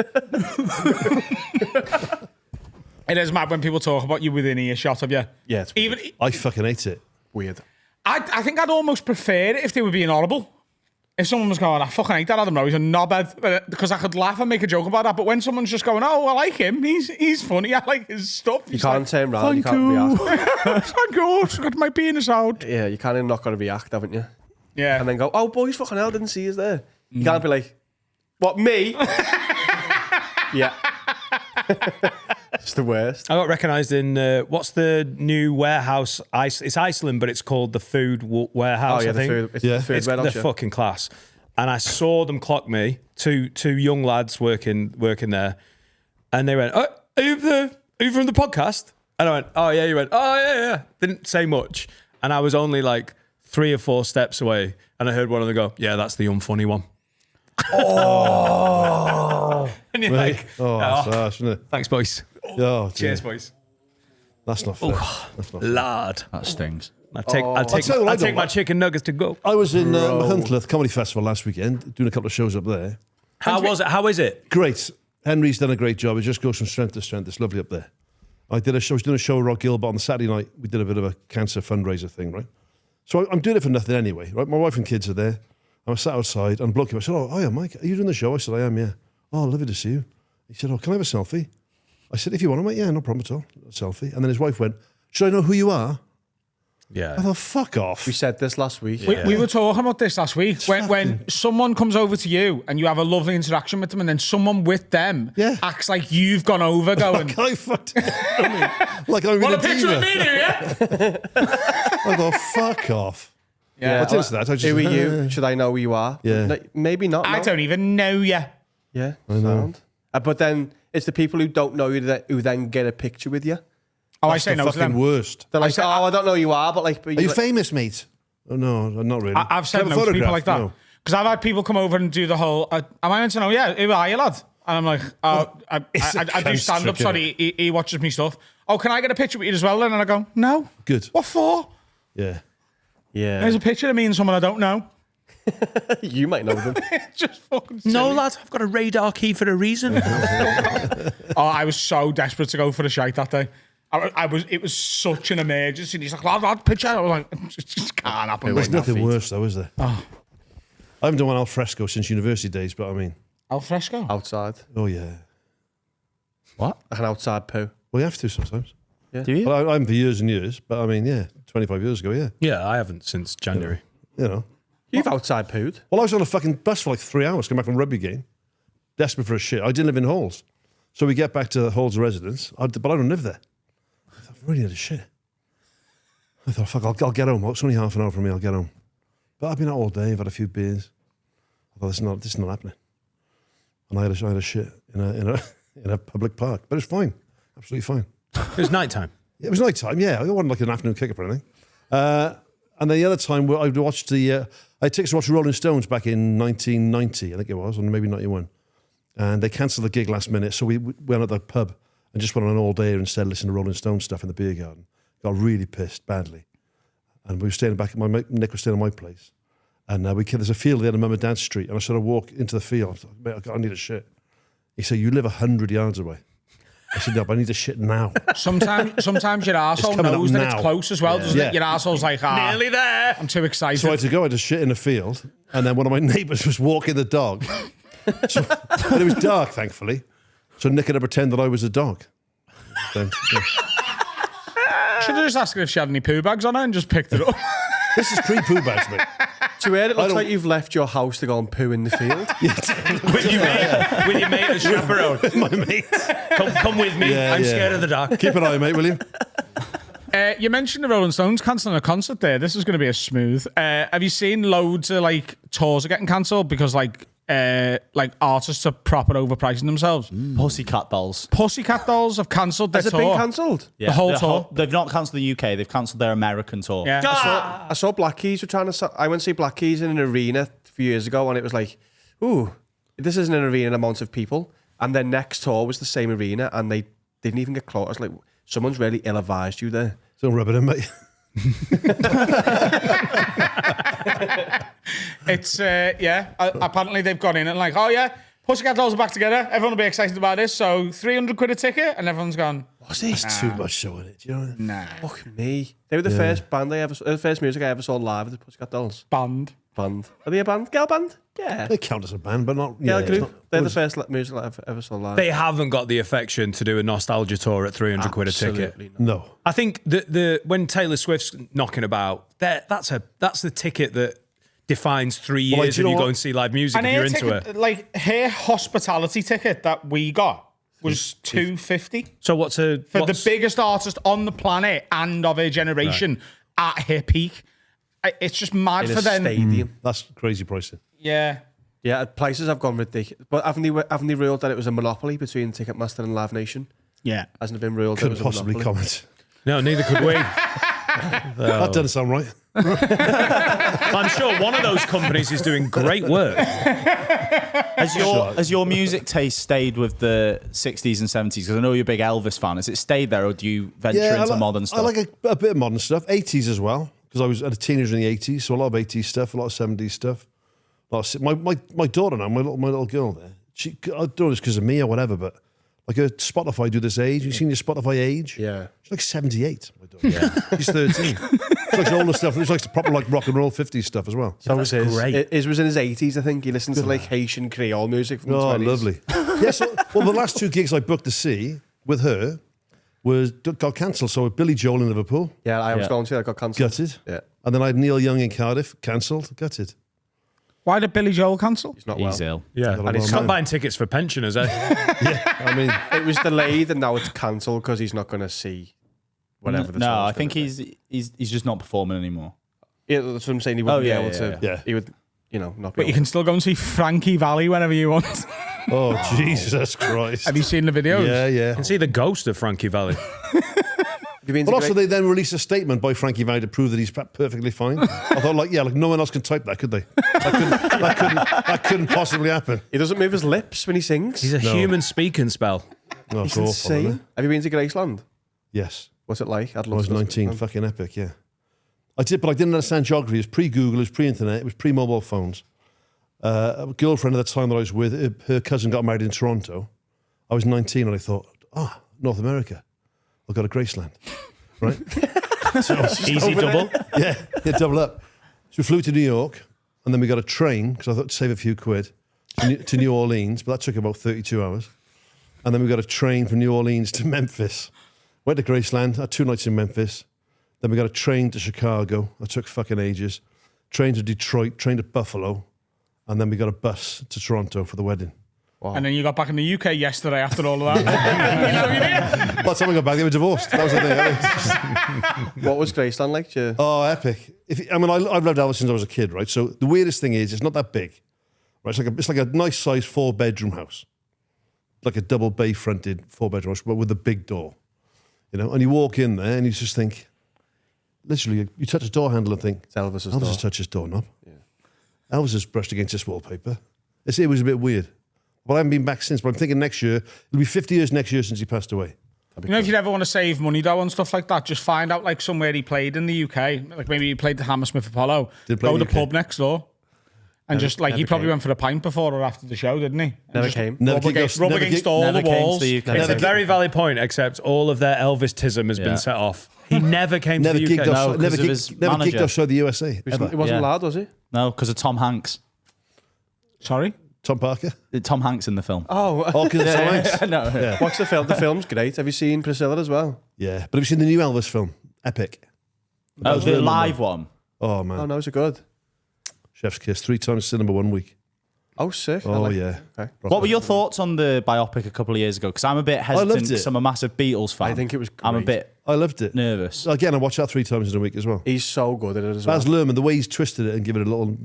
It is mad when people talk about you within earshot of you. Yeah, it's Even I fucking hate it. weird. I think I'd almost prefer it if they were being horrible. If someone was going, I fucking hate that Adam Rowe, he's a knobhead, because I could laugh and make a joke about that. But when someone's just going, oh, I like him, he's funny, I like his stuff. You can't turn round, you can't react. Thank you, got my penis out. Yeah, you kind of not got to react, haven't you? Yeah. And then go, oh, boys, fucking hell, didn't see us there. You can't be like, what, me? Yeah. It's the worst. I got recognised in, what's the new warehouse? It's Iceland, but it's called the Food Warehouse, Oh, yeah, I the think. food. It's Yeah. the food It's warehouse, they're yeah. fucking class. And I saw them clock me, two young lads working there. And they went, oh, are you from the podcast? And I went, oh, yeah. You went, oh, yeah. Didn't say much. And I was only like 3 or 4 steps away. And I heard one of them go, yeah, that's the unfunny one. Oh. And you're like, Oh, that's harsh, isn't it? thanks, boys. Oh, Cheers, dear. boys. That's not fair. That's not fair. Lad. That stings. I'll tell you what I take don't my like. chicken nuggets to go. I was in Machynlleth Comedy Festival last weekend, doing a couple of shows up there. How was it? How is it? Great. Henry's done a great job. It just goes from strength to strength. It's lovely up there. I was doing a show with Rock Gilbert on the Saturday night. We did a bit of a cancer fundraiser thing, right? So I'm doing it for nothing anyway, right? My wife and kids are there. I was sat outside and bloke, I said, oh, yeah, Mike, are you doing the show? I said, I am, yeah. Oh, lovely to see you. He said, oh, can I have a selfie? I said, if you want to, mate, yeah, no problem at all. A selfie. And then his wife went, should I know who you are? Yeah. I thought, fuck off. We said this last week. We were talking about this last week. When someone comes over to you and you have a lovely interaction with them, and then someone with them acts like you've gone over, going, Like I fucked like I'm "Want in a picture of me, do you?" I thought, fuck off. Yeah. I did that. I just, Who are you? Should I know who you are? Yeah. No, maybe not. I no. don't even know you. Yeah, I know. sound. But then it's the people who don't know you that who then get a picture with you. Oh, I That's say the no to fucking them. worst. They're like, I don't know who you are, but like, Are you famous, mate? Oh, no, not really. I've said Can I no have a to people photograph? like that. No. Because I've had people come over and do the whole, am I meant to know? Yeah, who are you, lad? And I'm like, I do It's stand up, tricky. sorry, he watches me stuff. Oh, can I get a picture with you as well then? And I go, no. Good. What for? Yeah. Yeah, There's a picture of me and someone I don't know. you might know them. Just fucking No, silly. lad, I've got a radar key for a reason. Oh, I was so desperate to go for the shite that day. It was such an emergency. And he's like, lad, picture. I was like, it just can't happen. There's right now. nothing worse, though, is there? I haven't done one al fresco since university days, but I mean, Al fresco. Outside, oh, yeah. like an outside poo. Well, you have to sometimes. Do you? Well, I haven't for years and years, but I mean, yeah, 25 years ago, yeah. Yeah, I haven't since January. You know. You've outside pooed. Well, I was on a fucking bus for like 3 hours, coming back from a rugby game, desperate for a shit. I didn't live in Halls. So we get back to the Halls residence, but I don't live there. I thought, I really need a shit. I thought, fuck, I'll get home. It's only half an hour from me, I'll get home. But I've been out all day, I've had a few beers. I thought, this is not happening. And I had a shit in a public park. But it's fine. Absolutely fine. It was nighttime. It was night time, yeah. It wasn't like an afternoon kick-up or anything. And then the other time, I watched I had tickets to watch Rolling Stones back in 1990, I think it was, or maybe 91. And they cancelled the gig last minute, so we went at the pub and just went on an all-day instead of listening to Rolling Stones stuff in the beer garden. Got really pissed, badly. And we were staying back at Nick was staying at my place. And there's a field there on Mum and Dad's street, and I sort of walk into the field. I thought, mate, I need a shit. He said, you live 100 yards away. I said, no, but I need a shit now. Sometimes your arsehole coming knows up that it's now. doesn't it? Yeah. Your arsehole's like, Nearly there. I'm too excited. So I had to go, I had to shit in a field, and then one of my neighbours was walking the dog. But it was dark, thankfully. So Nick had to pretend that I was a dog. Then, yeah. Should have just asked her if she had any poo bags on her and just picked it up. This is pre-poo bags, mate. To where it looks like you've left your house to go and poo in the field. With your mate as chaperone. My mate. Come with me. Yeah, I'm yeah. scared of the dark. Keep an eye, mate, will you? You mentioned the Rolling Stones cancelling a concert there. This is going to be a smooth. Have you seen loads of like tours are getting cancelled because like artists are proper overpricing themselves? Pussycat Dolls. Pussycat Dolls have cancelled their Has it tour. been cancelled? Yeah, whole tour? They've not cancelled the UK. They've cancelled their American tour. Yeah. I saw Black Keys were trying to. I went to see Black Keys in an arena a few years ago, and it was like, ooh, this isn't an arena amount of people. And their next tour was the same arena, and they didn't even get close. I was like, someone's really ill-advised you there. Don't rub it in, mate. It's apparently they've gone in and like, oh yeah, Pussycat Dolls are back together. Everyone will be excited about this. So £300 a ticket, and everyone's gone. What's this? It's too much showing it. Do you know? Nah. Fuck me. They were the first band the first music I ever saw live at the Pussycat Dolls. Band. Are they a band? Girl band? Yeah. They count as a band, but not. Girl Yeah, group. it's not- They're the first music I ever saw live. They haven't got the affection to do a nostalgia tour at £300 a ticket. Absolutely not. No. I think the when Taylor Swift's knocking about, that's the ticket that defines 3 years Well, like, if you know you go what? and see live music And if you're her into ticket, it. like her hospitality ticket that we got was $250 So what's for the biggest artist on the planet and of her generation at her peak. It's just mad In for a them. stadium. That's crazy pricing. Yeah. Yeah, prices have gone ridiculous. But haven't they ruled that it was a monopoly between Ticketmaster and Live Nation? Yeah. Hasn't it been ruled that it Couldn't was a possibly monopoly? comment. No, neither could we. That doesn't sound right. I'm sure one of those companies is doing great work. Has your music taste stayed with the 60s and 70s? Because I know you're a big Elvis fan. Has it stayed there, or do you venture into modern stuff? I like a bit of modern stuff. 80s as well, because I was a teenager in the 80s, so a lot of 80s stuff, a lot of 70s stuff. My daughter now, my little girl there, I don't know it's because of me or whatever, but like her Spotify do this age. You seen your Spotify age? Yeah. She's like 78. My daughter. Yeah. She's 13. She likes all the stuff. She likes the proper like rock and roll 50s stuff as well. So was his. great. His was in his 80s, I think. He listened to like Haitian Creole music from the Oh, 20s. lovely. Yeah, so, well, the last two gigs I booked to see with her, got cancelled. So Billy Joel in Liverpool, Yeah, I was Yeah. going to. I got cancelled. gutted. Yeah, And then I had Neil Young in Cardiff, cancelled, gutted. Why did Billy Joel cancel? he's not well. He's ill. Yeah, Got a and he's long not man. buying tickets for pensioners, eh? I mean, It was delayed and now it's cancelled because he's not going to see whatever the No, tour's I think gonna he's just not performing anymore. be. Yeah, that's what I'm saying. He wouldn't Oh, be yeah, able yeah, to. yeah. He would, not be But you able can still go and see Frankie Valli whenever you want. oh, Jesus Christ. Have you seen the videos? Yeah, You yeah. can see the ghost of Frankie Valli. Have you been But to also, Great- they then released a statement by Frankie Valli to prove that he's perfectly fine. I thought, no one else can type that, could they? That couldn't possibly happen. He doesn't move his lips when he sings. He's a human speaking spell. No, it's It's awful, insane. isn't it? Have you been to Graceland? Yes. What's it like? I'd I love was to go to 19, Graceland. fucking epic, yeah. I did, but I didn't understand geography. It was pre-Google, it was pre-internet, it was pre-mobile phones. A girlfriend at the time that I was with, her cousin got married in Toronto. I was 19 and I thought, North America. I'll go to Graceland, right? Easy double. yeah, double up. So we flew to New York and then we got a train, because I thought to save a few quid, to New Orleans, but that took about 32 hours. And then we got a train from New Orleans to Memphis. Went to Graceland, had 2 nights in Memphis. Then we got a train to Chicago. That took fucking ages. Train to Detroit, train to Buffalo. And then we got a bus to Toronto for the wedding. And then you got back in the UK yesterday after all of that. You know what I mean? By the time I got back, they were divorced. That was the thing. What was Graceland like? Did you- Oh, epic. I've loved Elvis since I was a kid, right? So the weirdest thing is, it's not that big. Right? It's like a nice size 4-bedroom house. Like a double bay fronted 4-bedroom house, but with a big door. And you walk in there and you just think, literally, you touch a door handle and think, It's Elvis's Elvis door. has touched his doorknob. Yeah. Elvis has brushed against this wallpaper. It was a bit weird. But I haven't been back since. But I'm thinking next year, it'll be 50 years next year since he passed away. You know, if you'd ever want to save money though and stuff like that, just find out like somewhere he played in the UK. Like maybe he played the Hammersmith Apollo. Did play Go to in the the UK. pub next door. And just like he never probably came. went for a pint before or after the show, didn't he? And Never just came. Never Rub kicked against, us- rub never against kicked- all never the came to walls. the UK. It's a very valid point, except all of their Elvis-tism has Yeah. been set off. He never came Never to the UK. kicked No, off, 'cause never of his kicked manager. offside the USA. He Ever. wasn't Yeah. allowed, was he? No, because of Tom Hanks. Sorry? Tom Parker. Tom Hanks in the film. Oh, Oh, because it's Tom Hanks. No. what's the film? The film's great. Have you seen Priscilla as well? Yeah, but have you seen the new Elvis film? Epic. Oh, the live one. Oh man, Oh no, is it good? Chef's kiss 3 times cinema 1 week. Oh, sick. I Oh like- yeah. Okay. What were your thoughts on the biopic a couple of years ago? Because I'm a bit hesitant loved it. because I'm a massive Beatles fan. I think it was I'm a great. bit I loved it. nervous. Again, I watched that 3 times in a week as well. He's so good at it as well. Baz Luhrmann, the way he's twisted it and given it a little,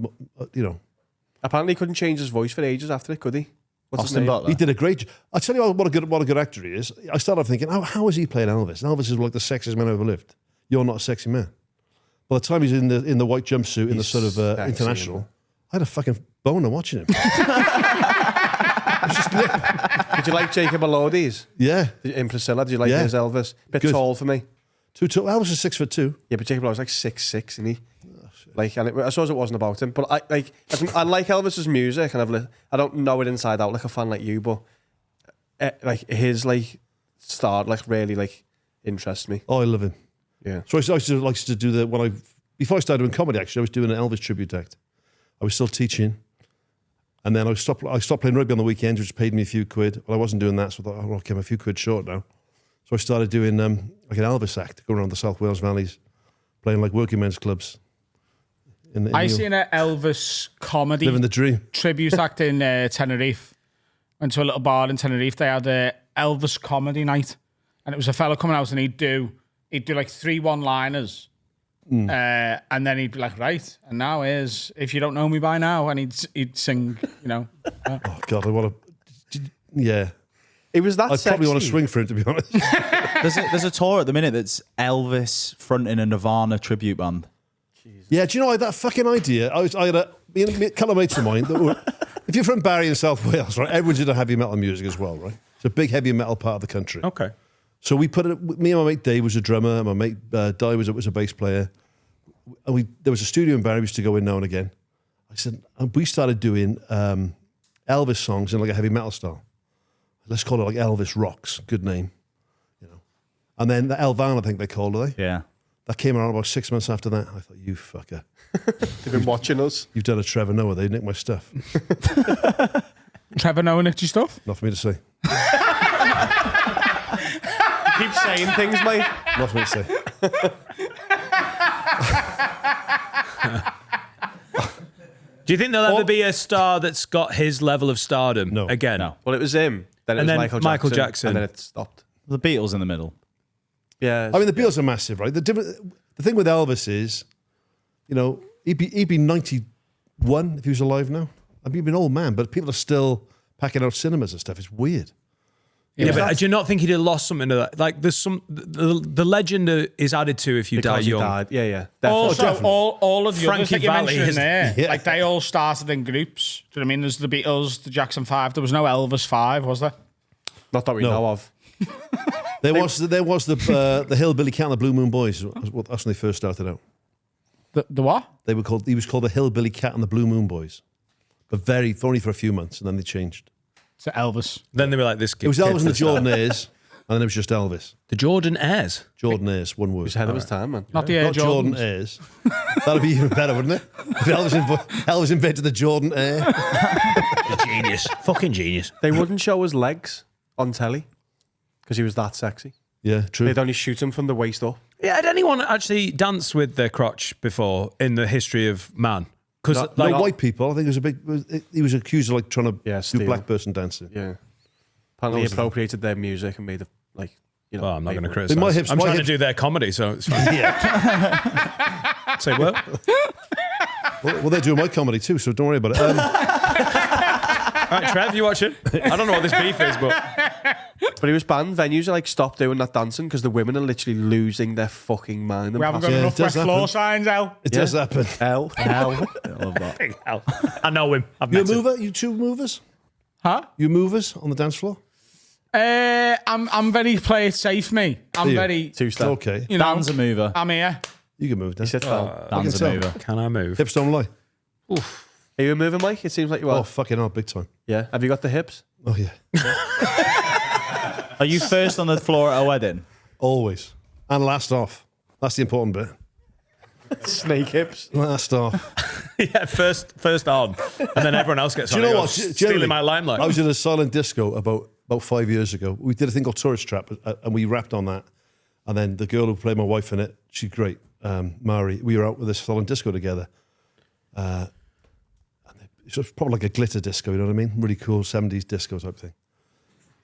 Apparently, he couldn't change his voice for ages after it, could he? What's his Austin name? Butler. he did a great job. I tell you what a good actor he is. I started off thinking, how is he playing Elvis? And Elvis is like the sexiest man I've ever lived. You're not a sexy man. By the time he's in the white jumpsuit in the He's sort of sexy, international, man. I had a fucking boner watching him. Did you like Jacob Elordi's Yeah. in Priscilla? Did you like Yeah. his Elvis? Bit Good. tall for me. Elvis is 6'2". Yeah, but Jacob Elordi's like 6'6", isn't he? Like, and I suppose it wasn't about him, but I like Elvis's music, and I don't know it inside out like a fan like you, but like his start really interests me. Oh, I love him. Yeah. So I used to do before I started doing comedy, actually, I was doing an Elvis tribute act. I was still teaching. And then I stopped playing rugby on the weekends, which paid me a few quid. Well, I wasn't doing that, so I thought, okay, I'm a few quid short now. So I started doing like an Elvis act, going around the South Wales valleys, playing like working men's clubs. I seen an Elvis comedy Living the dream. tribute act in Tenerife. Went to a little bar in Tenerife. They had a Elvis comedy night, and it was a fella coming out, and he'd do like 3 one-liners, and then he'd be like, right, and now here's If You Don't Know Me By Now, and he'd sing, Oh God, I want to. Yeah, It was that I probably want to sexy. swing for him, to be honest. There's a tour at the minute that's Elvis fronting a Nirvana tribute band. Yeah, do you know, I had that fucking idea. I had a couple of mates of mine that were, if you're from Barry in South Wales, right, everyone's into heavy metal music as well, right? It's a big heavy metal part of the country. Okay. So we put it, me and my mate Dave was a drummer, and my mate Di was a bass player. And there was a studio in Barry we used to go in now and again. I said, and we started doing Elvis songs in like a heavy metal style. Let's call it like Elvis Rocks, good name, And then the Elvan, I think they called it. Yeah. That came around about 6 months after that. I thought, you fucker. They've been watching us. You've done a Trevor Noah. They nicked my stuff. Trevor Noah nicked your stuff? Not for me to say. keep saying things, mate. Not what to say. Do you think there'll ever be a star that's got his level of stardom No. again? No. Well, it was him. Then it And was then Michael Jackson. And then it stopped. The Beatles in the middle. Yeah. I mean, the Beatles are massive, right? The thing with Elvis is, you know, he'd be 91 if he was alive now. I mean, he'd be an old man, but people are still packing out cinemas and stuff. It's weird. Yeah, but do you not think he'd have lost something to that? Like, there's some the legend is added to if you die because he young. died. Yeah. Definitely. Also, all of the others Frankie that you Valli mentioned is- there, Yeah. like they all started in groups. Do you know what I mean? There's the Beatles, the Jackson 5. There was no Elvis 5, was there? Not that we No. know of. There was the Hillbilly Cat and the Blue Moon Boys. That's when they first started out. The what? He was called the Hillbilly Cat and the Blue Moon Boys, but only for a few months, and then they changed. To Elvis. Then they were like, this kid. It was Elvis and the Jordanaires, and then it was just Elvis. The Jordanaires. Jordanaires, one word. He was ahead of his time, man. Not the Air Not Jordans. Jordanaires. That'd be even better, wouldn't it? If Elvis invented the Jordan Air. Genius. Fucking genius. They wouldn't show his legs on telly because he was that sexy. Yeah, true. They'd only shoot him from the waist up. Yeah, had anyone actually danced with their crotch before in the history of man? Because No white people. I think he was accused of like trying to do stealing. black person dancing. Yeah. Apparently he appropriated their music and made it like, you know. Well, I'm not going to favorite. criticize. I'm my trying to hips- do their comedy, so it's fine. Yeah. Say what? Well, they're doing my comedy too, so don't worry about it. All right, Trev, you watch it? I don't know what this beef is, but But he was banned. Venues are like, stop doing that dancing because the women are literally losing their fucking mind. And We haven't got Yeah, enough it does wet floor happen. signs, Al. It does happen. hell. I love that. big hell. I know him. I've You a met him. mover? You two movers? Huh? You movers on the dance floor? I'm very play it safe, me. I'm you? very, Two-step. Okay. you know, Dan's a mover. I'm here. You can move, Dan. He said, "Fell." Dan's a tell. mover. Can I move? Hips don't lie. Are you a mover, Mike? It seems like you are. Oh, fucking hell, big time. Yeah. Have you got the hips? Oh, yeah. Are you first on the floor at a wedding? Always. And last off. That's the important bit. Snake hips. Last off. Yeah, first on, and then everyone else gets Do on. you know and what? goes, Generally, Stealing my limelight. I was in a silent disco about 5 years ago. We did a thing called Tourist Trap, and we rapped on that. And then the girl who played my wife in it, she's great, Mari. We were out with this silent disco together. And it was probably like a glitter disco, you know what I mean? Really cool 70s disco type thing.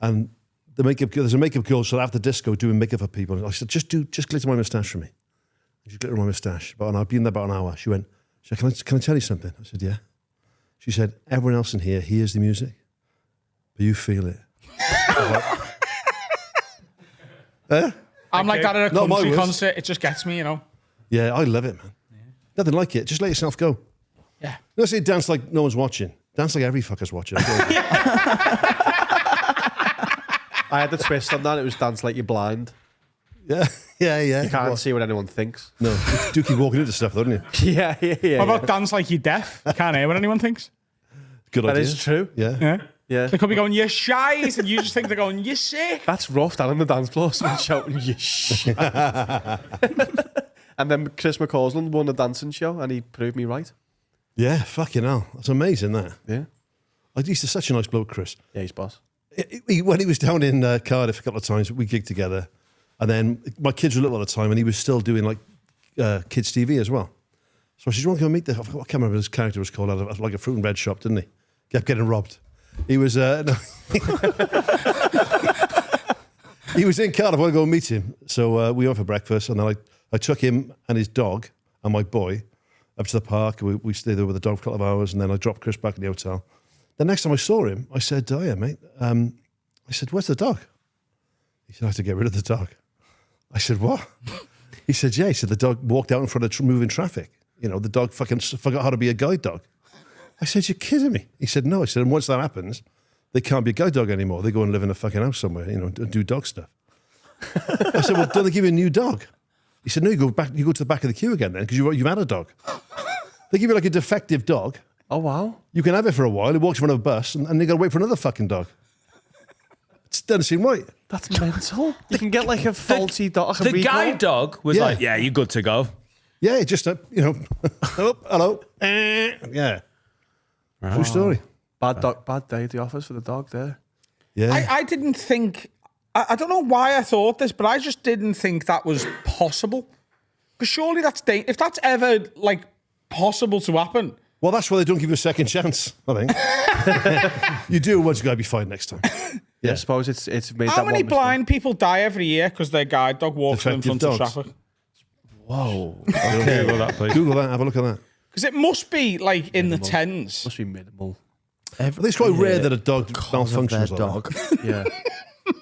And there's a makeup girl, so after disco doing makeup for people. And I said, just glitter my moustache for me. And she glittered my moustache. And I'd been there about an hour. She went, can I tell you something? I said, yeah. She said, everyone else in here hears the music, but you feel it. I'm like that at a Not my country words. concert. It just gets me, you know. Yeah, I love it, man. Nothing like it. Just let yourself go. Yeah. Don't say dance like no one's watching. Dance like every fucker's watching. I had the twist on that. It was dance like you're blind. yeah. You can't see what anyone thinks. No, you do keep walking into stuff, don't you? Yeah. What about dance like you're deaf? You can't hear what anyone thinks. Good That idea. is true. Yeah. Yeah. Yeah. They could be going, you're shy, and you just think they're going, you're sick. That's rough down on the dance floor. Someone shouting, you shit. And then Chris McCausland won a dancing show and he proved me right. Yeah, fucking hell. That's amazing, that. Yeah. He's such a nice bloke, Chris. Yeah, he's boss. When he was down in Cardiff a couple of times, we gigged together. And then my kids were little at the time, and he was still doing like kids' TV as well. So I said, "You want to go meet the?" I can't remember what his character was called. Out of like a fruit and veg shop, didn't he? Kept getting robbed. He was no. He was in Cardiff. I want to go and meet him. So we went for breakfast, and then I took him and his dog and my boy up to the park. We stayed there with the dog for a couple of hours, and then I dropped Chris back at the hotel. The next time I saw him, I said, "Oh yeah, mate." I said, "Where's the dog?" He said, "I have to get rid of the dog." I said, "What?" He said, "Yeah." He said, "The dog walked out in front of moving traffic. You know, the dog fucking forgot how to be a guide dog." I said, "You're kidding me?" He said, "No." I said, "And once that happens, they can't be a guide dog anymore. They go and live in a fucking house somewhere, you know, and do dog stuff." I said, "Well, don't they give you a new dog?" He said, "No, you go to the back of the queue again then, because you've had a dog. They give you like a defective dog. Oh, wow. You can have it for a while. It walks in front of a bus, and you got to wait for another fucking dog. It doesn't seem right." That's mental. You can get like a faulty dog. The guide dog was Yeah. like, yeah, you're good to go. Yeah, it just, you know, hello. Yeah. True story. Bad day at the office for the dog there. Yeah. I didn't think, I don't know why I thought this, but I just didn't think that was possible. Because surely if that's ever like possible to happen. Well, that's why they don't give you a second chance, I think. You do once, you got to be fine next time. Yeah, I suppose it's made How that many one blind people die every year because their guide dog walks in front of dogs. traffic? Whoa. Google that, please. Google that, have a look at that. Because it must be like in the tens. Must be minimal. I think it's quite rare that a dog malfunctions like dog. Yeah.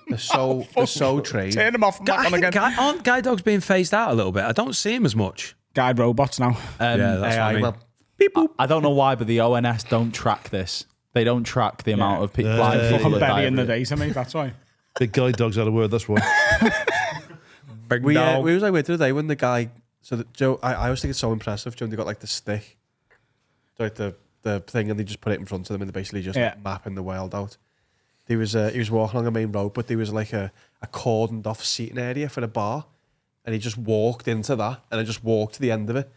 They're so trained. Turn them off and back on again. Aren't guide dogs being phased out a little bit? I don't see them as much. Guide robots now. Yeah, that's what I mean. well, I don't know why, but the ONS don't track this. They don't track the amount of blind people Fucking that belly die in the every year. data, mate. That's why. Big guide dogs out of word, that's why. we was like, wait, the other day when the guy, Joe, I always think it's so impressive, Joe, they got like the stick, like the thing, and they just put it in front of them and they're basically just like, mapping the world out. He was walking along a main road, but there was like a cordoned off seating area for a bar, and he just walked into that, and I just walked to the end of it,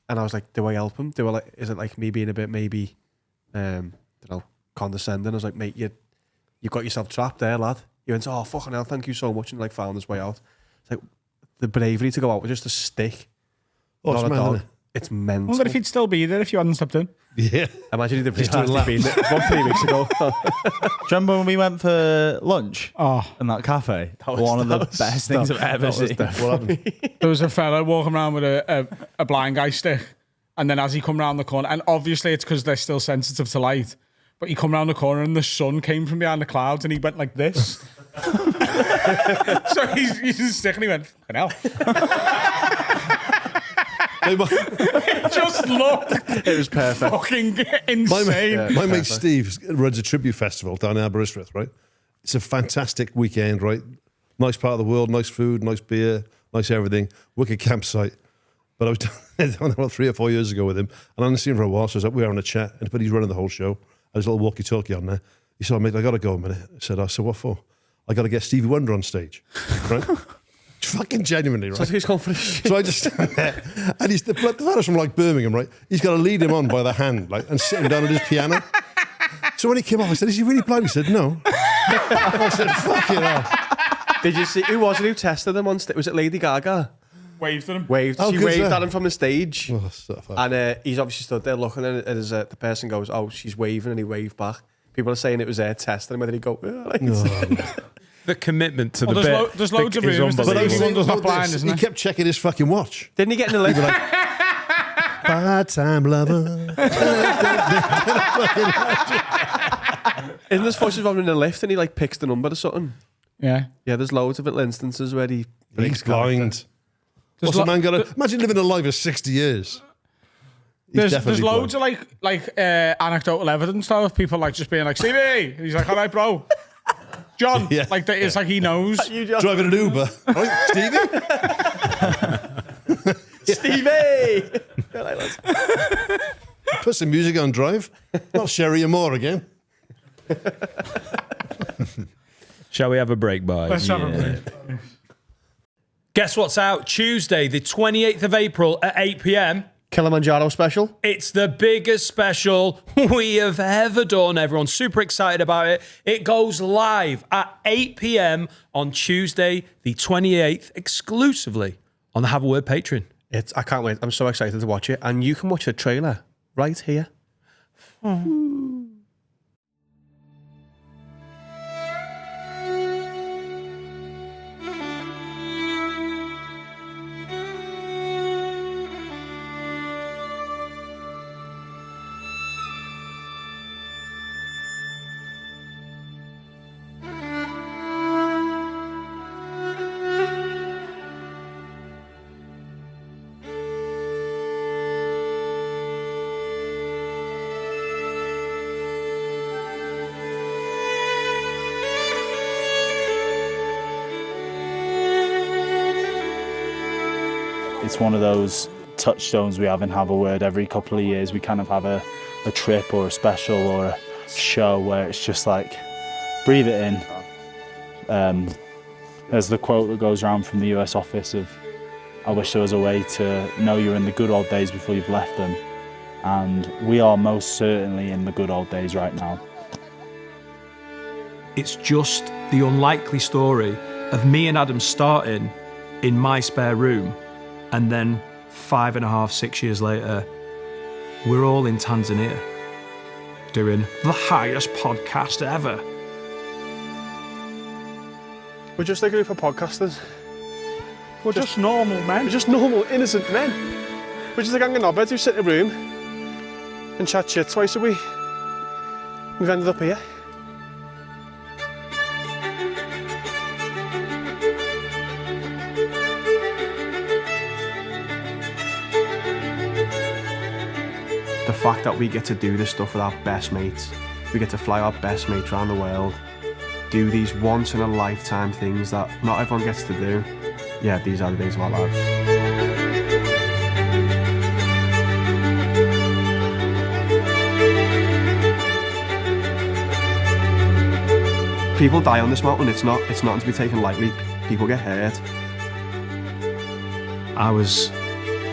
and I was like, do I help him? Is it like me being a bit maybe, condescending? I was like, mate, you got yourself trapped there, lad. He went, oh fucking hell, thank you so much, and like found his way out. It's like the bravery to go out with just a stick, Oh, not it's a mad, dog. isn't it? It's mental. I wonder if he'd still be there if you hadn't stepped in. Yeah. Imagine he'd have Just doing laps. been there about 3 weeks ago. Do you remember when we went for lunch in that cafe? One of the best things I've ever seen. What happened? There was a fella walking around with a blind guy stick, and then as he come round the corner, and obviously it's because they're still sensitive to light, but he come round the corner and the sun came from behind the clouds and he went like this. So he's just stick and he went, fucking hell. Just look. It was perfect. Fucking insane. My mate Steve runs a tribute festival down in Aberystwyth, right? It's a fantastic weekend, right? Nice part of the world, nice food, nice beer, nice everything. Wicked campsite. But I was down there about 3 or 4 years ago with him, and I hadn't seen him for a while, so I was like, we were having a chat, but he's running the whole show. I was a little walkie-talkie on there. He said, mate, I got to go a minute. I said, what for? I got to get Stevie Wonder on stage, right? Fucking genuinely, right? So he's gone for a shit. So I just stand there, and he's the fella's from like Birmingham, right? He's got to lead him on by the hand, like, and sit him down at his piano. So when he came off, I said, "Is he really blind?" He said, "No." I said, "Fucking hell." Did you see who was it who tested him on stage? Was it Lady Gaga? Waved at him. She good waved that. at him from the stage, Oh, so fun. and he's obviously stood there looking, and as the person goes, "Oh, she's waving," and he waved back. People are saying it was her testing him, whether he go. The commitment to the Well, bit. there's loads of is rumours that But I was Stevie saying, Wonder's not look, blind, isn't he he? kept checking his fucking watch. Didn't he get in the lift? Part-time lover. Isn't this footage of him in the lift, and he like picks the number or something? Yeah. Yeah, there's loads of little instances where he breaks He's blind. What's lo- the man got to... Imagine living a life of 60 years. He's There's definitely loads blind. of like anecdotal evidence though of people like just being like, Stevie, and he's like, all right, bro. John, Yeah. like it's like he knows. Driving an Uber. Right, Stevie? Stevie! Put some music on drive. Not Sherry and more again. Shall we have a break, boys? Let's have a break. Guess what's out Tuesday, the 28th of April at 8 p.m. Kilimanjaro special. It's the biggest special we have ever done. Everyone's super excited about it. It goes live at 8 p.m. on Tuesday, the 28th, exclusively on the Have a Word Patreon. I can't wait. I'm so excited to watch it. And you can watch the trailer right here. It's one of those touchstones we have in Have a Word. Every couple of years we kind of have a trip or a special or a show where it's just like, breathe it in. There's the quote that goes around from the US office of, I wish there was a way to know you're in the good old days before you've left them. And we are most certainly in the good old days right now. It's just the unlikely story of me and Adam starting in my spare room, and then 5.5, 6 years later, we're all in Tanzania doing the highest podcast ever. We're just a group of podcasters. We're just normal men. We're just normal, innocent men. We're just a gang of knobheads who sit in a room and chat shit twice a week. We've ended up here. The fact that we get to do this stuff with our best mates, we get to fly our best mates around the world, do these once in a lifetime things that not everyone gets to do. Yeah, these are the days of our lives. People die on this mountain. It's nothing to be taken lightly. People get hurt. I was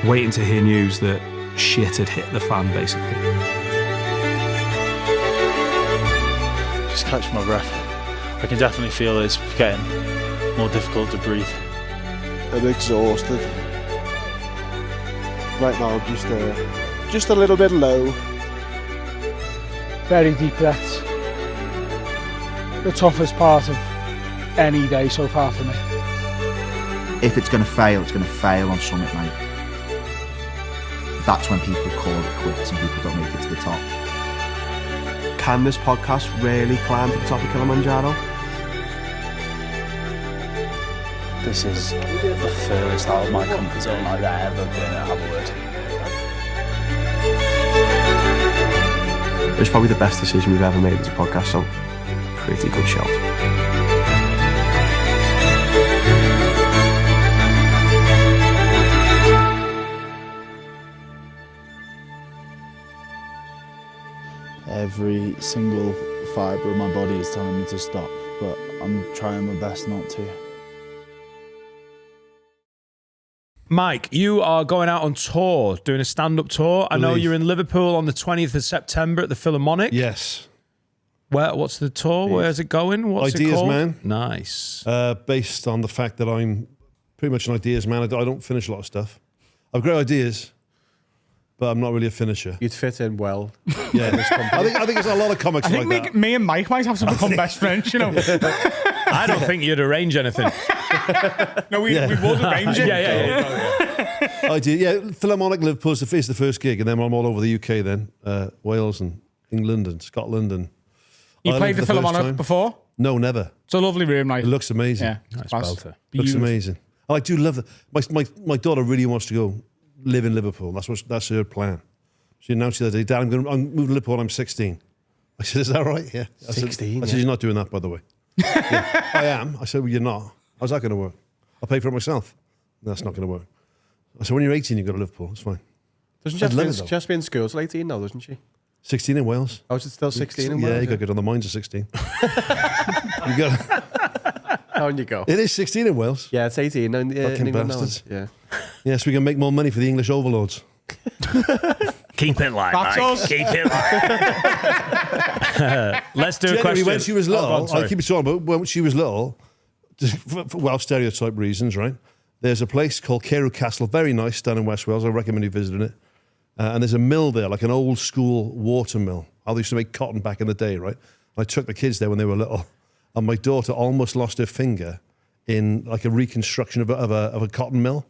waiting to hear news that shit had hit the fan, basically. Just catch my breath. I can definitely feel it's getting more difficult to breathe. I'm exhausted. Right now, just a little bit low. Very deep breaths. The toughest part of any day so far for me. If it's going to fail, it's going to fail on summit night. That's when people call it quits and people don't make it to the top. Can this podcast really climb to the top of Kilimanjaro? This is the furthest out of my comfort zone I've ever been at Haverwood. It's probably the best decision we've ever made as a podcast, so pretty good shout. Every single fibre of my body is telling me to stop, but I'm trying my best not to. Mike, you are going out on tour, doing a stand-up tour. I know you're in Liverpool on the 20th of September at the Philharmonic. Yes. What's the tour? Where's it going? What's Ideas it called? Man. Nice. Based on the fact that I'm pretty much an ideas man. I don't finish a lot of stuff. I've great ideas, but I'm not really a finisher. You'd fit in well. Yeah, I think there's a lot of comics I think like that. me and Mike might have to become best friends, you know. I don't think you'd arrange anything. No, we would arrange it. Yeah. I do. Yeah, Philharmonic Liverpool is the first gig, and then I'm all over the UK. Then Wales and England and Scotland and. You Ireland played the for first Philharmonic time. before? No, never. It's a lovely room, like. It looks amazing. Yeah, Nice class. belter. Looks amazing. I do love that. My daughter really wants to go live in Liverpool. That's her plan. She announced the other day, Dad, I'm moving to Liverpool when I'm 16. I said, is that right? Yeah. I 16, said, you're not doing that, by the way. Yeah, I am. I said, well, you're not. How's that going to work? I'll pay for it myself. That's not going to work. I said, when you're 18, you go to Liverpool. It's fine. Doesn't she just be in school till 18 now, doesn't she? 16 in Wales. Oh, is it still 16 in Wales? Yeah, you got to get on the mines at 16. You got. Down you go. It is 16 in Wales. Yeah, it's 18. Fucking England now. bastards. Yeah. Yeah, so we can make more money for the English overlords. Keep it light, That's Mike. us. Keep it light. Let's do a Generally, question. when she was Oh, little, go on, sorry. I keep it short, but when she was little, just for well, stereotype reasons, right? There's a place called Carew Castle, very nice, down in West Wales. I recommend you visiting it. And there's a mill there, like an old school water mill. How they used to make cotton back in the day, right? I took the kids there when they were little, and my daughter almost lost her finger in like a reconstruction of a cotton mill.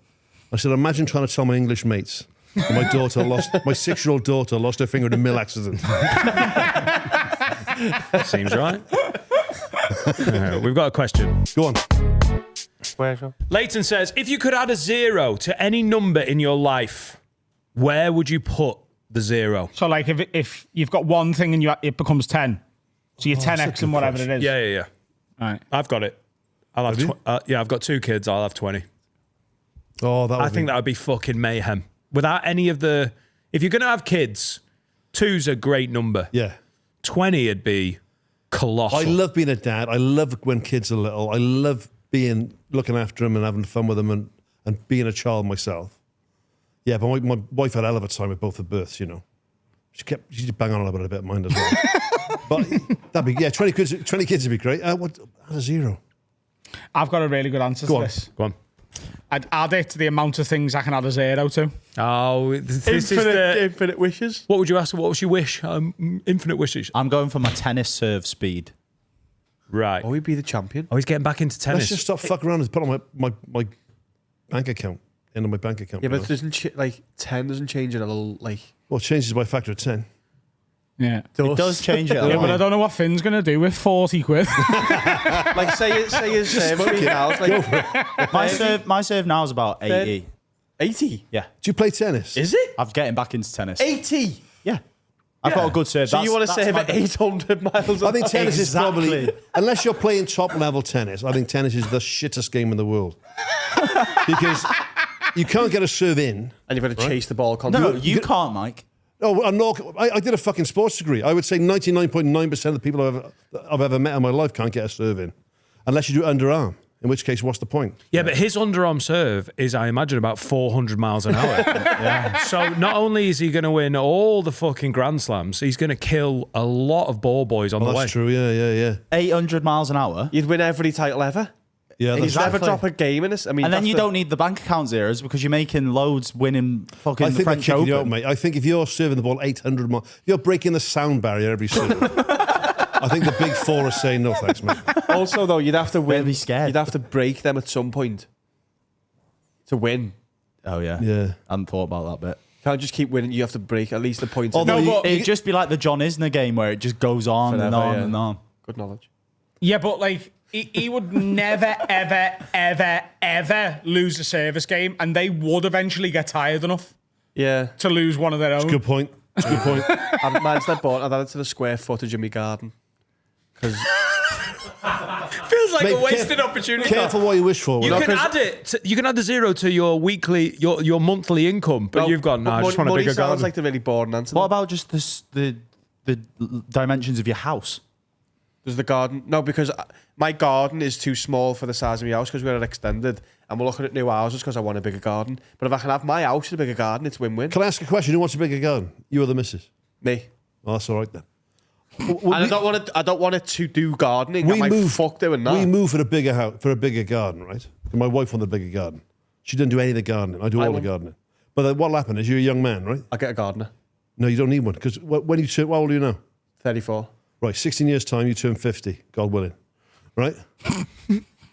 I said, imagine trying to tell my English mates that my 6-year-old daughter lost her finger in a mill accident. Seems right. We've got a question. Go on. Leighton says, if you could add a 0 to any number in your life, where would you put the 0? So, like, if you've got one thing and it becomes 10, so you're 10x and whatever it is. Yeah. All right. I've got it. I'll have I've got 2 kids. I'll have 20. Oh, I think that would be fucking mayhem. Without any of the... If you're going to have kids, 2's a great number. Yeah. 20 would be colossal. I love being a dad. I love when kids are little. I love looking after them and having fun with them and being a child myself. Yeah, but my wife had a hell of a time with both the births, you know. She'd bang on about a bit of mine as well. But that'd be 20 kids would be great. What? Add a zero. I've got a really good answer to this. Go on. I'd add it to the amount of things I can add a zero to. Oh, this is the Infinite wishes. What would you ask? What was your wish? Infinite wishes. I'm going for my tennis serve speed. Right. Oh, he'd be the champion. Oh, he's getting back into tennis. Let's just stop fucking around and put on my bank account. Into my bank account. Yeah, but it doesn't 10 doesn't change it a little, like... Well, it changes by a factor of 10. Yeah. It does change it a Yeah, lot. but I don't know what Finn's going to do with 40 quid. Like, say his serve speed now. It's like, My serve now is about 80. 80? Yeah. Do you play tennis? Is it? I'm getting back into tennis. 80? Yeah. I've got a good serve. So you want to That's serve my- at 800 miles I think tennis is Exactly. probably, unless you're playing top level tennis, I think tennis is the shittest game in the world. Because you can't get a serve in. And you've got to chase the ball No, constantly. you can't, Mike. Oh, I did a fucking sports degree. I would say 99.9% of the people I've ever met in my life can't get a serve in. Unless you do underarm. In which case, what's the point? Yeah, but his underarm serve is, I imagine, about 400 miles an hour. Yeah. So not only is he going to win all the fucking Grand Slams, he's going to kill a lot of ball boys on the way. That's true, yeah. 800 miles an hour. You'd win every title ever. Yeah, He'd that's never Exactly. drop a game in this. I mean, And then that's you don't need the bank account zeros because you're making loads winning fucking I the think they're French kicking you out, Open. mate. I think if you're serving the ball 800 miles, you're breaking the sound barrier every serve. I think the big four are saying no thanks, mate. Also, though, you'd have to win. be scared. You'd have to break them at some point to win. Oh, yeah. Yeah. I hadn't thought about that bit. Can't just keep winning. You have to break at least a point. Although in. you- It'd just be like the John Isner game where it just goes on and Forever, on yeah. and on. Good knowledge. Yeah, but like he would never, ever, ever, ever lose a service game, and they would eventually get tired enough Yeah. to lose one of their own. Good point. That's a good point. Mine's that bought. I've added to the square footage of my garden. Because Feels like Mate, a wasted opportunity. Careful what you wish for. You No, can add it. You can add the zero to your weekly, your monthly income, but you've gone. No, I just want a money bigger sounds garden. like the really boring answer. What about just the dimensions of your house? Does the garden? No, because my garden is too small for the size of my house because we're extended and we're looking at new houses because I want a bigger garden. But if I can have my house in a bigger garden, it's win-win. Can I ask a question? Who wants a bigger garden? You or the missus? Me. Oh, that's all right then. And I don't want it to do gardening. I might fuck doing that. We moved for a bigger house, for a bigger garden, right? My wife wanted a bigger garden. She didn't do any of the gardening. I do all the won't. gardening. But then what'll happen is you're a young man, right? I'll get a gardener. No, you don't need one because when you turn, how old are you now? 34. Right, 16 years' time, you turn 50, God willing, right?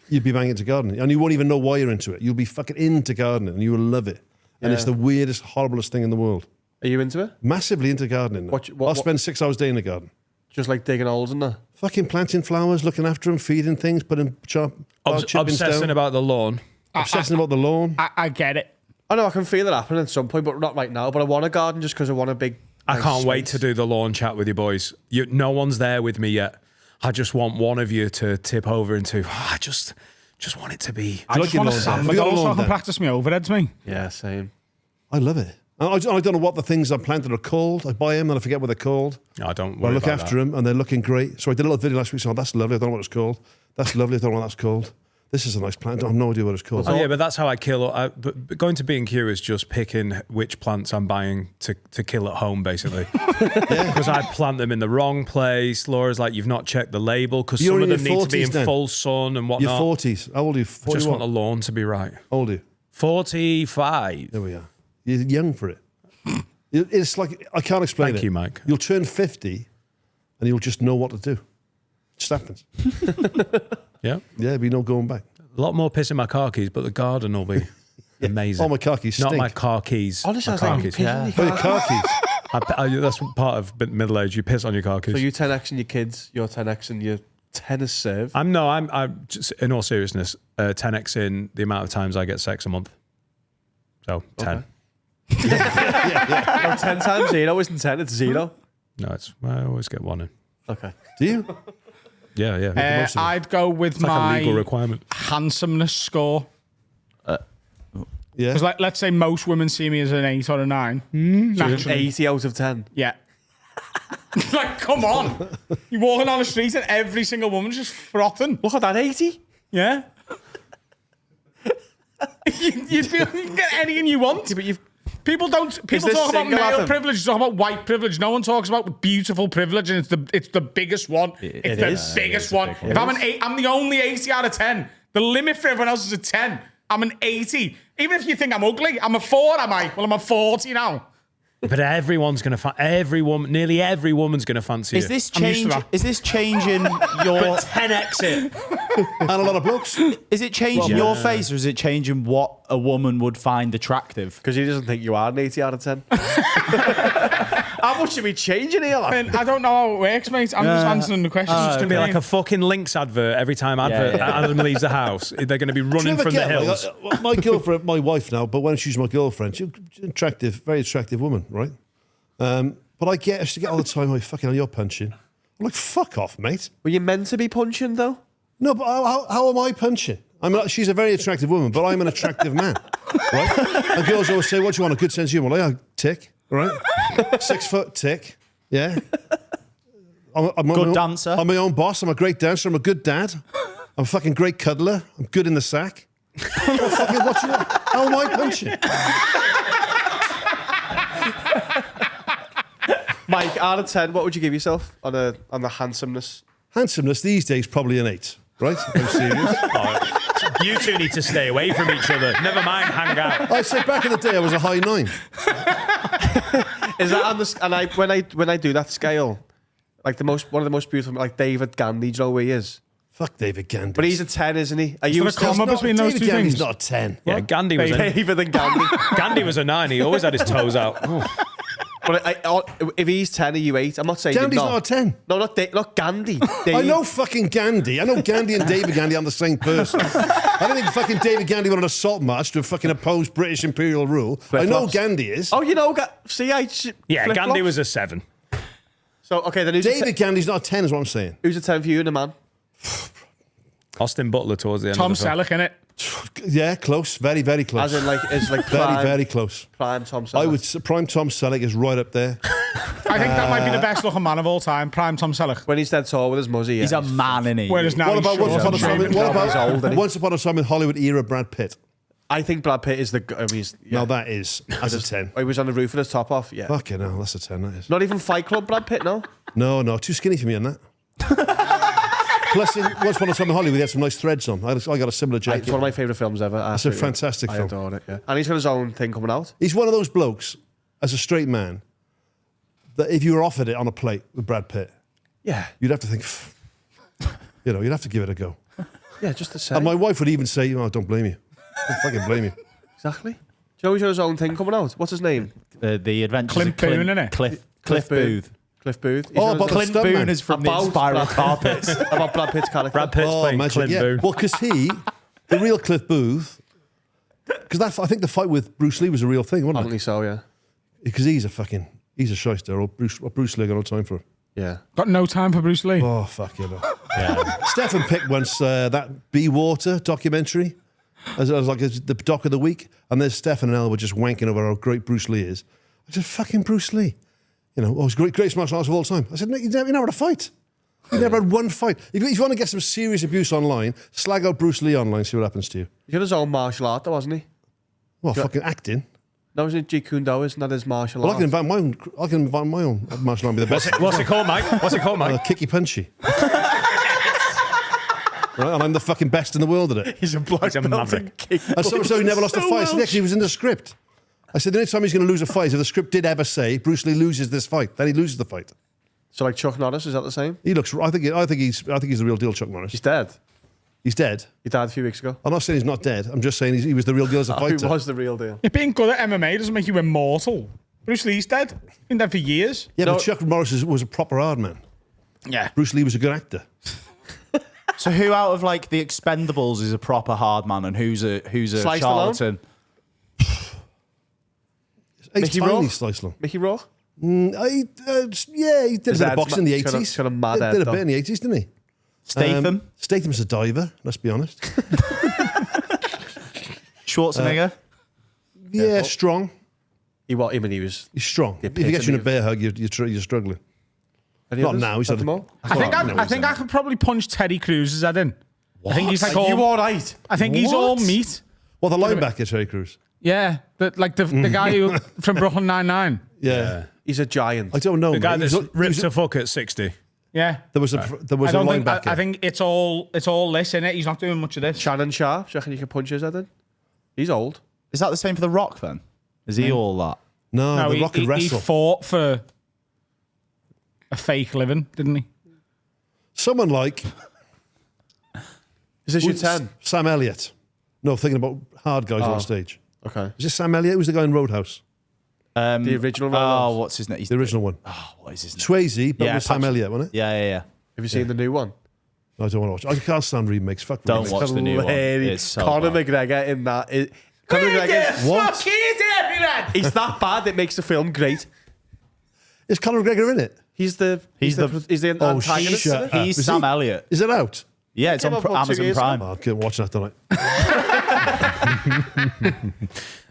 You'd be banging into gardening and you won't even know why you're into it. You'll be fucking into gardening and you will love it. And it's the weirdest, horriblest thing in the world. Are you into it? Massively into gardening. I'll spend 6 hours a day in the garden. Just like digging holes in there? Fucking planting flowers, looking after them, feeding things, putting chippings Obsessing down. about the lawn. Obsessing about the lawn. I get it. I know I can feel it happening at some point, but not right now. But I want a garden just because I want a big. I nice can't wait space. to do the lawn chat with you boys. No one's there with me yet. I just want one of you to tip over into. I just want it to be. I just want to sand my goal so I can practice my overheads, me. Yeah, same. I love it. I don't know what the things I planted are called. I buy them and I forget what they're called. No, I don't. But I Worry look about after that. them and they're looking great. So I did a little video last week saying, oh, that's lovely. I don't know what it's called. That's lovely. I don't know what that's called. This is a nice plant. I have no idea what it's called. Oh, yeah, but that's how I kill. But going to B&Q is just picking which plants I'm buying to kill at home, basically. Because I plant them in the wrong place. Laura's like, you've not checked the label because You're some of in them your need to be 40s in then. full sun and Your whatnot. 40s. How old are you? I just 41? want the lawn to be right. How old are you? 45. There we are. You're young for it. It's like, I can't explain it. Thank you, Mike. You'll turn 50 and you'll just know what to do. It just happens. Yeah. Yeah, there'll be no going back. A lot more piss in my car keys, but the garden will be amazing. Oh, my car keys Not stink. my car keys. Honestly, I my was car like, keys. pissing Oh, your car keys. That's part of middle age. You piss on your car keys. So you 10x and your kids, your 10x and your tennis serve. I'm just, in all seriousness, 10x in the amount of times I get sex a month. So 10. No, 10 times 0 isn't 10, it's 0. No, I always get one in. Okay. Do you? Yeah, yeah. most of it. I'd go with It's like a legal my requirement. handsomeness score. Yeah. Because let's say most women see me as an 8 or a 9. So you're Naturally. 80 out of 10. Yeah. Like, come on. You're walking down the street and every single woman's just frothing. Look at that, 80. Yeah. you feel you can get anything you want. Yeah, but People talk this about single, male Adam? privilege, talk about white privilege. No one talks about beautiful privilege, and it's the biggest one. It's the biggest one. If I'm I'm the only 80 out of 10. The limit for everyone else is a 10. I'm an 80. Even if you think I'm ugly, I'm a 4, am I? Well, I'm a 40 now. But everyone's going to nearly every woman's going to fancy Is you. this I'm used to change? that. Is this changing your? 10x it. And a lot of blokes. Is it changing your face, or is it changing what a woman would find attractive? Because he doesn't think you are an 80 out of 10. How much are we changing here? And I don't know how it works, mate. I'm just answering the questions. It's going to be like a fucking Lynx advert every time Adam leaves the house. They're going to be running from the hills. My girlfriend, my wife now, but when she's my girlfriend, she's an attractive, very attractive woman, right? But I get to get all the time, like, fucking hell, you're punching. I'm like, fuck off, mate. Were you meant to be punching, though? No, but how am I punching? She's a very attractive woman, but I'm an attractive man, right? And girls always say, what do you want, a good sense of humour? Like, oh, tick, right? 6 foot, tick, yeah. I'm Good dancer. I'm my own boss. I'm a great dancer. I'm a good dad. I'm a fucking great cuddler. I'm good in the sack. How am I punching? Mike, out of 10, what would you give yourself on the handsomeness? Handsomeness these days, probably an 8, right? I'm serious. You two need to stay away from each other. Never mind, hang out. I said back in the day I was a high 9. Is that on the? And when I do that scale, like one of the most beautiful, like David Gandhi, do you know who he is? Fuck David Gandhi. But he's a 10, isn't he? Are Is you there a comma between those David two Gandhi's things? not a 10. Yeah, Gandhi was David and Gandhi? Gandhi was a 9. He always had his toes out. But if he's 10, are you 8? I'm not saying Gandhi's you're not a 10. No, not Gandhi. I know fucking Gandhi. I know Gandhi and David Gandhi are the same person. I don't think fucking David Gandhi went on an assault march to fucking oppose British imperial rule. I know Gandhi is. Oh, you know, see, Gandhi was a 7. So, okay, then David Gandhi's not a 10 is what I'm saying. Who's a 10 for you and a man? Austin Butler towards the end Tom of the film. Selleck, innit? Yeah, close. Very, very close. As in, like, it's like very, prime, very close. prime Tom Selleck. I would prime Tom Selleck is right up there. I think that might be the best looking man of all time, prime Tom Selleck. When he's dead tall with his muzzy. He's a man, isn't he? Whereas now What about he's Once Upon a Time? short. What He's old, isn't about he? Once Upon a Time in Hollywood era Brad Pitt? I think Brad Pitt is No, that is as a 10. He was on the roof with his top off, yeah. Fucking hell, that's a 10. That is. Not even Fight Club Brad Pitt, no? No, too skinny for me on that. Plus, Once Upon a Time in Hollywood, he had some nice threads on. I got a similar jacket. It's one of my favourite films ever. It's a fantastic I film. adore it, yeah. And he's got his own thing coming out. He's one of those blokes, as a straight man, that if you were offered it on a plate with Brad Pitt, Yeah. you'd have to think, you'd have to give it a go. Yeah, just the same. And my wife would even say, oh, don't blame you. Don't fucking blame you. Exactly. Do you know he's got his own thing coming out? What's his name? The Adventures Clint of Clint Boone, innit? Cliff Booth. Cliff Booth. He's Oh, got about his the Clint stuntman. Boone is from the About Spiral Brad- Carpets. about Brad Pitt's character. Brad Pitt's playing imagine, Clint Boone. Well, because the real Cliff Booth, because I think the fight with Bruce Lee was a real thing, wasn't Apparently it? so, yeah. Because he's a shyster. Or Bruce Lee got no time for it. Yeah. Got no time for Bruce Lee. Oh, fuck you know. Stefan picked once that Be Water documentary as the doc of the week, and there's Stefan and Elle were just wanking over how great Bruce Lee is. I said, fucking Bruce Lee. He's greatest martial artist of all time. I said, no, you never had a fight. You never had one fight. If you want to get some serious abuse online, slag out Bruce Martial online, see what happens to you. He had his own martial art, though, wasn't he? Well, fucking acting. No, wasn't it Jeet Kune Do? Isn't that his martial Well, art? I can invent my own martial art and be the best. What's it called, Mike? Kicky punchy. Right, and I'm the fucking best in the world at it. He's a black belt maverick. and kick. And so he never lost a fight. So actually, he was in the script. I said, the only time he's going to lose a fight is if the script did ever say Bruce Lee loses this fight, then he loses the fight. So like Chuck Norris, is that the same? He looks. I think he's the real deal, Chuck Norris. He's dead. He's dead. He died a few weeks ago. I'm not saying he's not dead. I'm just saying he was the real deal as a fighter. He was the real deal. Being good at MMA doesn't make you immortal. Bruce Lee's dead. Been dead for years. Yeah, but Chuck Norris was a proper hard man. Yeah. Bruce Lee was a good actor. So who out of like the Expendables is a proper hard man and who's a Slice charlatan? Mickey tiny Rourke? Slice Long. Mickey Rourke? He did a bit of boxing in the 80s. Got a mad head, Did a though. bit in the 80s, didn't he? Statham? Statham's a diver, let's be honest. Schwarzenegger? Yeah, strong. He was. He's strong. The If he gets you in a epitome bear hug, you're struggling. Any Not others? now. He's Had had them a- all? I think I could probably punch Teddy Cruz's head in. I think he's like Are you all. all right? I think he's all meat. Well, the linebacker, Terry Crews. Yeah, the guy who from Brooklyn Nine-Nine. Yeah. He's a giant. I don't know. The guy mate. that's ripped to fuck at 60. Yeah. There was a I linebacker. I think it's all this, innit? He's not doing much of this. Shannon Sharp. Do you reckon you can punch his head in? He's old. Is that the same for The Rock then? Is he all that? No, The he, Rock could he wrestle. fought for a fake living, didn't he? Someone like Is this your 10? Sam Elliott. No, thinking about hard guys on stage. Okay. Is this Sam Elliott? Who's the guy in Roadhouse? The original one. Oh, what's his name? He's The original one. what is his name? Swayze, but Yeah, with Sam Patrick- Elliott, wasn't it? Yeah. Have you seen the new one? No, I don't want to watch. I can't stand remakes. Fuck Don't remakes. watch the new one. Hilarious. It's so Conor bad. McGregor in that. Conor McGregor. What? He's that bad. It makes the film great. Is Conor McGregor in it? He's the Oh, antagonist. shut Isn't up. He's Is Sam he? Elliott. Is it out? Yeah, it's came on out about 2 Amazon years Prime. Oh, I can't watch that tonight.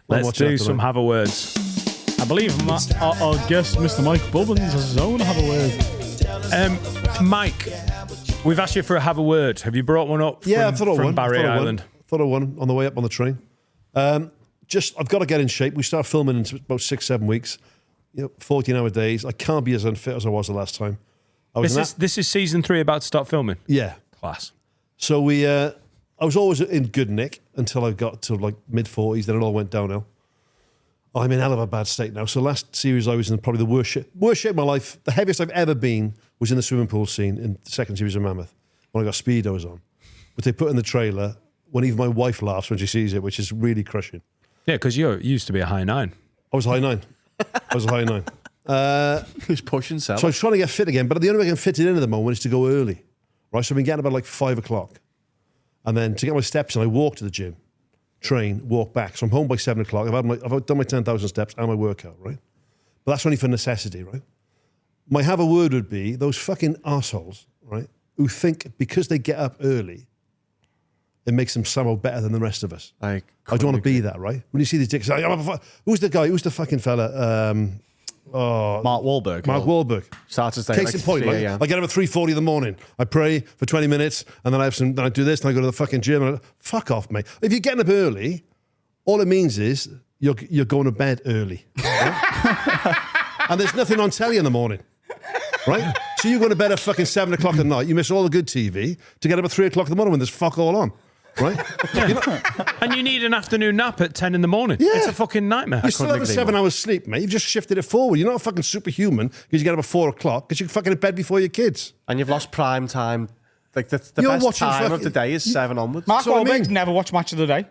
Let's watch do that some tonight. have a words. I believe our guest, Mr. Mike Bubbins, has his own have a word. Mike, we've asked you for a have a word. Have you brought one up Yeah, from, I thought of from one. Barry Island? Thought of one on the way up on the train. I've got to get in shape. We start filming in about 6-7 weeks. 14-hour days. I can't be as unfit as I was the last time. This is season 3 about to start filming. Yeah. Class. So I was always in good nick until I got to like mid-40s. Then it all went downhill. I'm in hell of a bad state now. So last series I was in probably the worst shape of my life. The heaviest I've ever been was in the swimming pool scene in the second series of Mammoth when I got Speedos on. But they put in the trailer when even my wife laughs when she sees it, which is really crushing. Yeah, because you used to be a high 9. I was a high 9. Who's pushing Sam? So I was trying to get fit again, but the only way I can fit it in at the moment is to go early. Right, so I've been getting about like 5 o'clock. And then to get my steps in, I walk to the gym, train, walk back. So I'm home by 7 o'clock. I've done my 10,000 steps and my workout, right? But that's only for necessity, right? My have a word would be those fucking arseholes, right, who think because they get up early, it makes them somehow better than the rest of us. I don't want to be that, right? When you see these dicks, who's the guy? Who's the fucking fella? Mark Wahlberg. Mark Wahlberg. Starts to stay Case in point, like, I get up at 3:40 in the morning. I pray for 20 minutes, and then then I do this, and I go to the fucking gym. And fuck off, mate. If you're getting up early, all it means is you're going to bed early, right? And there's nothing on telly in the morning, right? So you go to bed at fucking 7 o'clock at night. You miss all the good TV to get up at 3 o'clock in the morning when there's fuck all on. Right? And you need an afternoon nap at 10 in the morning. Yeah. It's a fucking nightmare. You still have a 7 hours sleep, mate. You've just shifted it forward. You're not a fucking superhuman because you get up at 4 o'clock because you're fucking in bed before your kids. And you've lost prime time. Like the You're best watching time of fucking- the day is 7 onwards. Mark So I Wahlberg's mean- never watched Match of the Day.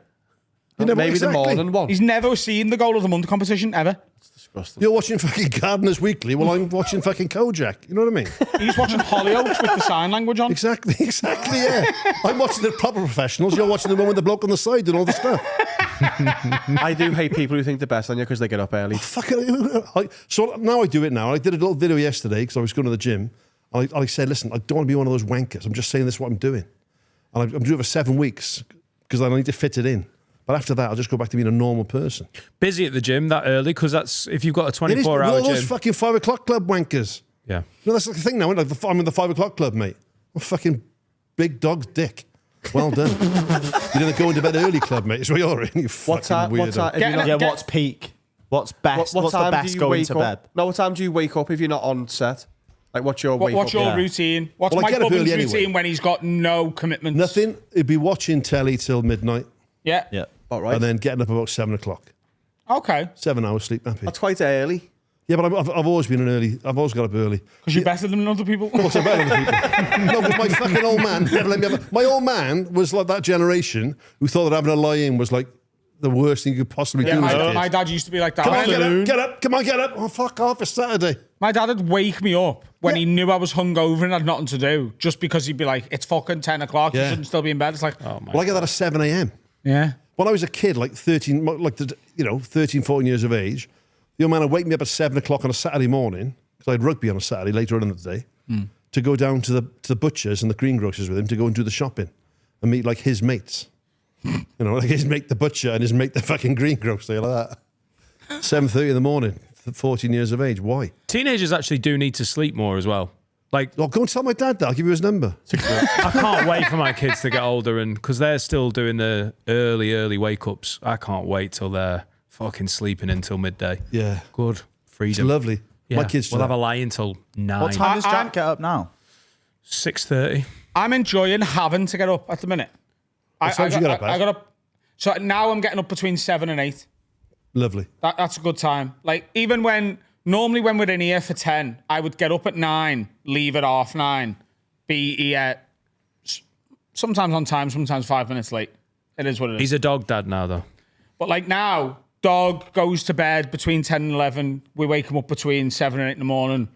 You never- Maybe exactly. the morning one. He's never seen the Goal of the Month competition ever. Disgusting. You're watching fucking Gardeners Weekly while I'm watching fucking Kojak. You know what I mean? He's watching Hollyoaks with the sign language on. Exactly, yeah. I'm watching the proper professionals. You're watching the one with the bloke on the side doing all the stuff. I do hate people who think they're best on you because they get up early. So now I do it now. I did a little video yesterday because I was going to the gym. And I said, listen, I don't want to be one of those wankers. I'm just saying this is what I'm doing. And I'm doing it for 7 weeks because I need to fit it in. But after that, I'll just go back to being a normal person. Busy at the gym that early because that's if you've got a It is 24-hour all gym. those fucking 5 o'clock club wankers. Yeah. No, that's like the thing now. Like I'm in the 5 o'clock club, mate. I'm a fucking big dog's dick. Well done. You're in the going to bed early club, mate. It's what you're in. You fucking weirdo. What's peak? What's best? What's the time best do you going wake to up? bed? No, what time do you wake up if you're not on set? Like, what's your wake What's up? your routine? What's Well, I Mike get up Bubbins' early routine anyway. when he's got no commitments? Nothing. It'd be watching telly till midnight. Yeah. Yeah. All right. And then getting up about 7 o'clock. Okay. 7 hours sleep happy. That's quite early. Yeah, but I've always been an early. I've always got up early. Because you're better than other people. What's better than people? No, because my fucking old man never let me have. My old man was like that generation who thought that having a lie-in was like the worst thing you could possibly do. as a kid. My dad used to be like that. Come on, get up. Come on, get up. Oh, fuck off. It's Saturday. My dad would wake me up when he knew I was hungover and had nothing to do, just because he'd be like, it's fucking 10 o'clock, you Yeah. shouldn't still be in bed. It's like, oh my Well, I get that at 7 a.m. Yeah. When I was a kid, like 13, 14 years of age, the old man would wake me up at 7 o'clock on a Saturday morning, because I had rugby on a Saturday later on in the day, to go down to the butchers and the greengrocers with him to go and do the shopping and meet like his mates. Like his mate the butcher and his mate the fucking greengrocer, like that. 7:30 in the morning, 14 years of age. Why? Teenagers actually do need to sleep more as well. Like, Oh, go and tell my dad that. I'll give you his number. I can't wait for my kids to get older, and because they're still doing the early wake ups. I can't wait till they're fucking sleeping until midday. Yeah. Good It's freedom. lovely. Yeah. My kids do We'll have that. a lie until 9. What time does Jack get up now? 6:30. I'm enjoying having to get up at the minute. What time do you get up, I got up. So now I'm getting up between 7 and 8. Lovely. That's a good time. Like, even normally when we're in here for 10, I would get up at 9, leave at 9:30, be here sometimes on time, sometimes 5 minutes late. It is what it is. He's a dog dad now, though. But like now, dog goes to bed between 10 and 11. We wake him up between 7 and 8 in the morning.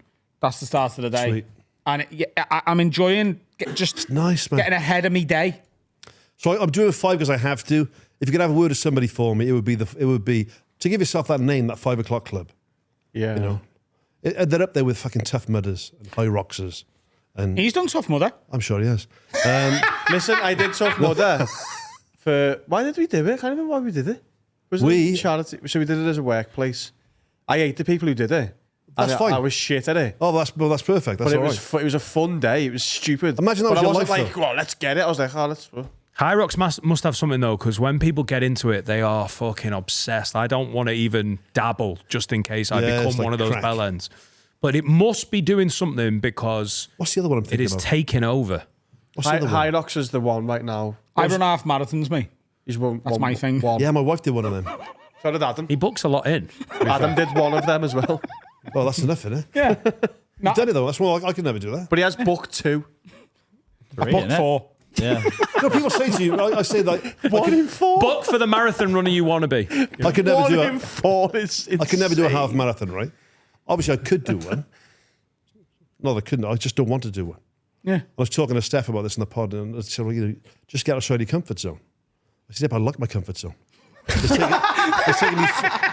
That's the start of the day. Sweet. And I'm enjoying just Nice, man. getting ahead of me day. So I'm doing 5 because I have to. If you could have a word of somebody for me, it would be to give yourself that name, that 5 o'clock club. Yeah. You know, they're up there with fucking Tough Mudders and High Roxers, and He's done Tough Mudder. I'm sure he has. Listen, I did Tough Mudder for... Why did we do it? I can't remember why we did it. Was We- it charity? So we did it as a workplace. I hate the people who did it. That's And fine. I was shit at it. Oh, that's perfect. That's But it all was right. it was a fun day. It was stupid. Imagine that But was I your wasn't life, like, though. well, let's get it. I was like, oh, let's... High Rocks must have something, though, because when people get into it, they are fucking obsessed. I don't want to even dabble just in case I Yeah, it's become like one of those crack. bellends. But it must be doing something because What's the other one I'm it thinking is of? taking over. What's the other one? Hyrox is the one right now. I run half marathons, me. He's one. That's my thing. One. Yeah, my wife did one of them. So did Adam. He books a lot in. Adam did one of them as well. Oh, that's enough, isn't it? Yeah. You've done it though. That's more. I could never do that. But he has book 2. Book 4. Yeah. No, people say to you, I say like, 1 in 4. Book for the marathon runner you want to be. I could never 1 do in a, 4 is I could never do a insane. half marathon, right? Obviously, I could do one. No, I couldn't. I just don't want to do one. Yeah. I was talking to Steph about this in the pod, and I said, well, you know, just get outside your comfort zone. I said, yeah, but I like my comfort zone.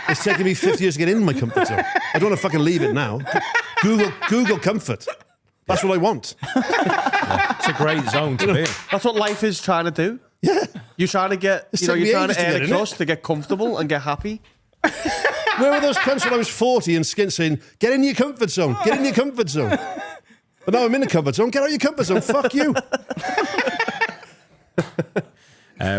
It's taking me 50 years to get in my comfort zone. I don't want to fucking leave it now. Google comfort. That's what I want. It's a great zone to be in. That's what life is trying to do. Yeah. You're trying to get, It's you're taken me trying ages to to earn get a in it. crust to get comfortable and get happy. Where were those cunts when I was 40 and skint saying, get in your comfort zone, get in your comfort zone. But now I'm in the comfort zone, get out your comfort zone, fuck you.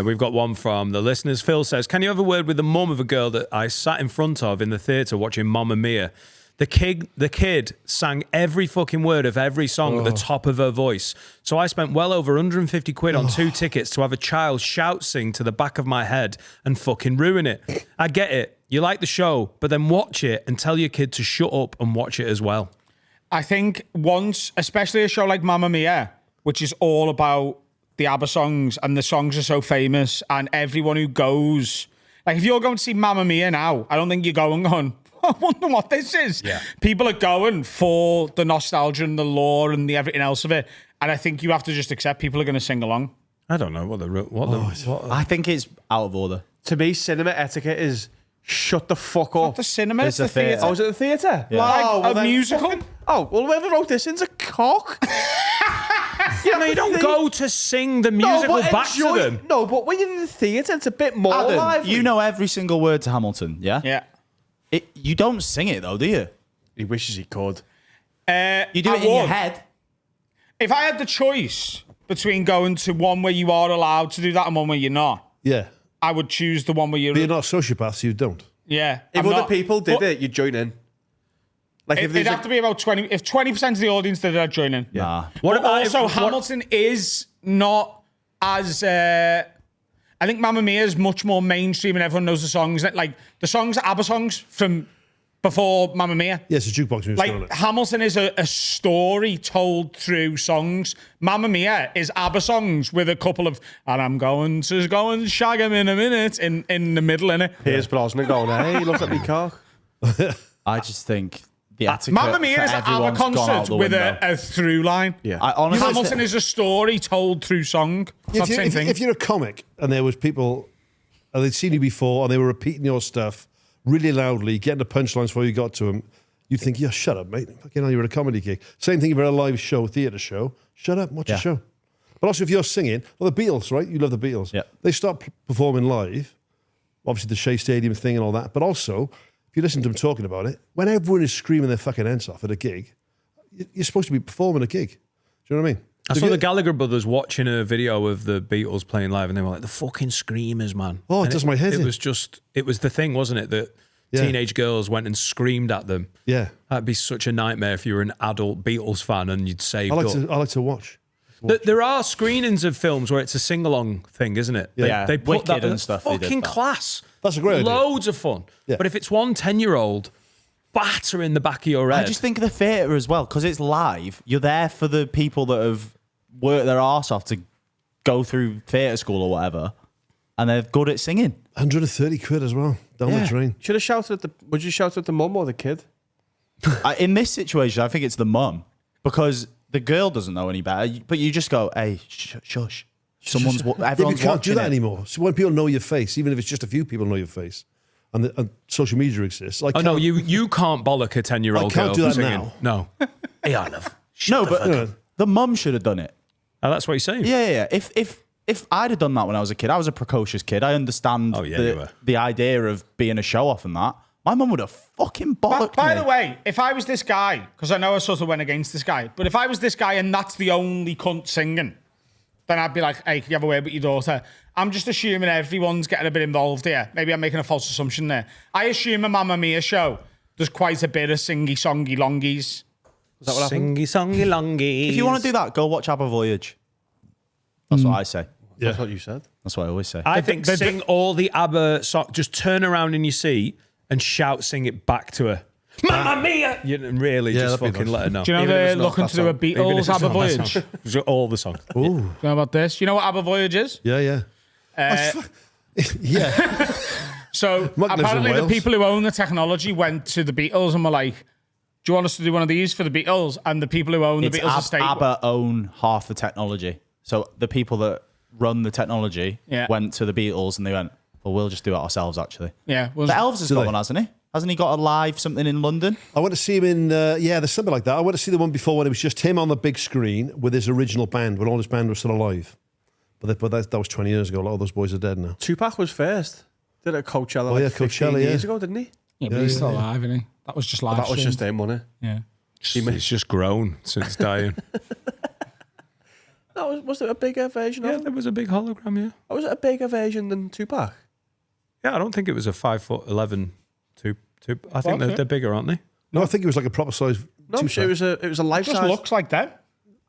We've got one from the listeners. Phil says, can you have a word with the mum of a girl that I sat in front of in the theatre watching Mamma Mia? The kid sang every fucking word of every song at the top of her voice. So I spent well over 150 quid on 2 tickets to have a child shout sing to the back of my head and fucking ruin it. I get it. You like the show, but then watch it and tell your kid to shut up and watch it as well. I think once, especially a show like Mamma Mia, which is all about the ABBA songs, and the songs are so famous, and everyone who goes, like if you're going to see Mamma Mia now, I don't think you're going on, I wonder what this is. Yeah. People are going for the nostalgia and the lore and the everything else of it, and I think you have to just accept people are going to sing along. I don't know what I think it's out of order. To me, cinema etiquette is shut the fuck Not up. the cinema, it's It's a the theatre. theatre. Oh, was it the theatre? Yeah. Like Oh, well a then musical. fucking- Oh, well, whoever wrote this in's a cock. Yeah, You don't go to sing the musical back to them. No, but when you're in the theatre, it's a bit more Adam, lively. you know every single word to Hamilton, yeah? Yeah. You don't sing it though, do you? He wishes he could. You do I it in your would. head. If I had the choice between going to one where you are allowed to do that and one where you're not, Yeah. I would choose the one where you're. But you're not a sociopath, so you don't. Yeah. If I'm other not- people did but it, you'd join in. Like if It'd there's have to be about 20. If 20% of the audience did it, I'd join in. Nah. What But about if- also, what- Hamilton is not as. I think Mamma Mia is much more mainstream and everyone knows the songs. Like the songs are ABBA songs from before Mamma Mia. Yeah, it's a jukebox music. Like isn't it? Hamilton is a story told through songs. Mamma Mia is ABBA songs with a couple of and I'm going to go and shag him in a minute in the middle in it. Piers Brosnan going, hey, look at me cock. I just think the etiquette Mamma Mia for is an ABBA everyone's gone out concert the with window. a through line. Yeah. I honestly Hamilton is a story told through song. It's not the same thing. If you're a comic and there was people and they'd seen you before and they were repeating your stuff really loudly, getting the punchlines before you got to them, you'd think, yeah, shut up, mate. Fucking hell, you're at a comedy gig. Same thing if you're at a live show, theatre show. Shut up, watch Yeah. the show. But also if you're singing, well, the Beatles, right? You love the Beatles. Yeah. They start performing live, obviously the Shea Stadium thing and all that, but also, if you listen to them talking about it, when everyone is screaming their fucking heads off at a gig, you're supposed to be performing a gig. Do you know what I mean? I saw the Gallagher brothers watching a video of the Beatles playing live, and they were like, the fucking screamers, man. Oh, it does my head in. It was the thing, wasn't it? That teenage girls went and screamed at them. Yeah. That'd be such a nightmare if you were an adult Beatles fan and you'd saved I up. like to watch. There are screenings of films where it's a sing-along thing, isn't it? Yeah. They put Wicked that and stuff, they did Fucking that. class. That's a great idea. Loads of fun. Yeah. But if it's 10-year-old batter in the back of your head. I just think of the theatre as well, because it's live. You're there for the people that have worked their arse off to go through theatre school or whatever, and they're good at singing. 130 quid as well, down the drain. Should have shouted at would you shout at the mum or the kid? In this situation, I think it's the mum, because the girl doesn't know any better, but you just go, hey, shush. Everyone's You can't watching do that it. anymore. So when people know your face, even if it's just a few people know your face, and social media exists. Like, you can't bollock a 10-year-old I can't girl do for that singing. now. No. Hey, I love. No, but the mum should have done it. Oh, that's what you're saying? Yeah. If I'd have done that when I was a kid, I was a precocious kid. I understand you were. the idea of being a show-off and that. My mum would have fucking bollocked By me. the way, if I was this guy, because I know I sort of went against this guy, but if I was this guy and that's the only cunt singing, then I'd be like, hey, can you have a word with your daughter? I'm just assuming everyone's getting a bit involved here. Maybe I'm making a false assumption there. I assume a Mamma Mia show, there's quite a bit of singy-songy longies. Is that what happened? Singy-songy longies. If you want to do that, go watch ABBA Voyage. That's what I say. Yeah. That's what you said. That's what I always say. I think sing all the ABBA songs. Just turn around in your seat and sing it back to her. Mamma Mia! You really just that'd be fucking nice. let her know. Do you know Even if they're it's not looking that to do a song. Even if Beatles it's not ABBA that Voyage? song. Just all the songs. Ooh. Do you know about this? Do you know what ABBA Voyage is? Yeah. Yeah. So Mug lives in apparently the Wales. people who own the technology went to the Beatles and were like, do you want us to do one of these for the Beatles? And the people who own the Beatles estate... ABBA own half the technology. So the people that run the technology went to the Beatles and they went, well, we'll just do it ourselves, actually. Yeah. But Elvis has got one, hasn't he? Hasn't he got a live something in London? I went to see him in, there's something like that. I went to see the one before when it was just him on the big screen with his original band, when all his band was still alive. But that was 20 years ago. A lot of those boys are dead now. Tupac was first. Did it at Coachella 15 years ago, didn't he? Yeah, but he's still alive, isn't he? That was just live That was just him, wasn't it? Yeah. It's just grown since dying. Was it a bigger version of Yeah, him? there was a big hologram, yeah. Was it a bigger version than Tupac? Yeah, I don't think it was a 5'11" I think they're bigger, aren't they? No, I think it was like a proper size. No, it was a life Just size. looks like them.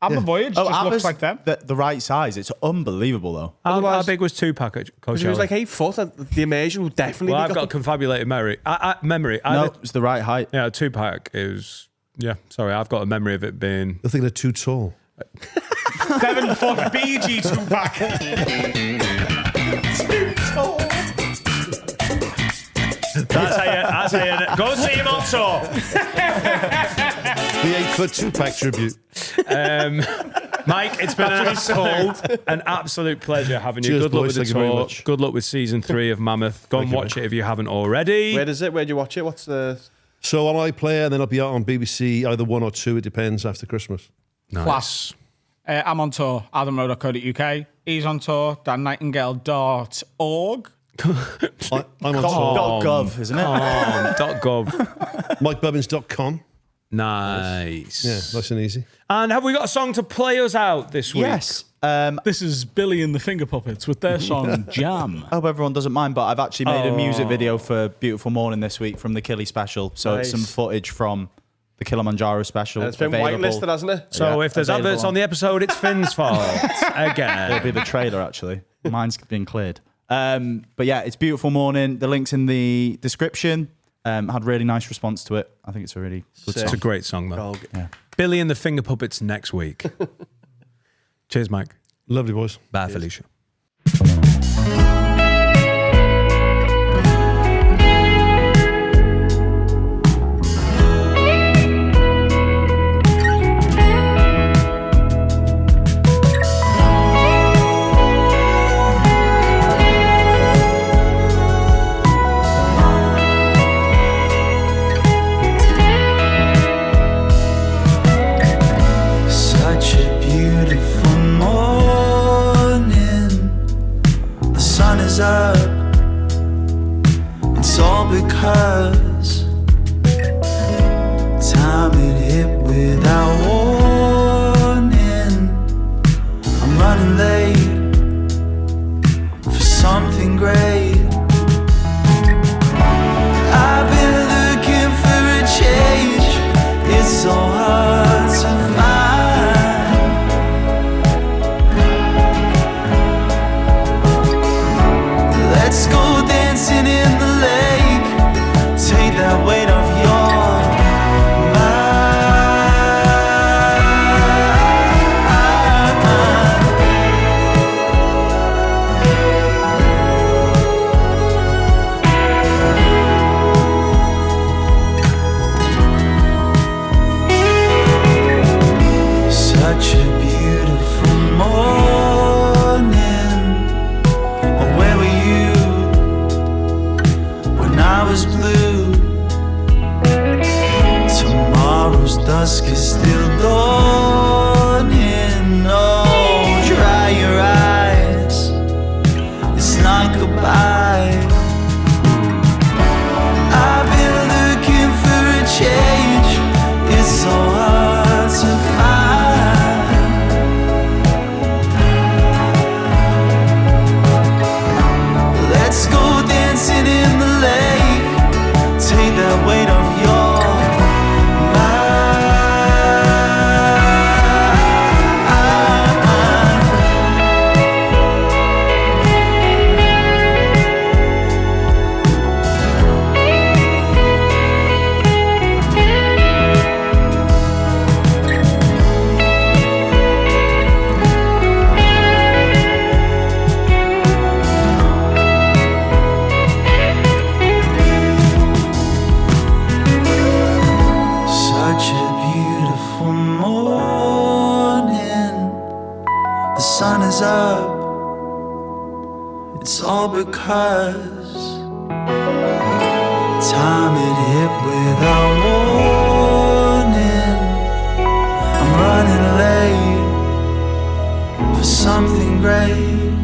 ABBA Voyage just looks like them. The right size. It's unbelievable, though. How big was Tupac at Because he was Coachella? like 8 foot. The immersion would definitely Well, be I've got confabulated memory. No, it's the right height. Yeah, Tupac is... Yeah, sorry, I've got a memory of it being... I think they're too tall. 7 foot BG Tupac. Too tall. That's how you go see him on tour. The 8-foot Tupac tribute. Mike, it's been an absolute pleasure having you. Cheers, Good luck boys. with the Thank you very tour. much. Good luck with season 3 of Mammoth. Go and watch it if you haven't already. Where is it? Where do you watch it? What's the... So on iPlayer, and then I'll be out on BBC, either 1 or 2, it depends, after Christmas. Nice. Class. I'm on tour, adamrowe.co.uk. He's on tour, dannightingale.org. I'm on tour. .gov, isn't it? .gov. MikeBubbins.com. Nice. Yeah, nice and easy. And have we got a song to play us out this week? Yes. This is Billy and the Finger Puppets with their song Jam. I hope everyone doesn't mind, but I've actually made a music video for Beautiful Morning this week from the Killy special. So it's some footage from the Kilimanjaro special. It's been available. whitelisted, hasn't it? So if there's available adverts on the episode, it's Finn's fault. Again. It'll be the trailer, actually. Mine's been cleared. But yeah, it's Beautiful Morning. The link's in the description. Had really nice response to it. I think it's a really good It's song. a great song, though. Yeah. Billy and the Finger Puppets next week. Cheers, Mike. Lovely, boys. Bye, Felicia. Such a beautiful morning. The sun Such a beautiful morning. Oh, where were you when I was blue? Tomorrow's dusk is still dawning. Oh, dry your eyes, it's not goodbye. I've been looking for a change, it's so hard to find. Let's go dancing in the lake, take that weight off your up. It's all because time it hit without warning. I'm running late for something great.